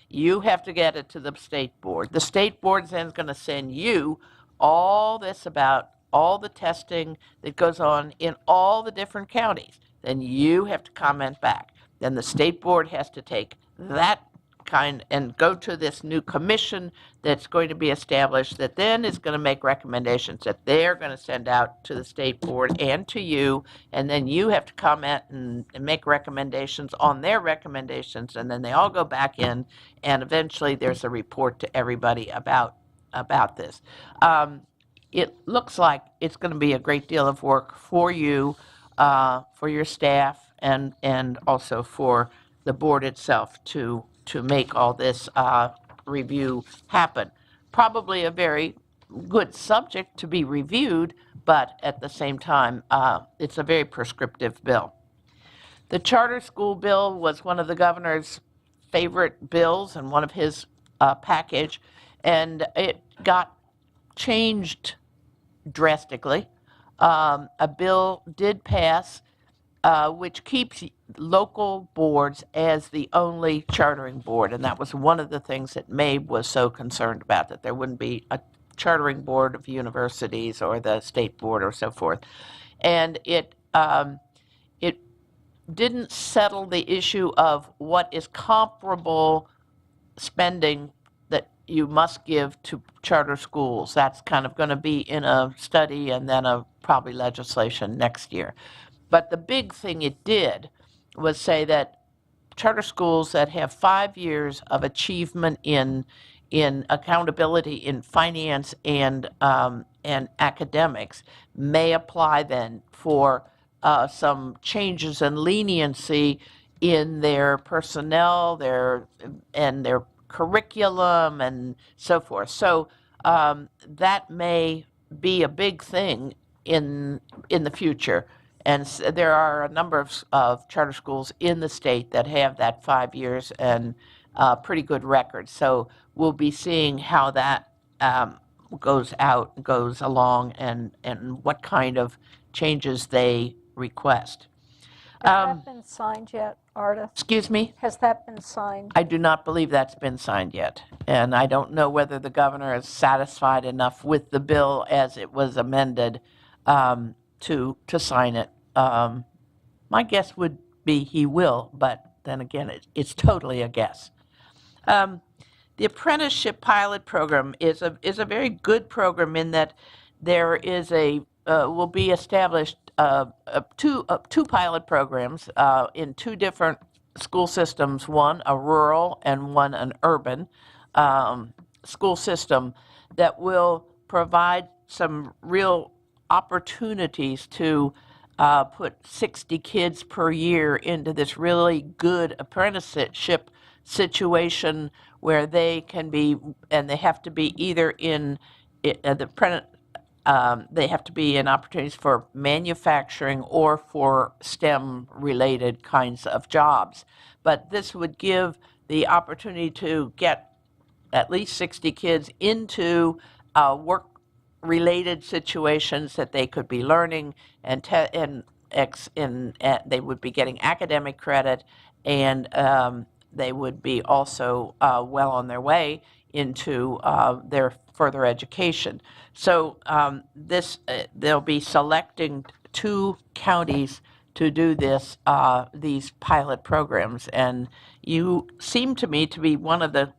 You have to get it to the state board. The state board then is going to send you all this about all the testing that goes on in all the different counties. Then you have to comment back. Then the state board has to take that kind and go to this new commission that's going to be established, that then is going to make recommendations that they're going to send out to the state board and to you, and then you have to comment and make recommendations on their recommendations, and then they all go back in, and eventually there's a report to everybody about this. It looks like it's going to be a great deal of work for you, for your staff, and also for the board itself to make all this review happen. Probably a very good subject to be reviewed, but at the same time, it's a very prescriptive bill. The charter school bill was one of the governor's favorite bills and one of his package, and it got changed drastically. A bill did pass which keeps local boards as the only chartering board, and that was one of the things that Mabe was so concerned about, that there wouldn't be a chartering board of universities or the state board or so forth. And it didn't settle the issue of what is comparable spending that you must give to charter schools. That's kind of going to be in a study and then probably legislation next year. But the big thing it did was say that charter schools that have 5 years of achievement in accountability in finance and academics may apply then for some changes and leniency in their personnel, their curriculum, and so forth. So that may be a big thing in the future. And there are a number of charter schools in the state that have that 5 years and pretty good record. So we'll be seeing how that goes along, and what kind of changes they request. Has that been signed yet, Arda? Excuse me? Has that been signed? I do not believe that's been signed yet. And I don't know whether the governor is satisfied enough with the bill as it was amended to sign it. My guess would be he will, but then again, it's totally a guess. The apprenticeship pilot program is a very good program in that there is will be established two pilot programs in two different school systems, one a rural and one an urban school system, that will provide some real opportunities to put 60 kids per year into this really good apprenticeship situation where they can be, and they have to be either in they have to be in opportunities for manufacturing or for STEM-related kinds of jobs. But this would give the opportunity to get at least 60 kids into work-related situations that they could be learning, and they would be getting academic credit, and they would be also well on their way into their further education. So they'll be selecting 2 counties to do these pilot programs, and you seem to me to be one of the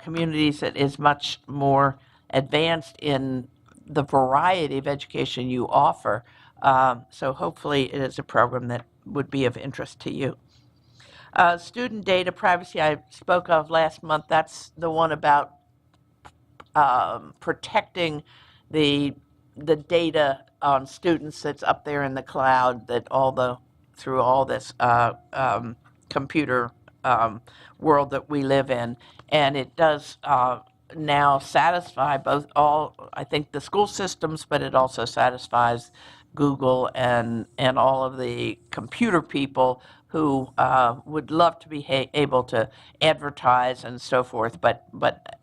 communities that is much more advanced in the variety of education you offer. So hopefully it is a program that would be of interest to you. Student data privacy I spoke of last month. That's the one about protecting the data on students that's up there in the cloud, that through all this computer world that we live in. And it does now satisfy I think the school systems, but it also satisfies Google and all of the computer people who would love to be able to advertise and so forth, but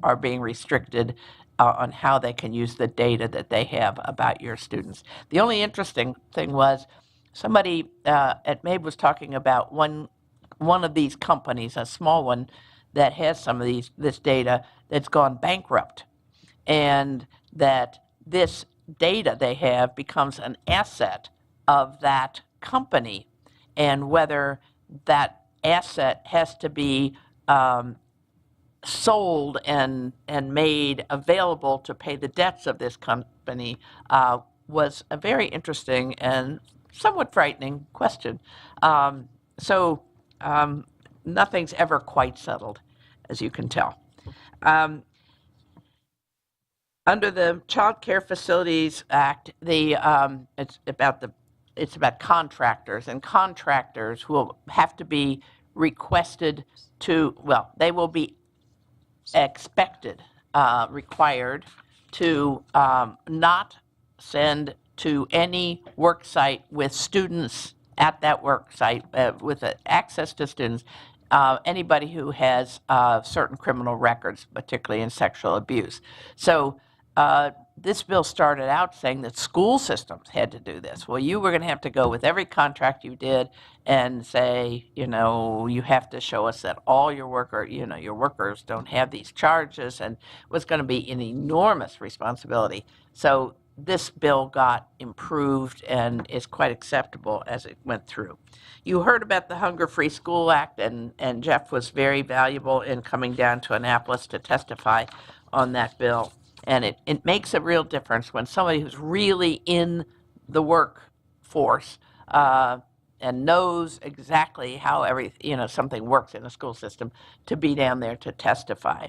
are being restricted on how they can use the data that they have about your students. The only interesting thing was somebody at MABE was talking about one of these companies, a small one, that has some of this data that's gone bankrupt, and that this data they have becomes an asset of that company, and whether that asset has to be sold and made available to pay the debts of this company was a very interesting and somewhat frightening question. Nothing's ever quite settled, as you can tell. Under the Child Care Facilities Act, it's about contractors, and contractors will have to be requested to, well, they will be required to not send to any work site with students at that work site, with access to students, anybody who has certain criminal records, particularly in sexual abuse. So this bill started out saying that school systems had to do this. Well, you were going to have to go with every contract you did and say, you have to show us that all your workers don't have these charges, and it was going to be an enormous responsibility. So this bill got improved and is quite acceptable as it went through. You heard about the Hunger Free School Act, and Jeff was very valuable in coming down to Annapolis to testify on that bill. And it makes a real difference when somebody who's really in the workforce and knows exactly how something works in a school system to be down there to testify.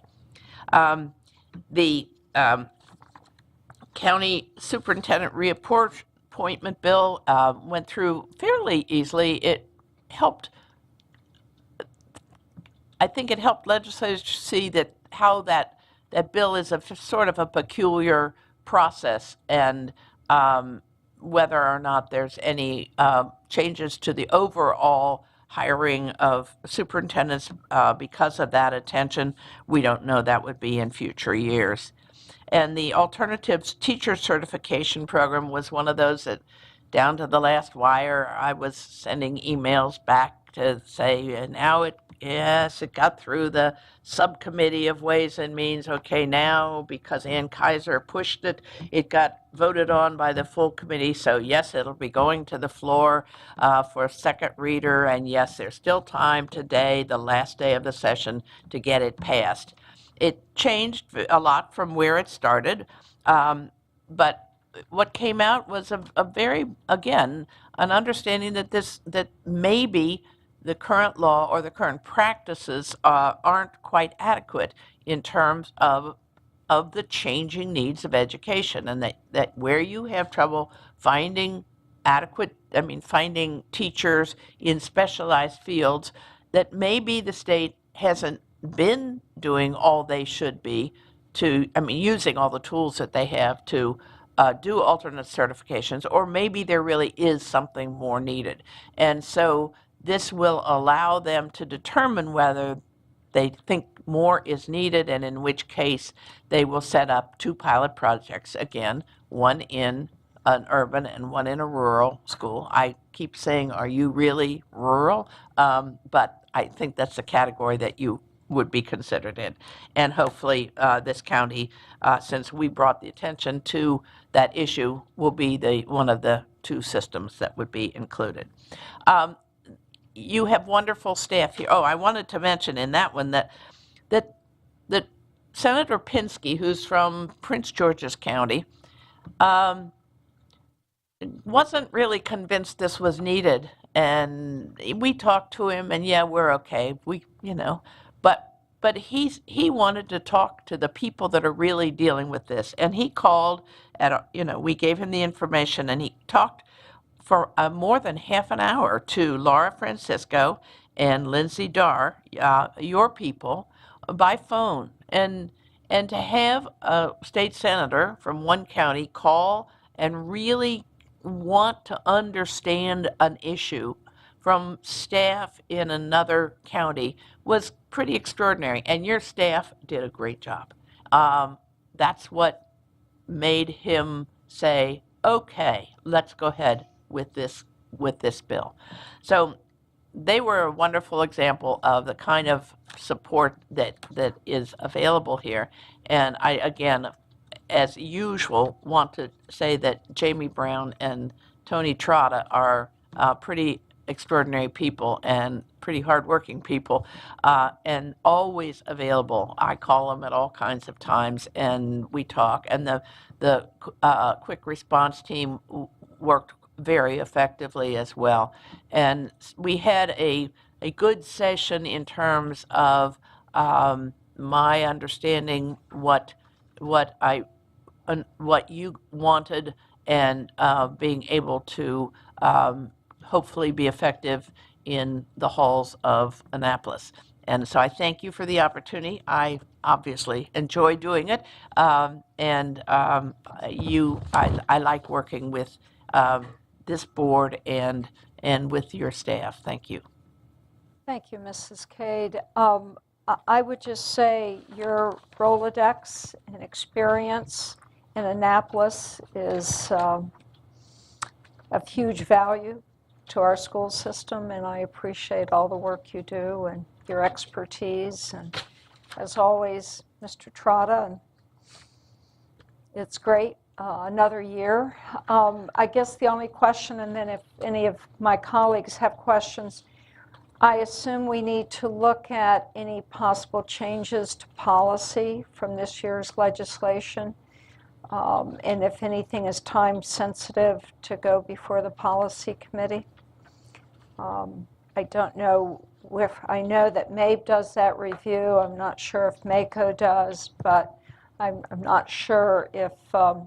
The county superintendent reappointment bill went through fairly easily. It helped, I think it helped legislators see how that bill is sort of a peculiar process, and whether or not there's any changes to the overall hiring of superintendents because of that attention. We don't know. That would be in future years. And the Alternatives Teacher Certification Program was one of those that, down to the last wire, I was sending emails back to say, and now it got through the subcommittee of Ways and Means. Okay, now, because Ann Kaiser pushed it, it got voted on by the full committee. So yes, it'll be going to the floor for a second reader. And yes, there's still time today, the last day of the session, to get it passed. It changed a lot from where it started, but what came out was a very, again, an understanding that maybe the current law or the current practices aren't quite adequate in terms of the changing needs of education, and that where you have trouble finding finding teachers in specialized fields, that maybe the state hasn't been doing all they should be using all the tools that they have to do alternate certifications, or maybe there really is something more needed. And so this will allow them to determine whether they think more is needed, and in which case they will set up 2 pilot projects, again, one in an urban and one in a rural school. I keep saying, are you really rural? But I think that's the category that you would be considered in. And hopefully this county, since we brought the attention to that issue, will be one of the 2 systems that would be included. You have wonderful staff here. Oh, I wanted to mention in that one that Senator Pinsky, who's from Prince George's County, wasn't really convinced this was needed. And we talked to him, and yeah, we're okay. But he wanted to talk to the people that are really dealing with this. And he called we gave him the information, and he talked for more than half an hour to Laura Francisco and Lindsay Darr, your people, by phone. And to have a state senator from one county call and really want to understand an issue from staff in another county was pretty extraordinary, and your staff did a great job. That's what made him say, okay, let's go ahead with this bill. So they were a wonderful example of the kind of support that is available here. And I, again, as usual, want to say that Jamie Brown and Tony Trotta are pretty extraordinary people and pretty hardworking people, and always available. I call them at all kinds of times, and we talk. And the quick response team worked very effectively as well. And we had a good session in terms of my understanding what you wanted, and being able to hopefully be effective in the halls of Annapolis. And so I thank you for the opportunity. I obviously enjoy doing it, and I like working with this board and with your staff. Thank you. Thank you, Mrs. Cade. I would just say your Rolodex and experience in Annapolis is of huge value to our school system, and I appreciate all the work you do and your expertise. And as always, Mr. Trotta, and it's great. Another year. I guess the only question, and then if any of my colleagues have questions, I assume we need to look at any possible changes to policy from this year's legislation. And if anything is time sensitive, to go before the policy committee. I don't know if, I know that MABE does that review. I'm not sure if MACO does, but I'm not sure if,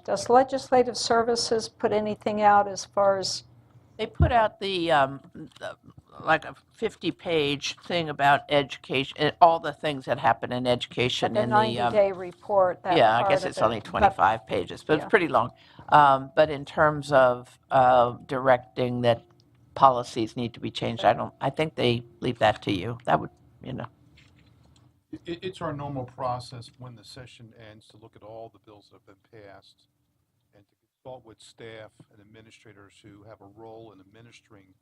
does Legislative Services put anything out as far as? They put out the like a 50-page thing about education, all the things that happen in education The in the 90-day report, that yeah, I part guess of it's it. only 25 pages, but yeah. it's pretty long. But in terms of directing that policies need to be changed, I think they leave that to you. That would, you know. It's our normal process when the session ends to look at all the bills that have been passed and to consult with staff and administrators who have a role in administering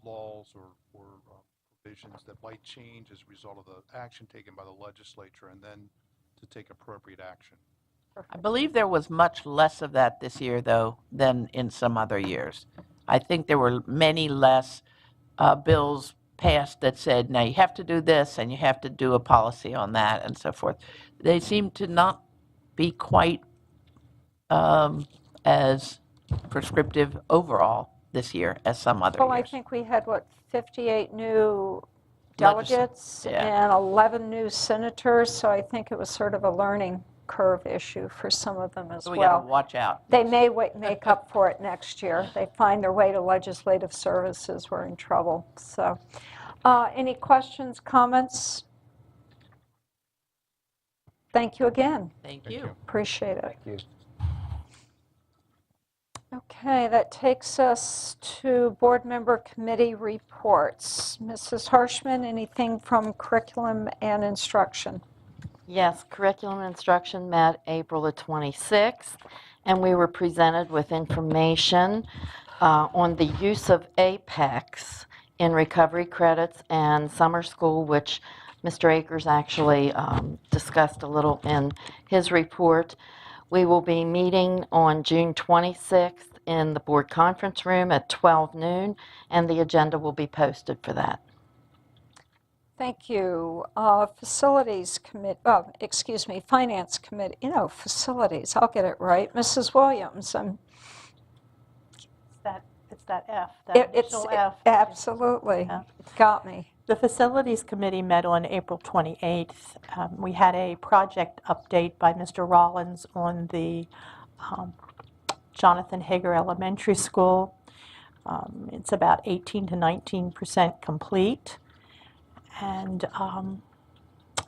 laws or provisions that might change as a result of the action taken by the legislature, and then to take appropriate action. I believe there was much less of that this year, though, than in some other years. I think there were many less bills passed that said, now you have to do this and you have to do a policy on that and so forth. They seem to not be quite as prescriptive overall this year as some other Well, I years. think we had, 58 new delegates yeah. and 11 new senators, so I think it was sort of a learning curve issue for some of them as So we well. got to watch out. They may make up for it next year. They find their way to legislative services, we're in trouble. So, any questions, comments? Thank you again. Thank you. Appreciate it. Thank you. Okay, that takes us to board member committee reports. Mrs. Harshman, anything from curriculum and instruction? Yes, curriculum and instruction met April the 26th, and we were presented with information on the use of APEX in recovery credits and summer school, which Mr. Akers actually discussed a little in his report. We will be meeting on June 26th in the board conference room at 12 noon, and the agenda will be posted for that. Thank you. Facilities committee, finance committee, facilities, I'll get it right. Mrs. Williams, It's that F, that initial F. Absolutely, Yeah. got me. The Facilities Committee met on April 28th. We had a project update by Mr. Rollins on the Jonathan Hager Elementary School. It's about 18 to 19% complete. And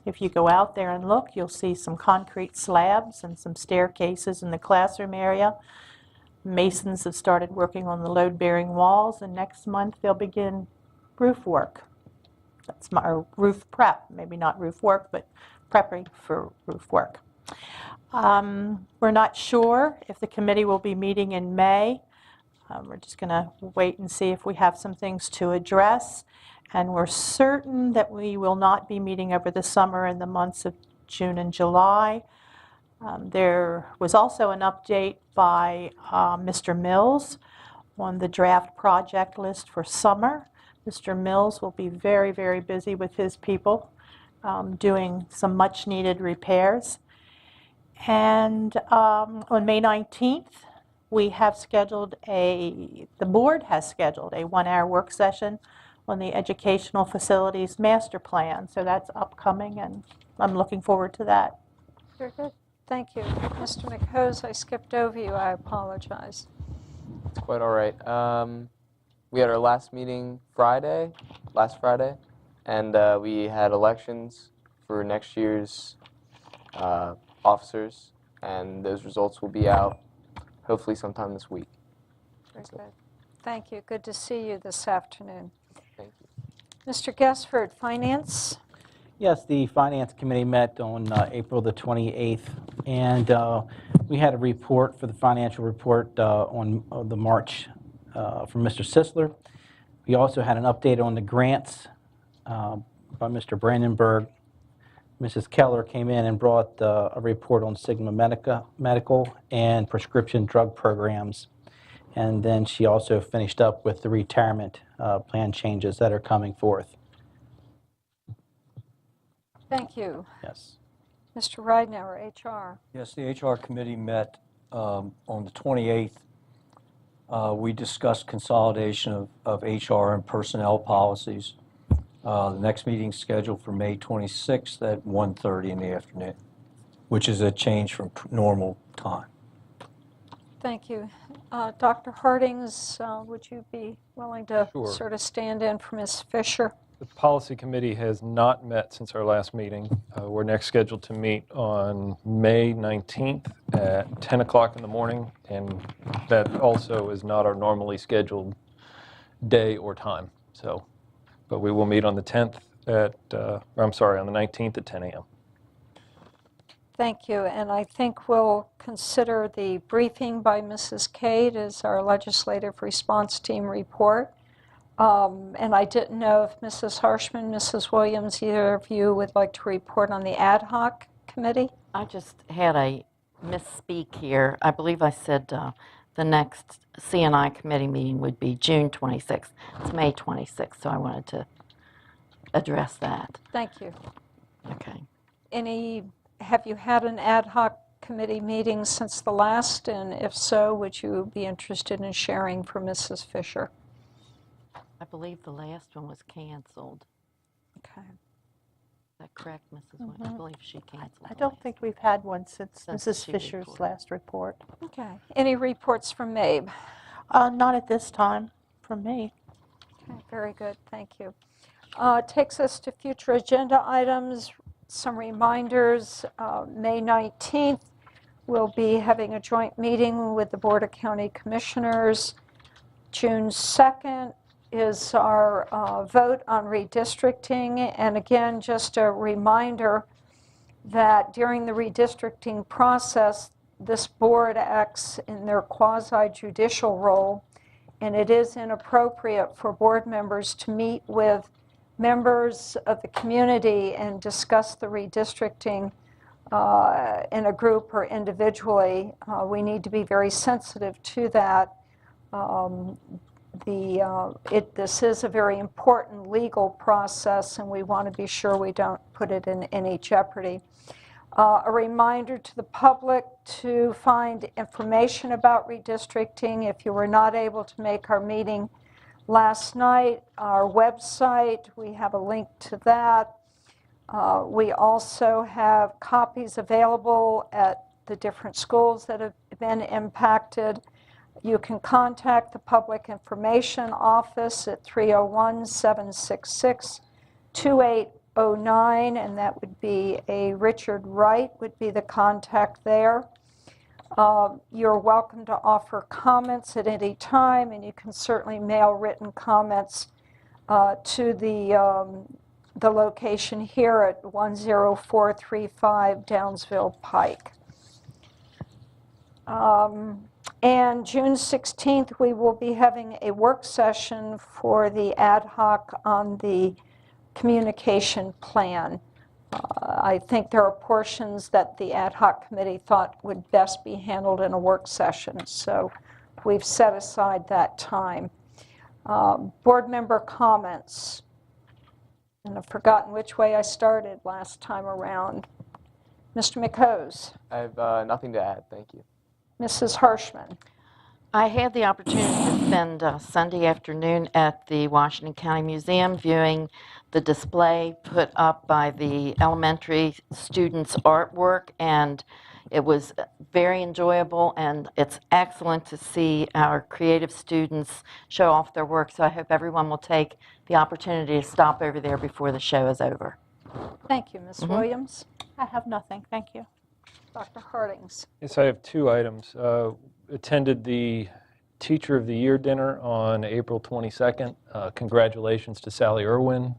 if you go out there and look, you'll see some concrete slabs and some staircases in the classroom area. Masons have started working on the load-bearing walls, and next month they'll begin roof work. That's or roof prep, maybe not roof work, but prepping for roof work. We're not sure if the committee will be meeting in May. We're just going to wait and see if we have some things to address. And we're certain that we will not be meeting over the summer in the months of June and July. There was also an update by Mr. Mills on the draft project list for summer. Mr. Mills will be very, very busy with his people doing some much-needed repairs. And on May 19th, we have scheduled the board has scheduled a 1-hour work session on the Educational Facilities Master Plan. So that's upcoming, and I'm looking forward to that. Very good. Thank you. Mr. McHose, I skipped over you. I apologize. It's quite all right. We had our last meeting last Friday, and we had elections for next year's officers, and those results will be out hopefully sometime this week. Very good. Thank you. Good to see you this afternoon. Thank you. Mr. Gesford, Finance? Yes, the Finance Committee met on April the 28th, and we had a report for the financial report on the March from Mr. Sisler. We also had an update on the grants by Mr. Brandenburg. Mrs. Keller came in and brought a report on Sigma Medical and prescription drug programs. And then she also finished up with the retirement plan changes that are coming forth. Thank you. Yes. Mr. Ridenour, HR. Yes, the HR committee met on the 28th. We discussed consolidation of HR and personnel policies. The next meeting is scheduled for May 26th at 1:30 in the afternoon, which is a change from normal time. Thank you. Dr. Hardings, would you be willing to Sure. sort of stand in for Ms. Fisher? The policy committee has not met since our last meeting. We're next scheduled to meet on May 19th at 10 o'clock in the morning, and that also is not our normally scheduled day or time. So, but we will meet on the 10th at, on the 19th at 10 a.m. Thank you, and I think we'll consider the briefing by Mrs. Cade as our legislative response team report. And I didn't know if Mrs. Harshman, Mrs. Williams, either of you would like to report on the ad hoc committee? I just had a misspeak here. I believe I said the next CNI committee meeting would be June 26th. It's May 26th, so I wanted to address that. Thank you. Okay. Have you had an ad hoc committee meeting since the last? And if so, would you be interested in sharing for Mrs. Fisher? I believe the last one was canceled. Okay. Is that correct, Mrs. Williams? I believe she canceled. I don't think we've had one since Since Mrs. she Fisher's reported. last report. Okay. Any reports from MABE? Not at this time from me. Okay, very good. Thank you. Takes us to future agenda items. Some reminders. May 19th, we'll be having a joint meeting with the Board of County Commissioners. June 2nd is our vote on redistricting. And again, just a reminder that during the redistricting process, this board acts in their quasi-judicial role, and it is inappropriate for board members to meet with members of the community and discuss the redistricting in a group or individually. We need to be very sensitive to that. This is a very important legal process, and we want to be sure we don't put it in any jeopardy. A reminder to the public to find information about redistricting. If you were not able to make our meeting last night, our website, we have a link to that. We also have copies available at the different schools that have been impacted. You can contact the Public Information Office at 301-766-2809, and that would be a Richard Wright would be the contact there. You're welcome to offer comments at any time, and you can certainly mail written comments to the location here at 10435 Downsville Pike. And June 16th, we will be having a work session for the ad hoc on the communication plan. I think there are portions that the ad hoc committee thought would best be handled in a work session, so we've set aside that time. Board member comments. And I've forgotten which way I started last time around. Mr. McHose. I have nothing to add. Thank you. Mrs. Harshman. I had the opportunity to spend Sunday afternoon at the Washington County Museum viewing the display put up by the elementary students' artwork, and it was very enjoyable, and it's excellent to see our creative students show off their work, so I hope everyone will take the opportunity to stop over there before the show is over. Thank you, Ms. Williams. I have nothing. Thank you. Dr. Hardings. Yes, I have two items. Attended the Teacher of the Year dinner on April 22nd. Congratulations to Sally Irwin.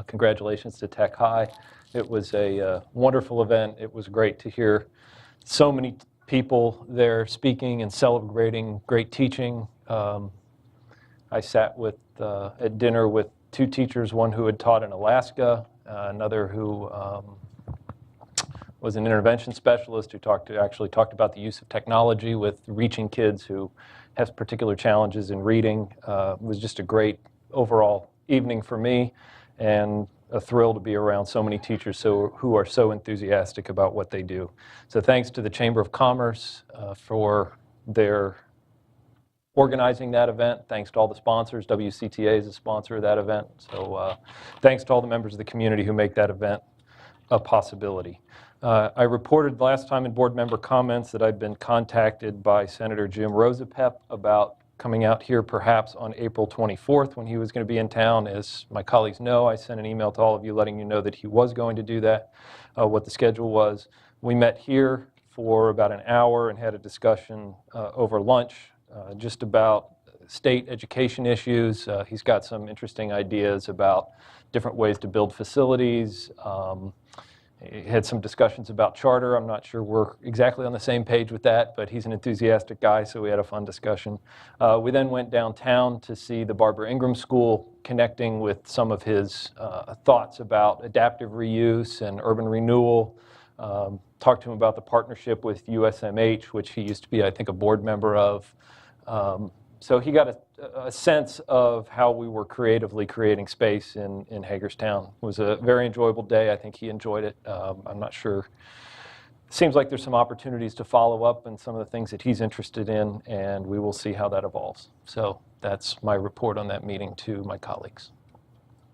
Congratulations to Tech High. It was a wonderful event. It was great to hear so many people there speaking and celebrating great teaching. I sat at dinner with two teachers, one who had taught in Alaska, another who was an intervention specialist who actually talked about the use of technology with reaching kids who have particular challenges in reading. It was just a great overall evening for me, and a thrill to be around so many teachers who are so enthusiastic about what they do. So thanks to the Chamber of Commerce for their organizing that event. Thanks to all the sponsors. WCTA is a sponsor of that event. So thanks to all the members of the community who make that event a possibility. I reported last time in board member comments that I'd been contacted by Senator Jim Rosapep about coming out here perhaps on April 24th when he was going to be in town. As my colleagues know, I sent an email to all of you letting you know that he was going to do that, what the schedule was. We met here for about an hour and had a discussion over lunch just about state education issues. He's got some interesting ideas about different ways to build facilities. He had some discussions about charter. I'm not sure we're exactly on the same page with that, but he's an enthusiastic guy, so we had a fun discussion. We then went downtown to see the Barbara Ingram School, connecting with some of his thoughts about adaptive reuse and urban renewal. Talked to him about the partnership with USMH, which he used to be, I think, a board member of. So he got a sense of how we were creatively creating space in Hagerstown. It was a very enjoyable day. I think he enjoyed it. I'm not sure. Seems like there's some opportunities to follow up on some of the things that he's interested in, and we will see how that evolves. So that's my report on that meeting to my colleagues.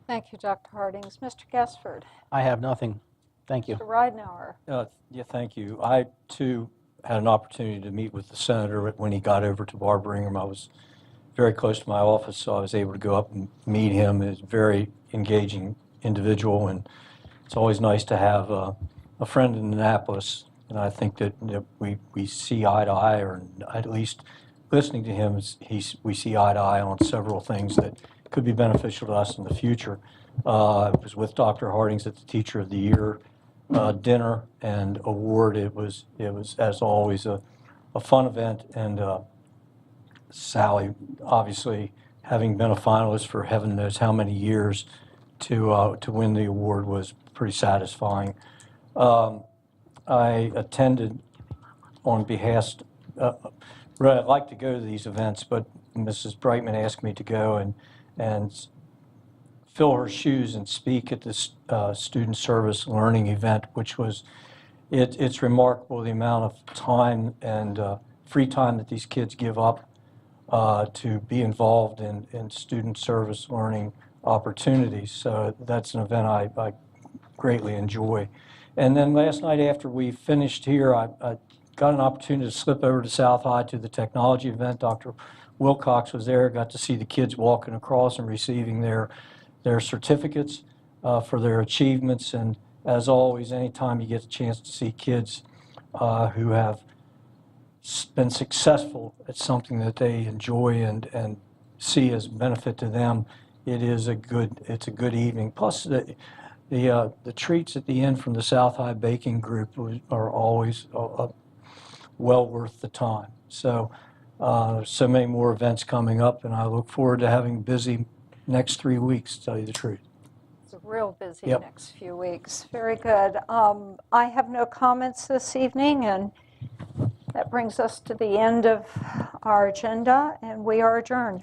Thank you, Dr. Hardings. Mr. Gesford. I have nothing. Thank you. Mr. Ridenauer. Yeah, thank you. I, too, had an opportunity to meet with the senator when he got over to Barbara Ingram. I was very close to my office, so I was able to go up and meet him. He's a very engaging individual, and it's always nice to have a friend in Annapolis. And I think that we see eye to eye, or at least listening to him, we see eye to eye on several things that could be beneficial to us in the future. I was with Dr. Hardings at the Teacher of the Year dinner and award. It was as always a fun event, and Sally, obviously having been a finalist for heaven knows how many years, to win the award was pretty satisfying. I attended on behalf. Really, I'd like to go to these events, but Mrs. Brightman asked me to go and fill her shoes and speak at this student service learning event, which was, it's remarkable the amount of time and free time that these kids give up to be involved in student service learning opportunities. So that's an event I greatly enjoy. And then last night after we finished here, I got an opportunity to slip over to South High to the technology event. Dr. Wilcox was there, got to see the kids walking across and receiving their certificates for their achievements. And as always, anytime you get a chance to see kids who have been successful at something that they enjoy and see as a benefit to them, it's a good evening. Plus the treats at the end from the South High Baking Group are always well worth the time. So so many more events coming up, and I look forward to having busy next 3 weeks, to tell you the truth. It's a real busy Yep. next few weeks. Very good. I have no comments this evening, and that brings us to the end of our agenda, and we are adjourned.